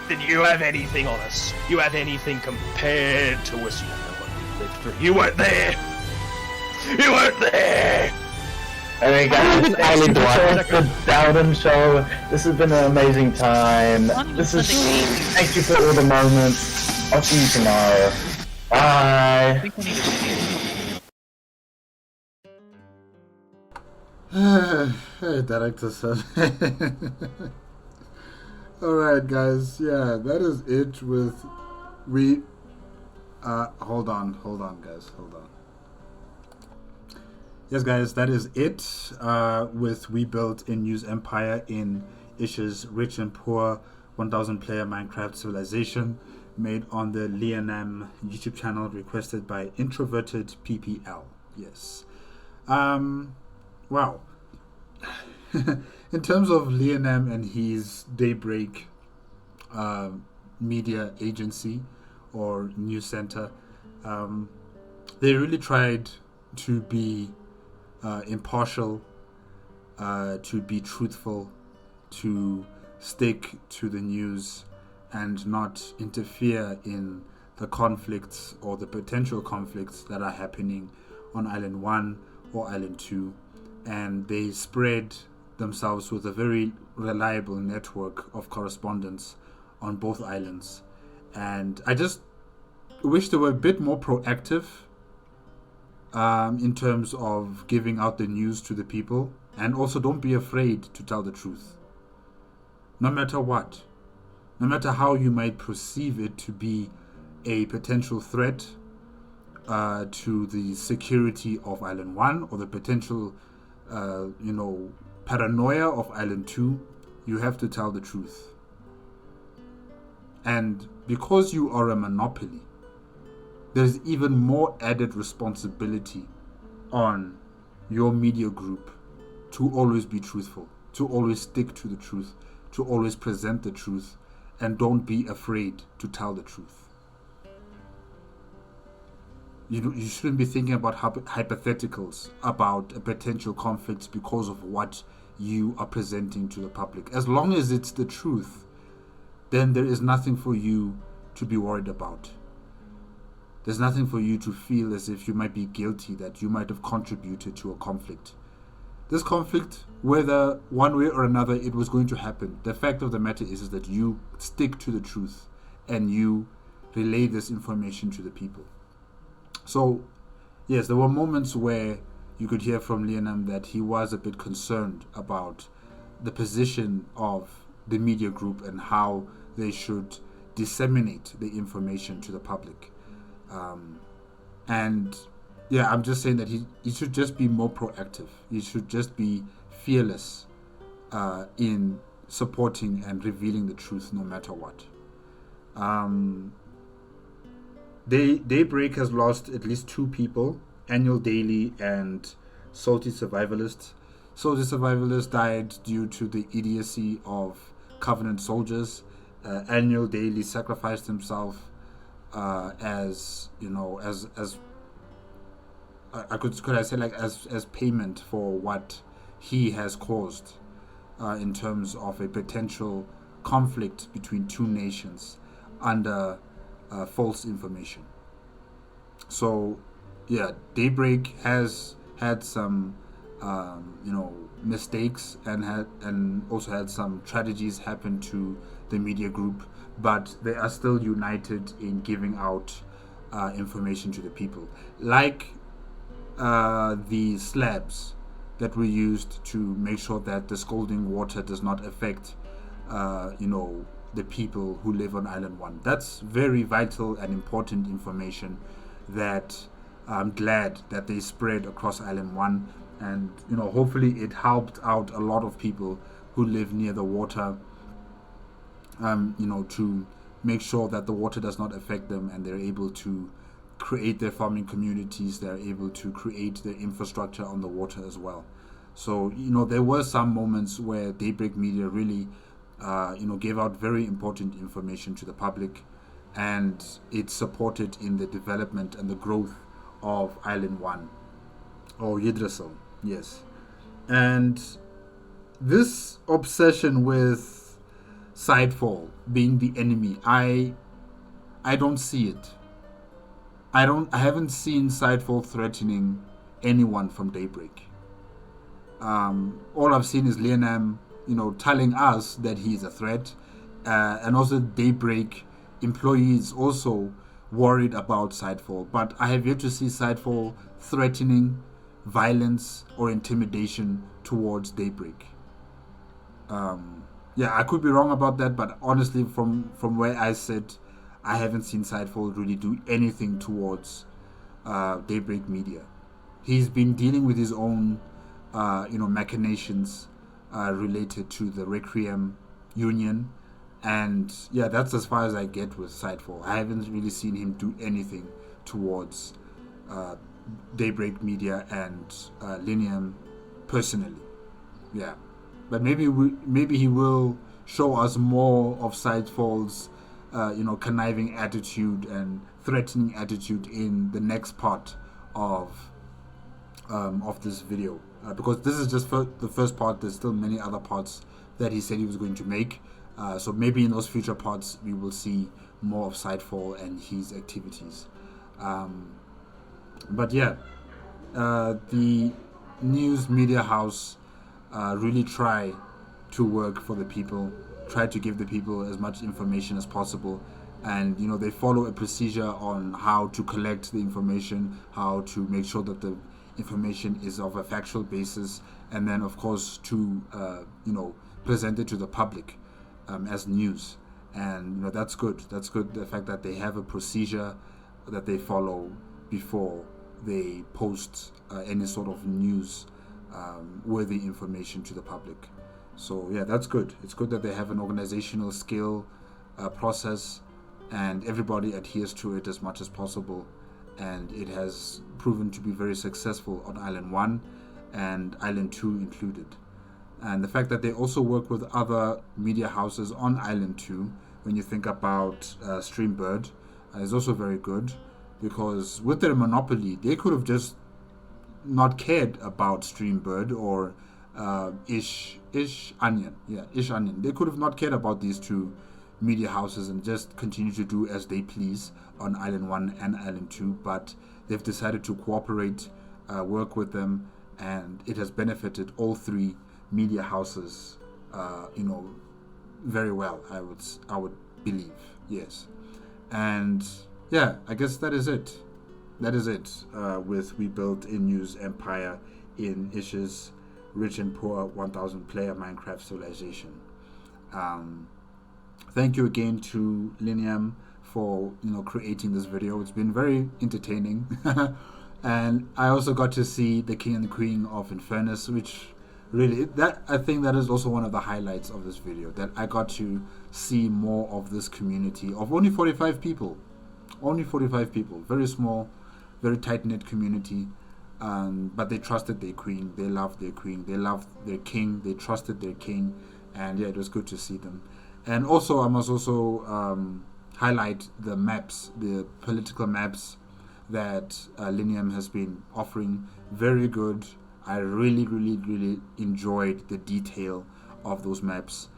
that you have anything on us. You have anything compared to us. You don't know what we lived through. You weren't there. You weren't there. Anyway, guys, it's Island 1, the Dowden Show. This has been an amazing time. Thank you for all the moments. I'll see you tomorrow. Bye. Hey, Director 7. Alright, guys. Yeah, that is it with hold on, guys. Hold on. Yes, guys, that is it with We Built a News Empire in Ish's Rich and Poor 1000 player Minecraft Civilization, made on the Lianam YouTube channel, requested by Introverted PPL. Yes. Wow. In terms of Lianam and his Daybreak media agency or news center, they really tried to be impartial, to be truthful, to stick to the news, and not interfere in the conflicts or the potential conflicts that are happening on Island 1 or Island 2. And they spread themselves with a very reliable network of correspondence on both islands. And I just wish they were a bit more proactive in terms of giving out the news to the people. And also don't be afraid to tell the truth. No matter what. No matter how you might perceive it to be a potential threat to the security of Island 1 or the potential, paranoia of Island 2, you have to tell the truth. And because you are a monopoly, there's even more added responsibility on your media group to always be truthful, to always stick to the truth, to always present the truth, and don't be afraid to tell the truth. You shouldn't be thinking about hypotheticals about a potential conflict because of what you are presenting to the public. As long as it's the truth, then there is nothing for you to be worried about. There's nothing for you to feel as if you might be guilty, that you might have contributed to a conflict. This conflict, whether one way or another it was going to happen, the fact of the matter is that you stick to the truth and you relay this information to the people. So, yes, there were moments where you could hear from Lianam that he was a bit concerned about the position of the media group and how they should disseminate the information to the public. And yeah, I'm just saying that he should just be more proactive. He should just be fearless in supporting and revealing the truth no matter what. Daybreak has lost at least 2 people, Annual Daily and Salty Survivalist. Salty Survivalist died due to the idiocy of Covenant soldiers. Annual Daily sacrificed himself as payment for what he has caused in terms of a potential conflict between 2 nations under false information. So yeah, Daybreak has had some mistakes and also had some tragedies happen to the media group, but they are still united in giving out information to the people, like the slabs that were used to make sure that the scalding water does not affect the people who live on Island 1. That's very vital and important information that I'm glad that they spread across Island 1, and hopefully it helped out a lot of people who live near the water, to make sure that the water does not affect them and they're able to create their farming communities, they're able to create their infrastructure on the water as well. So there were some moments where Daybreak Media really gave out very important information to the public, and it supported in the development and the growth of Island 1, or Yggdrasil, yes. And this obsession with Sidefall being the enemy, I don't see it. I haven't seen Sidefall threatening anyone from Daybreak. All I've seen is Lianam telling us that he is a threat, and also Daybreak employees also worried about Sidefall, but I have yet to see Sidefall threatening violence or intimidation towards Daybreak. I could be wrong about that, but honestly, from where I sit, I haven't seen Sidefall really do anything towards Daybreak Media. He's been dealing with his own machinations related to the Requiem Union, and yeah, that's as far as I get with Sidefall. I haven't really seen him do anything towards Daybreak Media and Lianam personally. Yeah, but maybe he will show us more of Sidefall's conniving attitude and threatening attitude in the next part of this video, because this is just the first part. There's still many other parts that he said he was going to make, So maybe in those future pods we will see more of Sidefall and his activities. But yeah, the news media house really try to work for the people, try to give the people as much information as possible, and they follow a procedure on how to collect the information, how to make sure that the information is of a factual basis, and then of course to present it to the public as news. And that's good. That's good, the fact that they have a procedure that they follow before they post any sort of news worthy information to the public. So yeah, that's good. It's good that they have an organizational skill process, and everybody adheres to it as much as possible, and it has proven to be very successful on Island 1 and Island 2 included. And the fact that they also work with other media houses on Island 2, when you think about Streambird, is also very good, because with their monopoly they could have just not cared about Streambird or Ish Onion. They could have not cared about these two media houses and just continue to do as they please on Island 1 and Island 2, but they've decided to cooperate, work with them, and it has benefited all three media houses very well, I would believe. Yes. And yeah, I guess that is it with We Built a News Empire in Ish's Rich and Poor 1000 player Minecraft civilization. Thank you again to Lianam for creating this video. It's been very entertaining. And I also got to see the King and Queen of Infernus, which really, I think that is also one of the highlights of this video, that I got to see more of this community of only 45 people. Only 45 people, very small, very tight-knit community, but they trusted their queen, they loved their queen, they loved their king, they trusted their king, and yeah, it was good to see them. And also, I must also highlight the maps, the political maps that Lianam has been offering. Very good. I really, really, really enjoyed the detail of those maps.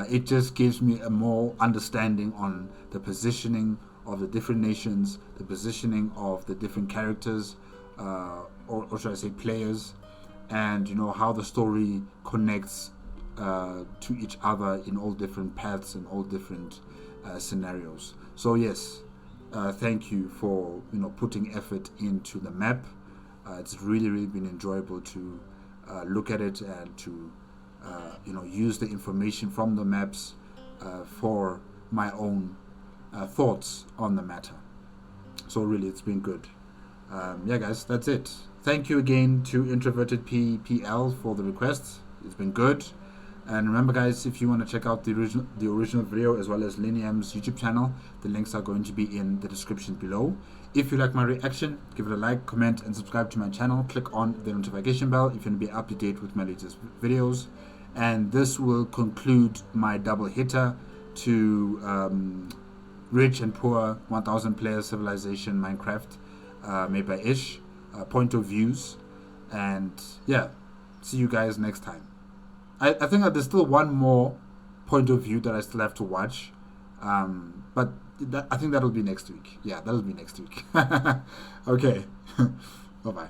It just gives me a more understanding on the positioning of the different nations, the positioning of the different characters, or should I say players, and how the story connects to each other in all different paths and all different scenarios. So yes, thank you for putting effort into the map. It's really, really been enjoyable to look at it and to use the information from the maps for my own thoughts on the matter. So really, it's been good. Yeah, guys, that's it. Thank you again to Introverted PPL for the request. It's been good. And remember, guys, if you want to check out the original video as well as Lianam's YouTube channel, the links are going to be in the description below. If you like my reaction, give it a like, comment, and subscribe to my channel. Click on the notification bell if you want to be up to date with my latest videos. And this will conclude my double hitter to Rich and Poor 1000 player civilization Minecraft made by Ish, point of views. And yeah, see you guys next time. I think that there's still one more point of view that I still have to watch, but I think that'll be next week. Yeah, that'll be next week. Okay, bye-bye.